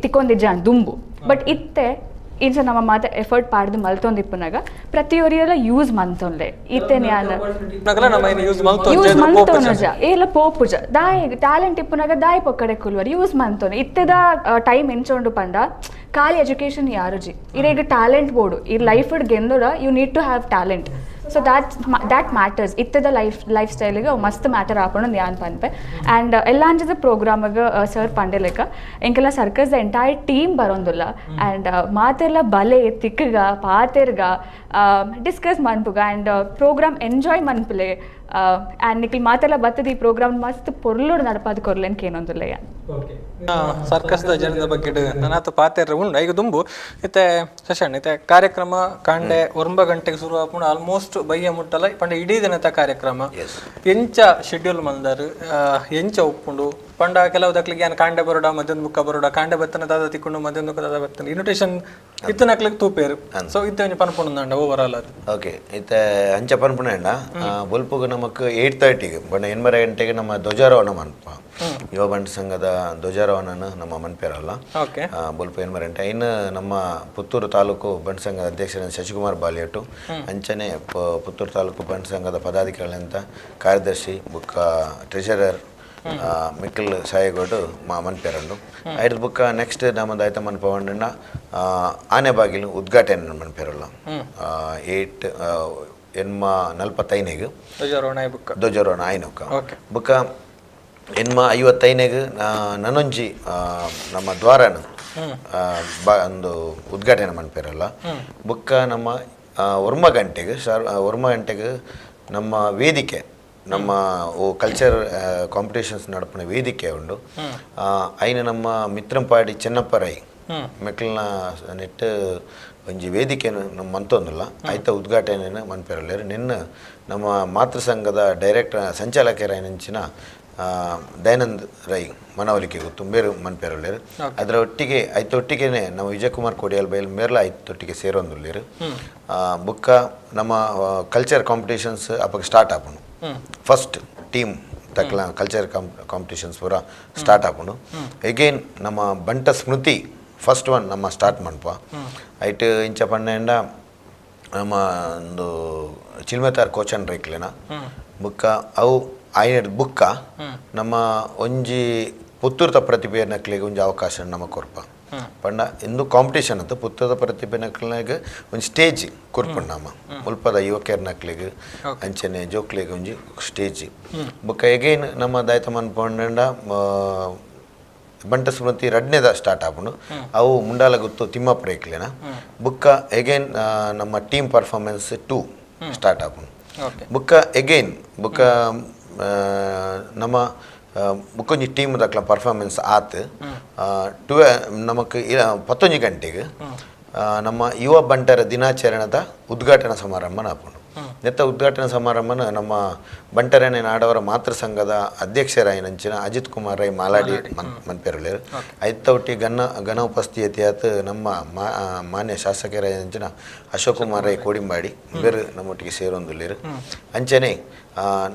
ತಿಕ್ಕೊಂದಿಜ್ಜಾನ್ ದುಂಬು ಬಟ್ ಇತ್ತೆ ಇಂಚ ನಮ್ಮ ಮಾತ ಎಫರ್ಟ್ ಪಾಡ್ದು ಮಲ್ತೊಂದಿಪ್ಪನಾಗ ಪ್ರತಿಯೊರಿಯೆಲ್ಲ ಯೂಸ್ ಮಂತೊನ್ಲೆ ಇತ್ತೇನೆ ಯೂಸ್ ಮಂತೋನಜ ಏಲ ಪೋಪುಜ ದಾಯ್ ಟ್ಯಾಲೆಂಟ್ ಇಪ್ಪನಾಗ ದಾಯ್ ಪೊಕ್ಕಡೆ ಕುಲ್ವರ್ ಯೂಸ್ ಮಂತೋನೆ ಇತ್ತೆದ ಟೈಮ್ ಎಂಚೊಂಡು ಪಂಡ ಖಾಲಿ ಎಜುಕೇಶನ್ ಯಾರುಜಿ ಇರೇಗ ಟ್ಯಾಲೆಂಟ್ ಬೋಡು ಈ ಲೈಫ್ ಗೆಂದೋಡ you need to have talent. So that matters ಇತ್ತದ ಲೈಫ್ ಸ್ಟೈಲಿಗೆ ಮಸ್ತ್ ಮ್ಯಾಟರ್ ಆಪಣೊಂದು ಯಾನ್ ಪನ್ಪೆ. ಆ್ಯಂಡ್ ಎಲ್ಲಾಂಜದ ಪ್ರೋಗ್ರಾಮಿಗೆ ಸರ್ ಪಂಡೆ ಲೆಕ್ಕ ಎಂಕೆಲ್ಲ ಸರ್ಕಸ್ದ ಎಂಟೈರ್ ಟೀಮ್ ಬರೋದಿಲ್ಲ. ಆ್ಯಂಡ್ ಮಾತೆಲ್ಲ ಬಲೆ ತಿಕ್ಕಗ ಪಾತೆರ್ಗ ಡಿಸ್ಕಸ್ ಮನ್ಪುಗ ಆ್ಯಂಡ್ ಪ್ರೋಗ್ರಾಮ್ ಎಂಜಾಯ್ ಮನ್ಪುಲೆ. ಆ್ಯಂಡ್ ನಿಖಿಲ್ ಮಾತೆಲ್ಲ ಬತ್ತದ ಈ ಪ್ರೋಗ್ರಾಮ್ ಮಸ್ತ್ ಪೊರ್ಲೋಡು ನಡಪಾದ ಕೊರ್ಲೆನ್ ಕೇನೊಂದುಲ್ಲ ಯಾನ್ ಸರ್ಕಸ್ದ ಜನದ ಬಗ್ಗೆ ನನಾತ ಪಾತೆರ ಉಂಡು ಈಗ ದುಂಬು ಇತ್ತೆ ಶಶಣ್ಣ ಇತ್ತೆ ಕಾರ್ಯಕ್ರಮ ಕಾಂಡೆ 9 ಗಂಟೆಗೆ ಶುರು ಆಪುಂಡು ಆಲ್ಮೋಸ್ಟ್ ಬಯ್ಯ ಮುಟ್ಟಲ್ಲ ಪಂಡ ಇಡೀ ದಿನದ ಕಾರ್ಯಕ್ರಮ ಎಂಚ ಶೆಡ್ಯೂಲ್ ಮಲ್ದಾರು ಎಂಚ ಒಪ್ಪುಂಡು ಪಂಡ ಕೆಲವು ದಕ್ಲಿಗೆ ಏನು ಕಾಂಡೆ ಬರೋಡ ಮಧ್ಯಾಹ್ನ ಬುಕ್ಕ ಬರೋಡ ಕಾಂಡೆ ಬತ್ತನ ದಾದ ತಿಕ್ಕೊಂಡು ಮಧ್ಯಾಹ್ನ ಬುಕ್ಕ ದಾದ ಬತ್ತನ ಇನ್ವಿಟೇಷನ್ ಇತ್ತು ನಕ್ಲಿಗೆ ತೂಪೇರು. ಸೊ ಇತ್ತೆ ಪನ್ಪುಂಡು ಓವರ್ ಆಲ್ ಅದು ಓಕೆ ಇತ್ತೆ ಅಂಚ ಪನ್ಪುಂಡ ಬೊಲ್ಪುಗ ನಮಕ್ 8:30ಗೆ ಬಣ್ಣ 8 ಗಂಟೆಗೆ ನಮ್ಮ ಧ್ವಜಾರೋಹಣ ಮನ್ಪ ಯುವ ಬಂಟ ಸಂಘದ ಧ್ವಜಾರೋಹಣನ ನಮ್ಮ ಮನ್ಪೇರಲ್ಲ ಬೊಲ್ಪ 8 ಗಂಟೆ. ಇನ್ನು ನಮ್ಮ ಪುತ್ತೂರು ತಾಲೂಕು ಬಂಟ ಸಂಘದ ಅಧ್ಯಕ್ಷರ ಶಶಿಕುಮಾರ್ ಬಾಲಿಯಟ್ಟು ಅಂಚನೆ ಪುತ್ತೂರು ತಾಲೂಕು ಬಂಟ ಸಂಘದ ಪದಾಧಿಕಾರಿಗಳಂತ ಕಾರ್ಯದರ್ಶಿ ಬುಕ್ಕ ಟ್ರೆಷರರ್ ಮಿಕ್ಕಲ್ ಸಾಯಿಗೋಡು ಮನ್ಪೇರಂಡು ಐದು ಬುಕ್ಕ ನೆಕ್ಸ್ಟ್ ನಮ್ಮದು ಆಯ್ತ ಮನ್ಪವಂಡ ಆನೆ ಬಾಗಿಲು ಉದ್ಘಾಟನೆ ಮನ್ಪೇರಲ್ಲ 8:45 ಧ್ವಜಾರೋಹಣ ಆಯ್ನೊಕ್ಕ ಬುಕ್ಕ 8:55 ನನೊಂಜಿ ನಮ್ಮ ದ್ವಾರನ ಒಂದು ಉದ್ಘಾಟನೆ ಮನ್ಪೇರಲ್ಲ ಬುಕ್ಕ ನಮ್ಮ 1 ಗಂಟೆಗೆ ನಮ್ಮ ವೇದಿಕೆ ನಮ್ಮ ಕಲ್ಚರ್ ಕಾಂಪಿಟೇಷನ್ಸ್ ನಡಪನ ವೇದಿಕೆ ಉಂಡು ಐನ ನಮ್ಮ ಮಿತ್ರಂಪಾಡಿ ಚೆನ್ನಪ್ಪರೈ ಮೆಕ್ಕಲ್ನ ನೆಟ್ಟು ಒಂಜಿ ವೇದಿಕೆಯನ್ನು ನಮ್ಮ ಮಂತೊಂದುಲ್ಲ ಐತ ಉದ್ಘಾಟನೆಯನ್ನು ಮನ್ಪೇರಲ್ಲೇರು. ನಿನ್ನ ನಮ್ಮ ಮಾತೃ ಸಂಘದ ಡೈರೆಕ್ಟರ್ ಸಂಚಾಲಕರ ನಂಚಿನ ದಯಾನಂದ್ ರೈ ಮನವೊಲಿಕೆಗೂ ತುಂಬೇರು ಮನ್ಪೇರೊಲ್ಲೇರು ಅದರ ಒಟ್ಟಿಗೆ ಐತೊಟ್ಟಿಗೆನೆ ನಮ್ಮ ವಿಜಯಕುಮಾರ್ ಕೋಡಿಯಾಲ್ ಬೈಲ್ ಮೇರ್ಲ ಐತೊಟ್ಟಿಗೆ ಸೇರೊಂದುಲ್ಲೇರು ಬುಕ್ಕ ನಮ್ಮ ಕಲ್ಚರ್ ಕಾಂಪಿಟೇಷನ್ಸ್ ಅಪ್ಪಗೆ ಸ್ಟಾರ್ಟ್ ಆಪುಂಡು ಫಸ್ಟ್ ಟೀಮ್ ತಕ್ಲ ಕಲ್ಚರ್ ಕಾಂಪಿಟೇಷನ್ಸ್ ಪೂರ ಸ್ಟಾರ್ಟ್ ಆಪುಂಡು ಎಗೇನ್ ನಮ್ಮ ಬಂಟ ಸ್ಮೃತಿ ಫಸ್ಟ್ ಒನ್ ನಮ್ಮ ಸ್ಟಾರ್ಟ್ ಮನ್ಪ ಐಟ್ ಇಂಚ ಪನ್ನೆಂಡ ನಮ್ಮ ಒಂದು ಚಿಲ್ಮೆತಾರ್ ಕೋಚನ್ ರೈಕ್ಲೆನ ಬುಕ್ಕ ಅವು ಆಯ್ನದ ಬುಕ್ಕ ನಮ್ಮ ಒಂಜಿ ಪುತ್ತೂರ್ದ ಪ್ರತಿಭೆ ನಕ್ಲಿಗೆ ಒಂಜಿ ಅವಕಾಶ ನಮ್ಮ ಕೊರ್ಪ ಪಂಡ ಇಂದು ಕಾಂಪಿಟೇಷನ್ ಅಂತ ಪುತ್ತೂರ್ದ ಪ್ರತಿಭೆ ನಕ್ಲಿಗೆ ಒಂದು ಸ್ಟೇಜ್ ಕೊರ್ಪುಂಡು ನಮ್ಮ ಮುಲ್ಪದ ಯುವಕರ ನಕ್ಲಿಗೆ ಅಂಚನೆ ಜೋಕ್ಲಿಗೆ ಒಂಜಿ ಸ್ಟೇಜ್ ಬುಕ್ಕ ಎಗೈನ್ ನಮ್ಮ ದಾಯ್ತ ಮನ್ಪಂಡ ಬಂಟ ಸ್ಮೃತಿ ರಡ್ನೇದ ಸ್ಟಾರ್ಟ್ ಆಪುಂಡು ಅವು ಮುಂಡಾಲ ಗೊತ್ತು ತಿಮ್ಮಪ್ಪ ರೇಕ್ಲೆನ ಬುಕ್ಕ ಎಗೈನ್ ನಮ್ಮ ಟೀಮ್ ಪರ್ಫಾರ್ಮೆನ್ಸ್ 2 ಸ್ಟಾರ್ಟ್ ಆಪುಂಡು ಬುಕ್ಕ ಎಗೈನ್ ಬುಕ್ಕ ನಮ್ಮ ಬುಕ್ಕೊಂಜಿ ಟೀಮ್ ದಕ್ಲ ಪರ್ಫಾರ್ಮೆನ್ಸ್ ಆತ್ ನಮಕ್ 11 ಗಂಟೆಗೆ ನಮ್ಮ ಯುವ ಬಂಟರ ದಿನಾಚರಣೆದ ಉದ್ಘಾಟನಾ ಸಮಾರಂಭ ಆಪುಂಡು ನೆತ್ತ ಉದ್ಘಾಟನಾ ಸಮಾರಂಭನ ನಮ್ಮ ಬಂಟರನೆ ನಾಡವರ ಮಾತೃ ಸಂಘದ ಅಧ್ಯಕ್ಷರಾಯಿನಂಚಿನ ಅಜಿತ್ ಕುಮಾರ್ ರೈ ಮಾಲಾಡಿ ಮನ್ಪೇರಲೇರು ಐತ ಒಟ್ಟಿ ಘನ ಉಪಸ್ಥಿತಿಯಾತ ನಮ್ಮ ಮಾನ್ಯ ಶಾಸಕರಾಯಿನಂಚಿನ ಅಶೋಕ್ ಕುಮಾರ್ ರೈ ಕೋಡಿಂಬಾಡಿ ಬೇರೆ ನಮ್ಮೊಟ್ಟಿಗೆ ಸೇರೊಂದುಲ್ಲೇರು ಅಂಚನೆ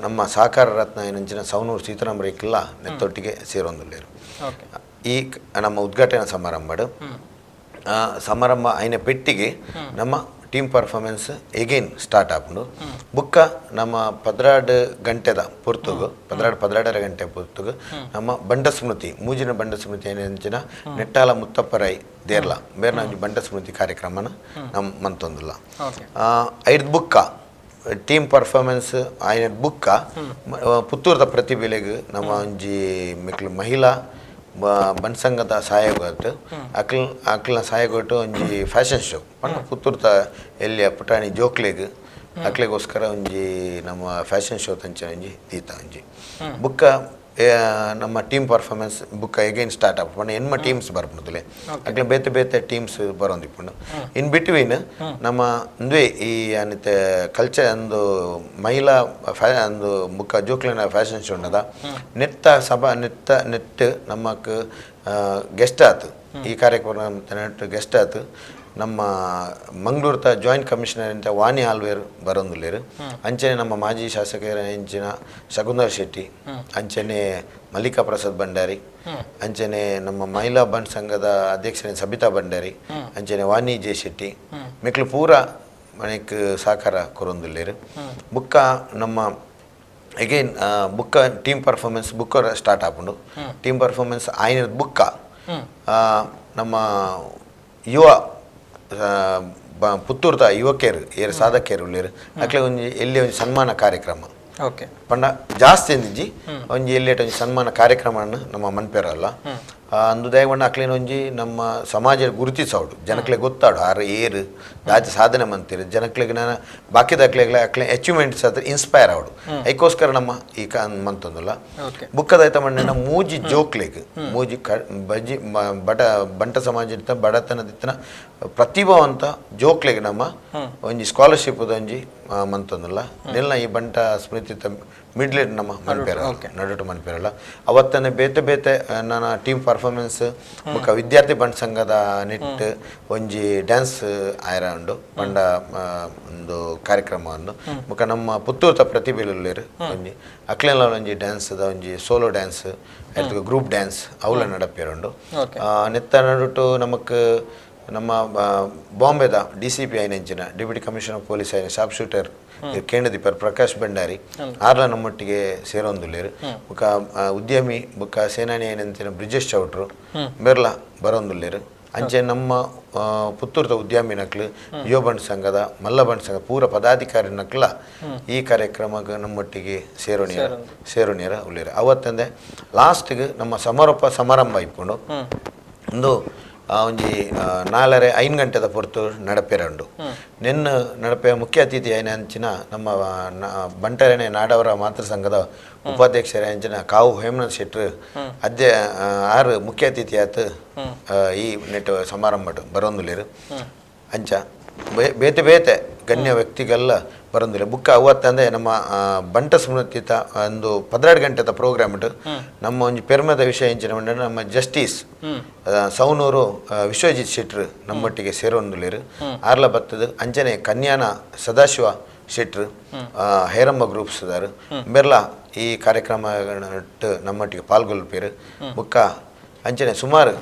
ನಮ್ಮ ಸಹಕಾರ ರತ್ನ ಏನಂಚಿನ ಸವನೂರು ಸೀತಾರಾಮ ರೈಕಿಲ್ಲ ನೆತ್ತೊಟ್ಟಿಗೆ ಸೇರೊಂದುಲ್ಲೇರು ಈ ನಮ್ಮ ಉದ್ಘಾಟನಾ ಸಮಾರಂಭ అయిన ಪೆಟ್ಟಿಗೆ ನಮ್ಮ ಟೀಮ್ ಪರ್ಫಾರ್ಮೆನ್ಸ್ ಎಗೇನ್ ಸ್ಟಾರ್ಟ್ ಆಪುಂಡು ಬುಕ್ಕ ನಮ್ಮ 12 ಗಂಟೆದ ಪುರ್ತುಗು 12 ಗಂಟೆ ಪುರ್ತುಗು ನಮ್ಮ ಬಂಡ ಸ್ಮೃತಿ ಮೂಜಿನ ಬಂಡ ಸ್ಮೃತಿ ಏನಂಚಿನ ನೆಟ್ಟಾಲ ಮುತ್ತಪ್ಪರೈ ದೇರ್ಲ ಬೇರೆ ಬಂಡ ಸ್ಮೃತಿ ಕಾರ್ಯಕ್ರಮನ ನಮ್ಮ ಮಂತೊಂದುಲ್ಲ ಐದು ಬುಕ್ಕ ಟೀಮ್ ಪರ್ಫಾರ್ಮೆನ್ಸ್ ಆಯ್ನ ಬುಕ್ಕ ಪುತ್ತೂರ್ದ ಪ್ರತಿಭೆಲೆಗ್ ನಮ್ಮ ಒಂಜಿ ಮಿಕ್ಲು ಮಹಿಳಾ ಬನ್ಸಂಗದ ಸಹಾಯಗೊಟ್ಟು ಅಕ್ಲನ ಸಹಾಯಗೊಟ್ಟು ಒಂಜಿ ಫ್ಯಾಷನ್ ಶೋ ಪಂಡ ಪುತ್ತೂರ್ದ ಎಲ್ಲಿಯ ಪುಟಾಣಿ ಜೋಕ್ಲೆಗ್ ಅಕ್ಲೆಗೋಸ್ಕರ ಒಂಜಿ ನಮ್ಮ ಫ್ಯಾಷನ್ ಶೋ ತಂಚ ಒಂಜಿ ದೀತ ಒಂಜಿ ಬುಕ್ಕ ನಮ್ಮ ಟೀಮ್ ಪರ್ಫಾರ್ಮೆನ್ಸ್ ಬುಕ್ಕ ಎಗೈನ್ ಸ್ಟಾರ್ಟ್ ಆಪು ಪಂಡ ಎನ್ಮ ಟೀಮ್ಸ್ ಬರ್ಪುಂಡುಲೆ ಅಕ್ಲೆ ಬೇತೆ ಟೀಮ್ಸ್ ಬರೋಂದಿಪ್ಪುಂಡು ಇನ್ ಬಿಟ್ವೀನ್ ನಮ್ಮ ಒಂದುವೆ ಈ ಅನಿತೆ ಕಲ್ಚರ್ ಒಂದು ಮಹಿಳಾ ಒಂದು ಬುಕ್ಕ ಜೋಕ್ಲಿನ ಫ್ಯಾಷನ್ ಶೋ ಉಂಡದ ನೆಟ್ ನಮ್ಮಕ್ ಗೆಸ್ಟ್ ಆತು ಈ ಕಾರ್ಯಕ್ರಮ ಗೆಸ್ಟ್ ಆತು ನಮ್ಮ ಮಂಗಳೂರ್ದ ಜಾಯಿಂಟ್ ಕಮಿಷನರ್ ಅಂತ ವಾಣಿ ಆಲ್ವೇರ್ ಬರೋಂದುಲ್ಲೇರು ಅಂಚನೆ ನಮ್ಮ ಮಾಜಿ ಶಾಸಕರ ಹೆಂಚಿನ ಶಕುಂದರ್ ಶೆಟ್ಟಿ ಅಂಚನೆ ಮಲ್ಲಿಕಾ ಪ್ರಸಾದ್ ಭಂಡಾರಿ ಅಂಚನೆ ನಮ್ಮ ಮಹಿಳಾ ಬಂಡ್ ಸಂಘದ ಅಧ್ಯಕ್ಷರ ಸಬಿತಾ ಭಂಡಾರಿ ಅಂಚನೆ ವಾಣಿ ಜೆ ಶೆಟ್ಟಿ ಮಿಕ್ಲು ಪೂರ ಮನೆಕ್ ಸಹಕಾರ ಕೊರೊಂದುಲ್ಲೇರು ಬುಕ್ಕ ನಮ್ಮ ಎಗೈನ್ ಬುಕ್ಕ ಟೀಮ್ ಪರ್ಫಾರ್ಮೆನ್ಸ್ ಬುಕ್ಕ ಸ್ಟಾರ್ಟ್ ಆಪುಂಡು ಟೀಮ್ ಪರ್ಫಾರ್ಮೆನ್ಸ್ ಆಯ್ನ ಬುಕ್ಕ ನಮ್ಮ ಯುವ ಪುತ್ತೂರ್ದ ಯುವಕರು ಏರು ಸಾಧಕರು ಉಳ್ಳೇರು ಅಕ್ಲೆ ಒಂಜಿ ಎಲ್ಲಿ ಒಂಜಿ ಸನ್ಮಾನ ಕಾರ್ಯಕ್ರಮ ಓಕೆ ಪಂಡ ಜಾಸ್ತಿ ಅಂದಿಜ್ಜಿ ಒಂಜಿ ಎಲ್ಲಿಯಟ ಒಂಜಿ ಸನ್ಮಾನ ಕಾರ್ಯಕ್ರಮವನ್ನು ನಮ್ಮ ಮನ್ಪೇರಲ್ಲ ಅಂದು ದಯಗೊಂಡು ಅಕ್ಲೇನ ಒಂಜಿ ನಮ್ಮ ಸಮಾಜ ಗುರುತಿಸೋಡು ಜನಕ್ಲೆ ಗೊತ್ತಾಡು ಆರು ಏರು ದಾಚೆ ಸಾಧನೆ ಮಂತಿರು ಜನಕ್ಲೆಗೆ ನಾನು ಬಾಕಿದ ಅಕ್ಲೆ ಅಚೀವ್ಮೆಂಟ್ಸ್ ಅದ್ರ ಇನ್ಸ್ಪೈರ್ ಆವಡು ಅದಕ್ಕೋಸ್ಕರ ನಮ್ಮ ಈ ಮಂತೊಂದುಲ್ಲ ಬುಕ್ಕದಾಯ್ತ ಮಣ್ಣಿನ ಮೂಜಿ ಜೋಕ್ಲೆಗ್ ಮೂಜಿ ಬಜ್ಜಿ ಬಂಟ ಸಮಾಜದ ಬಡತನದಿತ್ತನ ಪ್ರತಿಭಾವಂತ ಜೋಕ್ಲೆಗ್ ನಮ್ಮ ಒಂಜಿ ಸ್ಕಾಲರ್ಶಿಪ್ ಒಂಜಿ ಮಂತೊಂದುಲ್ಲ ನೆಲ್ಲ ಈ ಬಂಟ ಸ್ಮೃತಿ ಮಿಡ್ಲೇಟ್ ನಮ್ಮ ಮನ್ಪೇರ ನಡುಟು ಮನ್ಪೇರಲ್ಲ ಅವತ್ತನೇ ಬೇತೆ ನನ್ನ ಟೀಮ್ ಪರ್ಫಾರ್ಮೆನ್ಸ್ ಬೊಕ್ಕ ವಿದ್ಯಾರ್ಥಿ ಬಂಡ್ ಸಂಘದ ನೆಟ್ ಒಂಜಿ ಡ್ಯಾನ್ಸ್ ಆಯ್ರ ಉಂಡು ಪಂಡ ಒಂದು ಕಾರ್ಯಕ್ರಮವನ್ನು ಬೊಕ್ಕ ನಮ್ಮ ಪುತ್ತೂರ್ದ ಪ್ರತಿಭೆಲುಲ್ಲೇರು ಒಂಜಿ ಅಕ್ಲೆಲ್ಲ ಒಂಜಿ ಡ್ಯಾನ್ಸ್ದ ಒಂಜಿ ಸೋಲೋ ಡ್ಯಾನ್ಸ್ ಆಯ್ತು ಗ್ರೂಪ್ ಡ್ಯಾನ್ಸ್ ಅವಳ ನಡಪೇರುಂಡು ನೆತ್ತ ನಡುಟು ನಮಕ್ ನಮ್ಮ ಬಾಂಬೆದ DCP ಆಯ್ನಂಚಿನ ಡೆಪ್ಯೂಟಿ ಕಮಿಷನರ್ ಆಫ್ ಪೊಲೀಸ್ ಆಯ್ನ ಶಾರ್ಪ್ ಶೂಟರ್ ಕೇಂದ್ರದೀಪರ್ ಪ್ರಕಾಶ್ ಭಂಡಾರಿ ಆರ್ಲ ನಮ್ಮೊಟ್ಟಿಗೆ ಸೇರೊಂದುಲ್ಲೇರು ಬೊಕ್ಕ ಉದ್ಯಮಿ ಬೊಕ್ಕ ಸೇನಾನಿ ಆಯ್ನಂಚಿನ ಬ್ರಿಜೇಶ್ ಚೌಟ್ರು ಬೆರ್ಲ ಬರೋಂದುಲ್ಲೇರು ಅಂಚೆ ನಮ್ಮ ಪುತ್ತೂರ್ದ ಉದ್ಯಮಿ ನಕ್ಲು ಯುವ ಬಂಡ್ ಸಂಘದ ಮಲ್ಲ ಬಂಡ್ ಸಂಘ ಪೂರ ಪದಾಧಿಕಾರಿ ನಕ್ಲ ಈ ಕಾರ್ಯಕ್ರಮಕ್ಕೆ ನಮ್ಮೊಟ್ಟಿಗೆ ಸೇರೋಣಿಯರ ಉಳ್ಳೇರು ಅವತ್ತಂದೆ ಲಾಸ್ಟ್ಗೆ ನಮ್ಮ ಸಮಾರಂಭ ಇಟ್ಕೊಂಡು ಒಂದು ಒಂಜಿ 4:30-5 ಗಂಟೆದ ಪೊರ್ತು ನಡಪೆರಂಡು ನೆನ್ನು ನಡಪೆ ಮುಖ್ಯ ಅತಿಥಿ ಆಯ್ನ ಅಂಚಿನ ನಮ್ಮ ಬಂಟರನೆ ನಾಡವರ ಮಾತೃ ಸಂಘದ ಉಪಾಧ್ಯಕ್ಷರ ಅಂಚಿನ ಕಾವು ಹೇಮನಾಥ್ ಶೆಟ್ರು ಆರು ಮುಖ್ಯ ಅತಿಥಿ ಆತು ಈ ನೆಟ್ ಸಮಾರಂಭ ಬರೋಂದುಲೇರು ಅಂಚ ಬೇತೆ ಬೇತೆ ಗಣ್ಯ ವ್ಯಕ್ತಿಗೆಲ್ಲ ಬರೋದಿಲ್ಲ ಬುಕ್ಕ ಅವತ್ತಂದರೆ ನಮ್ಮ ಬಂಟ ಸ್ಮೃತಿತ ಒಂದು 12 ಗಂಟೆದ ಪ್ರೋಗ್ರಾಮ್ ಉಂಟು ನಮ್ಮ ಒಂದು ಪೆರ್ಮದ ವಿಷಯ ಎಂಚಿನ ನಮ್ಮ ಜಸ್ಟಿಸ್ ಸವನೂರು ವಿಶ್ವಜಿತ್ ಶೆಟ್ರು ನಮ್ಮೊಟ್ಟಿಗೆ ಸೇರೊಂದುಲೇರು ಆರ್ಲ ಬತ್ತದು ಅಂಚನೆ ಕನ್ಯಾನ ಸದಾಶಿವ ಶೆಟ್ರು ಹೇರಮ್ಮ ಗ್ರೂಪ್ಸ್ ಅದಾರು ಬೆರ್ಲ ಈ ಕಾರ್ಯಕ್ರಮ ನಮ್ಮೊಟ್ಟಿಗೆ ಪಾಲ್ಗೊಳ್ಪೇರು ಬುಕ್ಕ ಅಂಚನೆ ಸುಮಾರು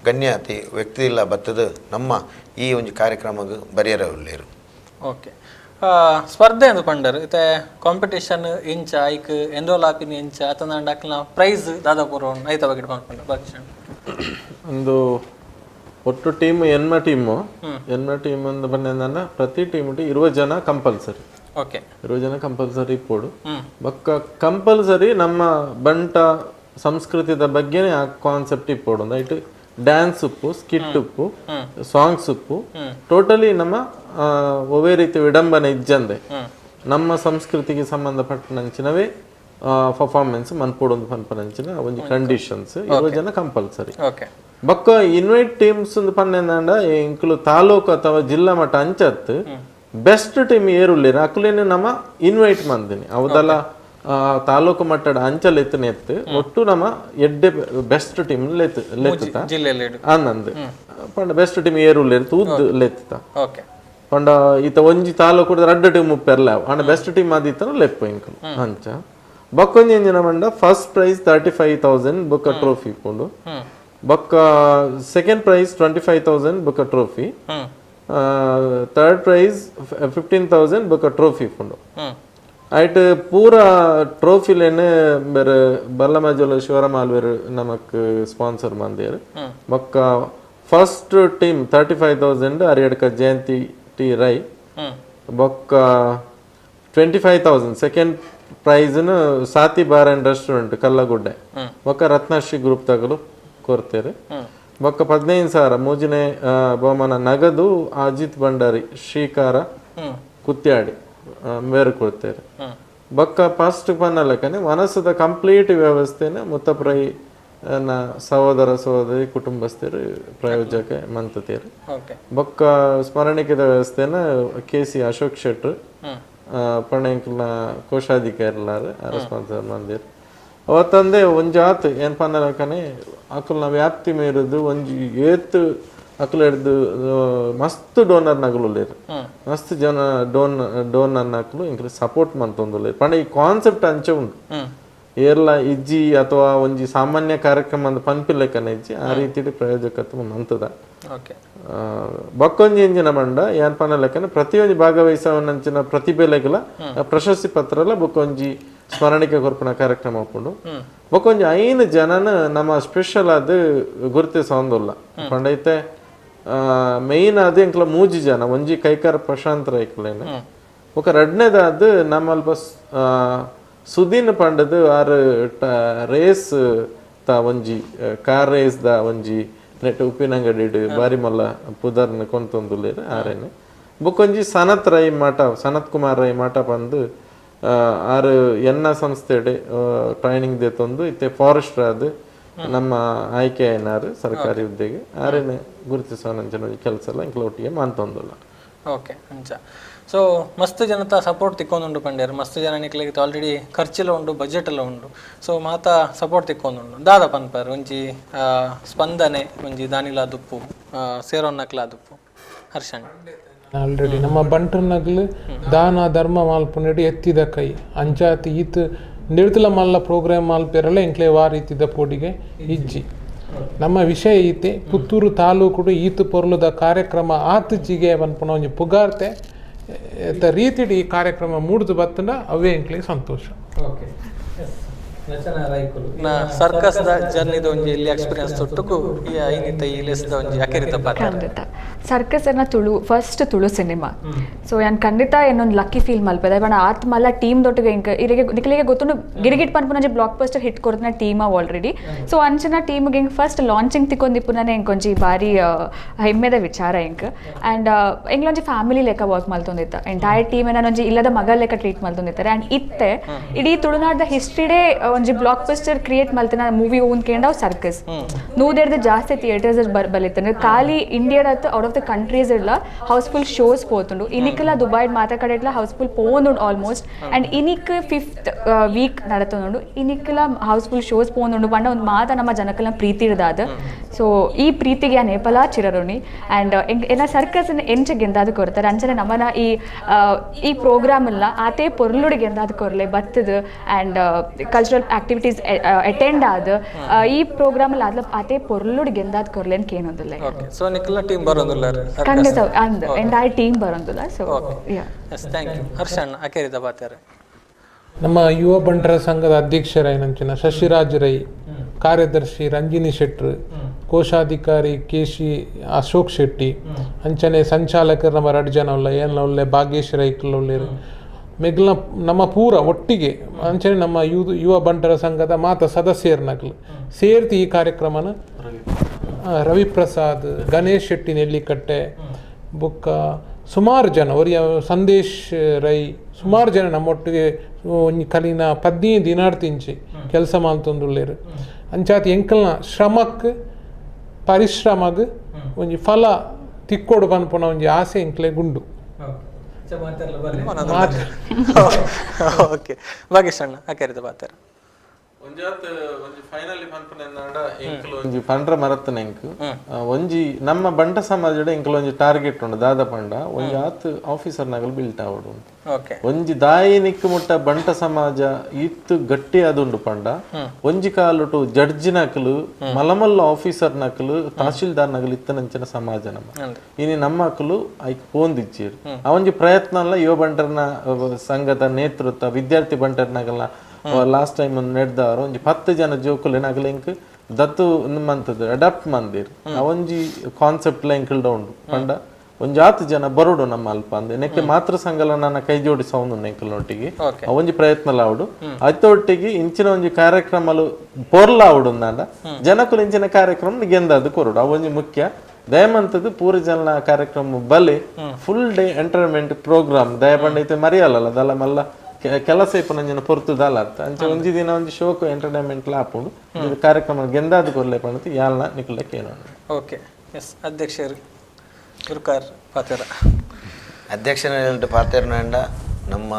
ಗಣ್ಯತಿ ವ್ಯಕ್ತಿ ಇಲ್ಲ ಬತ್ತದು ನಮ್ಮ ಈ ಒಂದು ಕಾರ್ಯಕ್ರಮಕ್ಕೆ ಬರೆಯರಲ್ಲೇರು. ಓಕೆ ಸ್ಪರ್ಧೆ ಎಂದು ಪಂಡರು ಇತ್ತೆ ಕಾಂಪಿಟೇಷನ್ ಇಂಚ ಐಕ್ ಎನ್ರೋಲ್ ಆಪಿನ ಇಂಚ ಅತಂದ ಪ್ರೈಸ್ ದಾದಾಪುರ ಐತ ಬಗ್ಗೆ ಮಾಡ್ಕೊಂಡು ಒಂದು ಒಟ್ಟು ಟೀಮ್ ಎನ್ಮ ಟೀಮು ಅಂತ ಬಂದ ಪ್ರತಿ ಟೀಮ್ 20 ಜನ ಕಂಪಲ್ಸರಿ. ಓಕೆ 20 ಜನ ಕಂಪಲ್ಸರಿ ಇಪ್ಪೋಡು ಬೊಕ್ಕ ಕಂಪಲ್ಸರಿ ನಮ್ಮ ಬಂಟ ಸಂಸ್ಕೃತಿದ ಬಗ್ಗೆನೇ ಆ ಕಾನ್ಸೆಪ್ಟ್ ಇಪ್ಪೋಡು ಐಟ್ ಡ್ಯಾನ್ಸ್ ಉಪ್ಪು ಸ್ಕಿಟ್ ಉಪ್ಪು ಸಾಂಗ್ಸ್ ಉಪ್ಪು ಟೋಟಲಿ ನಮ್ಮ ಒವೇ ರೀತಿ ವಿಡಂಬನೆ ಇಜ್ಜಂದೆ ನಮ್ಮ ಸಂಸ್ಕೃತಿಗೆ ಸಂಬಂಧಪಟ್ಟನಂಚಿನವೇ ಪರ್ಫಾರ್ಮೆನ್ಸ್ ಮನ್ಪೋಡೊಂದು ಪನ್ಪನಂಚಿನ ಒಂದು ಕಂಡೀಷನ್ಸ್ 20 ಜನ ಕಂಪಲ್ಸರಿ. ಬೊಕ್ಕ ಇನ್ವೈಟ್ ಟೀಮ್ಸ್ ಪನ್ನೆಂದ ಇಂಕ್ಲು ತಾಲೂಕು ಅಥವಾ ಜಿಲ್ಲಾ ಮಟ್ಟ ಅಂಚತ್ ಬೆಸ್ಟ್ ಟೀಮ್ ಏರುಳ್ಳೇರು ಅಕ್ಲೇನು ನಮ್ಮ ಇನ್ವೈಟ್ ಮಂದಿನಿ ಅವದೆಲ್ಲ ತಾಲೂಕು ಮಟ್ಟದ ಅಂಚಲ್ ಎತ್ತು ಒಟ್ಟು ನಮ್ಮ ಎಡ್ಡೆ ಬೆಸ್ಟ್ ಟೀಮ್ ಲೆತ್ತ ಅನ್ನಂದು ಪಂಡ ಬೆಸ್ಟ್ ಟೀಮ್ ಏರುಳ್ಳೇರು ತೂದ್ ಲೆತ್ತ ಪಂಡ ಈತ ಒಂಜಿ ತಾಲೂಕು ರಡ್ಡು ಟೀಮ್ ಉಪ್ಪೆರ್ಲ ಅಂಡ ಬೆಸ್ಟ್ ಟೀಮ್ ಆದಿತ್ತನ ಲೆಪ್ಪ ಇಂಕಲು ಅಂಚ ಬೊಕ್ಕೊಂಜಿ ಎಂಜಿನ ಮಂಡ ಫಸ್ಟ್ ಪ್ರೈಸ್ 35,000 ಬೊಕ್ಕ ಟ್ರೋಫಿ ಇಪ್ಪುಂಡು ಬೊಕ್ಕ ಸೆಕೆಂಡ್ ಪ್ರೈಸ್ 25,000 ಬೊಕ್ಕ ಟ್ರೋಫಿ ಥರ್ಡ್ ಪ್ರೈಸ್ 15,000 ಬೊಕ್ಕ ಟ್ರೋಫಿ ಇಪ್ಪುಂಡು ಐಟ್ ಪೂರ ಟ್ರೋಫಿಲೇನೆ ಬೇರೆ ಬಲ್ಲಮಜಲ ಶಿವರಾಮಾಲ್ವೇರು ನಮಕ್ ಸ್ಪಾನ್ಸರ್ ಮಂದಿರು ಬೊಕ್ಕ first team 35,000 Ariyadka Jayanthi T Rai ಬೊಕ್ಕ 25,000 ಸೆಕೆಂಡ್ ಪ್ರೈಸ್ನು Sathi bar and restaurant Kallagudde ಬೊಕ್ಕ ರತ್ನಶ್ರೀ ಗ್ರೂಪ್ ತಗಲು ಕೊಡ್ತೇವೆ ಬೊಕ್ಕ 15,000 ಮೂಜಿನೆ ಬಹುಮಾನ ನಗದು ಅಜಿತ್ ಭಂಡಾರಿ ಶ್ರೀಕಾರ ಕುತ್ಯಾಡಿ ಬೇರೆ ಕೊಡ್ತೇವೆ ಬೊಕ್ಕ ಫಸ್ಟ್ ಪನ್ನಲಕ್ಕನೆ ಮನಸ್ಸದ ಕಂಪ್ಲೀಟ್ ವ್ಯವಸ್ಥೆನ ಮುತ್ತಪ್ರೈ ಸಹೋದರ ಸಹೋದರಿ ಕುಟುಂಬಸ್ಥರು ಪ್ರಾಯೋಜಕ ಮಂತತೇರು ಬೊಕ್ಕ ಸ್ಮರಣಿಕೆದ ವ್ಯವಸ್ಥೆನ KC ಅಶೋಕ್ ಶೆಟ್ರು ಪಣೆಂಕ್ಲ ಕೋಶಾಧಿಕಾರಿಲಾರು ಸ್ಪಾನ್ಸರ್ ಮಂದಿರು ಅವತ್ತಂದೆ ಒಂಜಾತ್ ಏನ್ ಪನ್ನಲಕ್ಕನೆ ಅಕಲ್ನ ವ್ಯಾಪ್ತಿ ಮೀರುದು ಒಂಜಿ ಏತ್ ಅಕಲ್ ಹಿಡ್ದು ಮಸ್ತ್ ಡೋನರ್ ನಗಲುಲ್ಲೇರು ಮಸ್ತ್ ಜನ ಡೋನರ್ ನಕಲು ಇಂಕ್ಲ ಸಪೋರ್ಟ್ ಮಂತೊಂದುಲ್ಲೇರು ಪಂಡ ಈ ಕಾನ್ಸೆಪ್ಟ್ ಅಂಚೆ ಉಂಟು ಏರ್ಲ ಇಜ್ಜಿ ಅಥವಾ ಒಂಜಿ ಸಾಮಾನ್ಯ ಕಾರ್ಯಕ್ರಮ ಪನ್ಪಿಲ್ಲಕ್ಕನ ಇಜ್ಜಿ ಆ ರೀತಿ ಪ್ರಯೋಜಕತ್ವ ಮಂತದ ಬೊಕ್ಕೊಂಜಿ ಎಂಜಿನ ಬಂಡ ಏನ್ ಪನ್ನಲೆಕ್ಕನ ಪ್ರತಿಯೊಂದು ಭಾಗವಹಿಸವನಂಚಿನ ಪ್ರತಿಭೆಲೆಗಳ ಪ್ರಶಸ್ತಿ ಪತ್ರಲ ಬೊಕ್ಕೊಂಜಿ ಸ್ಮರಣಿಕೆ ಕೊರ್ಪಣ ಕಾರ್ಯಕ್ರಮ ಹಾಕೊಂಡು ಬೊಕ್ಕೊಂಜಿ 5 ಜನನ ನಮ್ಮ ಸ್ಪೆಷಲ್ ಅದು ಗುರುತಿಸೊಂದುಲ್ಲ ಪಂಡೈತೆ ಮೇಯ್ನ್ ಅದು ಇಂಕ್ಲ 3 ಜನ ಒಂಜಿ ಕೈಕಾರ ಪ್ರಶಾಂತ್ ರೈಕ್ಲೇನೆ ఒక రెండనేది నమ్మల్ప ಸುದಿನ ಪಂಡದು ಆರ್ ರೇಸ್ ತ ಒಂಜಿ ಕಾರ್ ರೇಸ್ ದ ಒಂಜಿ ನೆಟ್ ಉಪ್ಪಿನಂಗಡಿ ಬಾರಿ ಮಲ್ಲ ಪುದರ್ನ ಕೊಂತೊಂದುಲ್ಲೇರು ಆರೇನೆ ಬೊಕೊಂಜಿ ಸನತ್ ರೈ ಮಾಟ ಸನತ್ ಕುಮಾರ್ ರೈ ಮಾಟ ಬಂದು ಆರು ಎನ್ನ ಸಂಸ್ಥೆಡೆ ಟ್ರೈನಿಂಗ್ ದೇತೊಂದು ಇತ್ತೆ ಫಾರೆಸ್ಟರ್ ಅದು ನಮ್ಮ ಆಯ್ಕೆ ಏನಾರು ಸರ್ಕಾರಿ ಹುದ್ದೆಗೆ ಆರೇನೆ ಗುರುತಿಸೋನಂಚನ ಕೆಲಸ ಎಲ್ಲ ಇಂಕ್ಲ ಒಟ್ಟಿಗೆ ಮಾಂತೊಂದುಲ್ಲ. ಓಕೆ ಅಂಚ ಸೊ ಮಸ್ತ್ ಜನತ ಸಪೋರ್ಟ್ ತಿಕ್ಕೊಂದುಂಡು ಪಂಡ್ಯಾರ ಮಸ್ತ್ ಜನ ನಿಕ್ಲಿಗೆ ಆಲ್ರೆಡಿ ಖರ್ಚೆಲ್ಲ ಉಂಡು ಬಜೆಟ್ ಎಲ್ಲ ಉಂಡು ಸೊ ಮಾತ ಸಪೋರ್ಟ್ ತಿಕ್ಕೊಂದುಂಡು ದಾದ ಪನ್ಪರ್ ಒಂಜಿ ಸ್ಪಂದನೆ ಒಂಜಿ ದಾನಿಲ ದುಪ್ಪು ಸೇರೋನ್ನಕ್ಲ ದುಪ್ಪು ಹರ್ಷಣ್ ಆಲ್ರೆಡಿ ನಮ್ಮ ಬಂಟರ್ನಗ್ಲು ದಾನ ಧರ್ಮ ಮಾಲ್ಪುಂಡು ಎತ್ತಿದ ಕೈ ಅಂಚಾತಿ ಈತ್ ನಿಡ್ತಲ ಮಲ್ಲ ಪ್ರೋಗ್ರಾಮ್ ಮಾಲ್ಪೇರಲ್ಲ ಎಂಕ್ಲೆ ವಾರ ಇತ್ತಿದ ಪೋಡಿಗೆ ಇಜ್ಜಿ ನಮ್ಮ ವಿಷಯ ಈತೆ ಪುತ್ತೂರು ತಾಲೂಕು ಈತು ಪೊರ್ಲುದ ಕಾರ್ಯಕ್ರಮ ಆತುಜಿಗೆ ಅನ್ಪುಣ ಒಂಜಿ ಪುಗಾರ್ತೆ ರೀತಿ ಈ ಕಾರ್ಯಕ್ರಮ ಮೂಡ್ದು ಬತ್ತಂಡ ಅವೇ ಎಂಕ್ಲೆ ಸಂತೋಷ. ಸರ್ಕಸ್ ದ ಜರ್ನಿದ ಒಂಜಿ ಇಲ್ಲಿ ಎಕ್ಸ್ಪೀರಿಯನ್ಸ್ ತೊಟ್ಟುಕು ಈ ಐನಿತ ಈ ಲೆಸ್ದ ಒಂಜಿ ಅಕೆರಿತ ಪಾತ್ರ ಖಂಡಿತ ಸರ್ಕಸ್ ಅನ್ನ Tulu first Tulu cinema so ಯಾನ್ ಖಂಡಿತ ಏನೊಂದು ಲಕ್ಕಿ ಫೀಲ್ ಮಲ್ಪದ ಬಣ್ಣ ಆತ್ ಮಲ್ಲ ಟೀಮ್ ದೊಟ್ಟಿಗೆ ಇಂಕ ಇರಿಗೆ ನಿಕ್ಲಿಗೆ ಗೊತ್ತು ಗಿರಿಗಿಟ್ ಪನ್ಪುನಂಜಿ ಬ್ಲಾಕ್ ಬಸ್ಟರ್ ಹಿಟ್ ಕೊಡ್ತನ ಟೀಮ್ ಆಲ್ರೆಡಿ ಸೊ ಅಂಚನ ಟೀಮ್ಗೆ ಇಂಕ ಫಸ್ಟ್ ಲಾಂಚಿಂಗ್ ತಿಕ್ಕೊಂದಿಪ್ಪುನೇ ಇಂಕೊಂಜಿ ಬಾರಿ ಹೆಮ್ಮೆದ ವಿಚಾರ ಇಂಕ ಆ್ಯಂಡ್ ಇಂಗ್ಲೊಂಜಿ ಫ್ಯಾಮಿಲಿ ಲೆಕ್ಕ ವರ್ಕ್ ಮಲ್ತೊಂದಿತ್ತ ಎಂಟೈರ್ ಟೀಮ್ ಏನೊಂಜಿ ಇಲ್ಲದ ಮಗ ಲೆಕ್ಕ ಟ್ರೀಟ್ ಮಲ್ತೊಂದಿತ್ತಾರೆ ಆ್ಯಂಡ್ ಇತ್ತೆ ಇಡೀ ತುಳುನಾಡ್ದ ಹಿಸ್ಟ್ರಿಡೇ ಒಂಜಿ ಬ್ಲಾಕ್ ಬಸ್ಟರ್ ಕ್ರಿಯೇಟ್ ಮಲ್ತಿನ ಮೂವಿ ಓನ್ ಕೇಂಡ ಸರ್ಕಸ್ ನೂದೆರ್ದು ಜಾಸ್ತಿ ಥಿಯೇಟರ್ಸ್ ಬಲಿತಾನೆ ಖಾಲಿ ಇಂಡಿಯಾದ ಔಟ್ ಆಫ್ ದ ಕಂಟ್ರೀಸ್ ಇಲ್ಲ ಹೌಸ್ಫುಲ್ ಶೋಸ್ పోతుండు ఇనికల దుబాయ్ మాత కడెట్లా హౌస్ఫుల్ పోనుండు ఆల్మోస్ట్ అండ్ ఇనిక్ 5th వీక్ నడతుండు ఇనికల హౌస్ఫుల్ షోస్ పోనుండు పంಡ ಒಂದು ಮಾತ ನಮ್ಮ ಜನಕಲ ಪ್ರೀತಿ ಇರದಾದ ಸೊ ಈ ಪ್ರೀತಿಗೆ ನೇಪಲ ಚಿರರುಣಿ ಆ್ಯಂಡ್ ಏನ ಸರ್ಕಸ್ ಎಂಚ ಗೆಂದಾದ ಕೊರ್ತಾರೆ ಅಂಚನೆ ನಮ್ಮನ ಈ ಪ್ರೋಗ್ರಾಮ್ ಇಲ್ಲ ಆತೆ ಪೊರ್ಲುಡಿ ಗೆಂದಾದ ಕೊರ್ಲೆ ಬತ್ತದ ಆ್ಯಂಡ್ ಕಲ್ಚರಲ್ ಆಕ್ಟಿವಿಟೀಸ್ ಅಟೆಂಡ್ ಆದ ಈ ಪ್ರೋಗ್ರಾಮ್ ಅಲ್ಲಿ ಆದ್ಲ ಆತೆ ಪೊರ್ಲುಡಿ ಗೆಂದಾದ ಕೊರ್ಲೆ ಅಂತ ಏನೊಂದಿಲ್ಲ ಸೊ ನಿಕಲ ಟೀಮ್ ಬರೋದಿಲ್ಲ ಖಂಡಿತ ಅಂದ್ ಎಂಟೈರ್ ಟೀಮ್ ಬರೋದಿಲ್ಲ ಸೊ ಥ್ಯಾಂಕ್ ಯು ಹರ್ಷಣ್ಣ ಅಕೇರಿದ ಬಾತ್ಯಾರೆ ನಮ್ಮ ಯುವ ಬಂಟರ ಸಂಘದ ಅಧ್ಯಕ್ಷರಾಯಿನಂಚಿನ ಶಶಿರಾಜ್ ರೈ, ಕಾರ್ಯದರ್ಶಿ ರಂಜಿನಿ ಶೆಟ್ರು, ಕೋಶಾಧಿಕಾರಿ ಕೆ.ಸಿ. ಅಶೋಕ್ ಶೆಟ್ಟಿ, ಅಂಚನೆ ಸಂಚಾಲಕರು ನಮ್ಮ 2 ಜನ ಉಳ್ಳ ಏನ ಭಾಗ್ಯೇಶ್ ರೈಕ್ಲ ಉಳ್ಳೇರು ಮೆಗ್ಲ ನಮ್ಮ ಪೂರ ಒಟ್ಟಿಗೆ ಅಂಚನೆ ನಮ್ಮ ಯುವ ಬಂಟರ ಸಂಘದ ಮಾತ ಸದಸ್ಯರನಕ್ಲು ಸೇರ್ತಿ ಈ ಕಾರ್ಯಕ್ರಮನ ರವಿಪ್ರಸಾದ್, ಗಣೇಶ್ ಶೆಟ್ಟಿ ನೆಲ್ಲಿಕಟ್ಟೆ ಬೊಕ್ಕ ಸುಮಾರು ಜನ ಅವರಿಗೆ ಸಂದೇಶ್ ರೈ ಸುಮಾರು ಜನ ನಮ್ಮೊಟ್ಟಿಗೆ ಒಂಜಿ ಕಲಿನ 15 ದಿನಾರ್ತಿಂಚಿ ಕೆಲಸ ಮಾಡ್ತೊಂದುಳ್ಳೇರು ಅಂಚಾತಿ ಎಂಕಲ್ನ ಶ್ರಮಕ್ಕೆ ಪರಿಶ್ರಮಗ್ ಒಂಜಿ ಫಲ ತಿಕ್ಕೊಡು ಪನ್ಪುನ ಒಂಜಿ ಆಸೆ ಎಂಕ್ಲೆ ಗುಂಡು ಓಕೆ ಭಾಗ್ಯೇಶ್ ಅಣ್ಣ ಅಕೇರಿದ ಬಾತ್ಯಾರೆ ಒಂಜಿ ಫೈನಲಿ ಪನ್ಪುನೆಂದಾಂಡ ಎಂಕುಲು ಒಂಜಿ ಪಂಡ್ರ ಮರತ್ತನ ಎಂಕು ಒಂಜಿ ನಮ್ಮ ಬಂಟ ಸಮಾಜಡ್ ಎಂಕುಲು ಒಂಜಿ ಟಾರ್ಗೆಟ್ ಉಂಡು ದಾದ ಪಂಡ ಒಂಜಿ ಆತ್ ಆಫೀಸರ್ ನಗಲು ಬಿಲ್ಟ್ ಆವಡು ಒಂಜಿ ದಾಯಿ ನಿಕ್ಕು ಮುಟ್ಟ ಬಂಟ ಸಮಾಜ ಇತ್ತು ಗಟ್ಟಿ ಆದುಂಡು ಪಂಡ ಒಂಜಿ ಕಾಲುಟು ಜಡ್ಜಿ ನಕಲು ಮಲಮಲ್ಲ ಆಫೀಸರ್ ನಕಲು ತಹಶೀಲ್ದಾರ್ ನಗಲು ಇತ್ತನಂಚಿನ ಸಮಾಜ ನಮ್ಮ ಇನಿ ನಮ್ಮ ಅಕಲು ಐಕ್ ಪೋಂದಿಚ್ಚೇರು ಅವೊಂಜಿ ಪ್ರಯತ್ನ ಅಲ್ಲ ಯುವ ಬಂಟರ್ನ ಸಂಘದ ನೇತೃತ್ವ ವಿದ್ಯಾರ್ಥಿ ಬಂಟರ್ ನಗಲ್ನ ಲಾಸ್ಟ್ ಟೈಮ್ ನಡೆದವರು ಒಂಜಿ 10 ಜನ ಜೋಕುಲು ನಗಲು ಎಂಕ್ ದತ್ತು ಮಂತದ ಅಡಾಪ್ಟ್ ಮಂದಿರ್ ಅವೊಂಜಿ ಕಾನ್ಸೆಪ್ಟ್ ಲ ಎಂಕಲ್ಡ ಉಂಡು ಪಂಡ ಒಂಜಿ 10 ಜನ ಬರೋಡು ನಮ್ಮ ಅಲ್ಪ ಅಂದೆ ನೆಕ್ಕೆ ಮಾತೃ ಸಂಘಲ ನನ್ನ ಕೈ ಜೋಡಿಸೋನು ಎಂಕಲ್ನೊಟ್ಟಿಗೆ ಅವೊಂಜಿ ಪ್ರಯತ್ನ ಲಾವುಡು ಅತ್ತೊಟ್ಟಿಗೆ ಇಂಚಿನ ಒಂಜಿ ಕಾರ್ಯಕ್ರಮಲು ಪೊರ್ಲಾವುಡು ಅಂದ ಜನಕುಲು ಇಂಚಿನ ಕಾರ್ಯಕ್ರಮ ಗೆಂದದು ಕೊರಡು ಅವೊಂಜಿ ಮುಖ್ಯ ದಯಮಂತದ್ದು ಪೂರ ಜನ ಕಾರ್ಯಕ್ರಮ ಬಲೆ ಫುಲ್ ಡೇ ಎಂಟರ್ಟೈನ್ಮೆಂಟ್ ಪ್ರೋಗ್ರಾಮ್ ದಯಪಂಡ ಮರಿಯಲ್ಲ ಅದಲ್ಲ ಮಲ್ಲ ಕೆಲಸ ಇಪ್ಪನ ಪೊರ್ತು ದಾಲತ್ತ ಅಂಚೆ ಒಂಜಿ ದಿನ ಒಂಜಿ ಶೋಕು ಎಂಟರ್ಟೈನ್ಮೆಂಟ್ ಲಾಪುಂಡು ಇದು ಕಾರ್ಯಕ್ರಮ ಗೆಂದಾದ ಕೊರ್ಲೆ ಪಣತಿ ಯಾಲ್ನ ನಿಕುಲ ಕೇಳೋಣ ಓಕೆ ಎಸ್ ಅಧ್ಯಕ್ಷರು ಗುರುಕಾರ್ ಪಾತೆರ ಅಧ್ಯಕ್ಷನ ಪಾತೆರ್ನಂಡ ನಮ್ಮ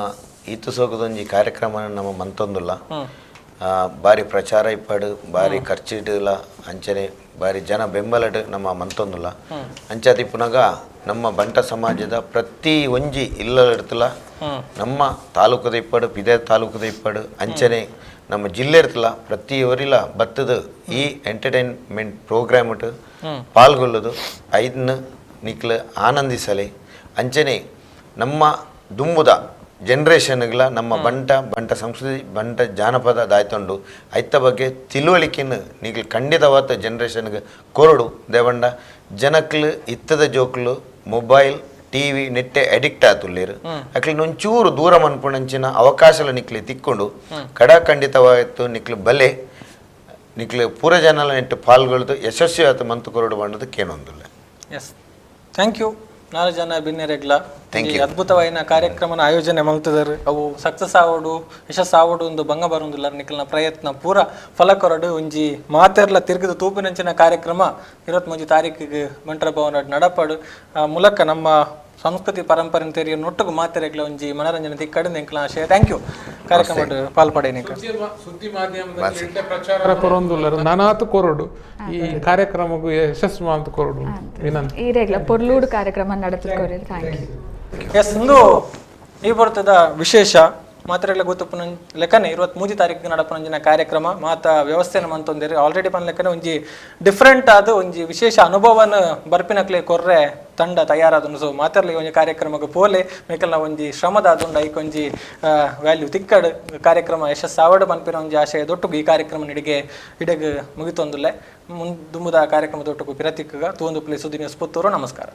ಈತು ಸೋಕದೊಂಜಿ ಕಾರ್ಯಕ್ರಮ ನಮ್ಮ ಮಂತೊಂದುಲ್ಲ ಬಾರಿ ಪ್ರಚಾರ ಇಪ್ಪಡು ಬಾರಿ ಖರ್ಚಿಡಲ ಅಂಚನೆ ಬಾರಿ ಜನ ಬೆಂಬಲಡ್ ನಮ್ಮ ಮಂತೊಂದುಲ್ಲ ಅಂಚಾತಿ ಪುನಗ ನಮ್ಮ ಬಂಟ ಸಮಾಜದ ಪ್ರತಿ ಒಂಜಿ ಇಲ್ಲಡ್ತಲ ನಮ್ಮ ತಾಲೂಕದ ಇಪ್ಪಡು ಬಿದೆ ತಾಲೂಕದ ಇಪ್ಪಡು ಅಂಚನೆ ನಮ್ಮ ಜಿಲ್ಲೆ ಇರ್ತಲ ಪ್ರತಿ ಒರಿಲ ಬತ್ತದ ಈ ಎಂಟರ್ಟೈನ್ಮೆಂಟ್ ಪ್ರೋಗ್ರಾಮ್ ಪಾಲ್ಗೊಳ್ಳೋದು ಐದನ್ನ ನಿಕ್ಲ ಆನಂದಿಸಲಿ ಅಂಚನೆ ನಮ್ಮ ದುಮ್ಮುದ ಜನರೇಷನ್ಗಳ ನಮ್ಮ ಬಂಟ ಸಂಸ್ಕೃತಿ ಬಂಟ ಜಾನಪದ ದಾಯ್ತೊಂಡು ಐತ ಬಗ್ಗೆ ತಿಳುವಳಿಕೆನ ನಿಕ್ಲು ಖಂಡಿತವಾದ ಜನರೇಷನ್ಗೆ ಕೊರಡು ದೇವಂಡ ಜನಕ್ಲು ಇತ್ತದ ಜೋಕ್ಲು ಮೊಬೈಲ್ ಟಿವಿ ನೆಟ್ಟೆ ಅಡಿಕ್ಟ್ ಆತುಳ್ಳೇರು ಅಕ್ಲಿ ಒಂಚೂರು ದೂರ ಮನ್ಪುಣಂಚಿನ ಅವಕಾಶಲ ನಿಕ್ಲಿ ತಿಕ್ಕೊಂಡು ಖಂಡಿತವಾಯಿತು ನಿಕ್ಲು ಬಲೆ ನಿಕ್ಲು ಪೂರ ಜನಲ ನೆಟ್ಟು ಪಾಲ್ಗೊಳ್ದು ಯಶಸ್ವಿ ಆತ ಮಂತು ಕೊರಡು ಬಂಡದು ಕೇಳೊಂದಿಲ್ಲ ಎಸ್ ಥ್ಯಾಂಕ್ ಯು 4 ಜನ ಭಿನ್ನರೆಗ್ಲ ಅದ್ಭುತವಾದ ಕಾರ್ಯಕ್ರಮನ ಆಯೋಜನೆ ಮಾಡ್ತಿದ್ದಾರೆ ಅವು ಸಕ್ಸಸ್ ಆವಡು ಯಶಸ್ಸು ಆವಡು ಒಂದು ಭಂಗ ಬರೋದಿಲ್ಲ ನಿಖಲ್ನ ಪ್ರಯತ್ನ ಪೂರ ಫಲ ಕೊರಡು ಒಂಜಿ ಮಾತೆರ್ಲ ತಿರುಗಿದ ತೂಪಿನಂಚಿನ ಕಾರ್ಯಕ್ರಮ 23 ತಾರೀಕಿಗೆ ಬಂಟರ ಭವನ ನಡಪಾಡು ಮೂಲಕ ನಮ್ಮ ಸಂಸ್ಕೃತಿ ಪರಂಪರೆ ತೆರಿಯ ನೊಟ್ಟುಗು ಮಾತೆರೆಗ್ಲ ಒಂಜಿ ಮನರಂಜನೆ ತಿಕ್ಕಡು ಎಂಕ್ಲ ಆಶಯ ಥ್ಯಾಂಕ್ ಯು ಕಾರ್ಯಕ್ರಮ ಪಾಲ್ಪಡೇನಿಕ ಸುದ್ದಿ ಮಾಧ್ಯಮದಲ್ಲಿ ಪ್ರಚಾರ ಕೊರೊಂದುಲ್ಲರು ನಾನಾತು ಕೊರಡು ಈ ಕಾರ್ಯಕ್ರಮಕ್ಕೂ ಯಶಸ್ಸು ಮಾತು ಕೊರಡು ವಿನಂತಿ ಈ ರೇಗ್ಲ ಪೊರ್ಲೂಡು ಕಾರ್ಯಕ್ರಮ ನಡೆದುಕೊರಿ ಥ್ಯಾಂಕ್ ಯು ಎಸ್ ಇಂದು ಈ ಬರ್ತದ ವಿಶೇಷ ಮಾತ್ರೆಗಳ ಗೊತ್ತಪ್ಪನ ಲೆಕ್ಕನೆ 23 ತಾರೀಕಿಗೆ ನಡಪನಂಜಿನ ಕಾರ್ಯಕ್ರಮ ಮಾತ ವ್ಯವಸ್ಥೆನ ಮಂತೊಂದಿರಿ ಆಲ್ರೆಡಿ ಪನ್ ಲೆಕ್ಕನೆ ಒಂಜಿ ಡಿಫ್ರೆಂಟ್ ಆದ ಒಂಜಿ ವಿಶೇಷ ಅನುಭವನ ಬರ್ಪಿನಕ್ಲೆ ಕೊರ್ರೆ ತಂಡ ತಯಾರಾದನು ಸೊ ಮಾತಾಡ್ಲಿಕ್ಕೆ ಒಂಜಿ ಕಾರ್ಯಕ್ರಮಕ್ಕೆ ಪೋಲೆ ಮೇಕಲ್ನ ಒಂಜಿ ಶ್ರಮದ ಆದುಂಡ ಐಕೊಂಜಿ ವ್ಯಾಲ್ಯೂ ತಿಕ್ಕಡ್ ಕಾರ್ಯಕ್ರಮ ಯಶಸ್ಸು ಆವಡು ಪನ್ಪಿನ ಒಂಜಿ ಆಶಯ ದೊಟ್ಟುಗು ಈ ಕಾರ್ಯಕ್ರಮ ಇಡೆಗ್ ಮುಗಿತೊಂದುಲ್ಲೆ ದುಮ್ಮುದ ಕಾರ್ಯಕ್ರಮ ದೊಟ್ಟುಗು ಪಿರತಿಕ್ಕ ತೂಂದು ಪ್ಲೇ ಸುದ್ದಿ ನ್ಯೂಸ್ ಪುತ್ತೂರು ನಮಸ್ಕಾರ.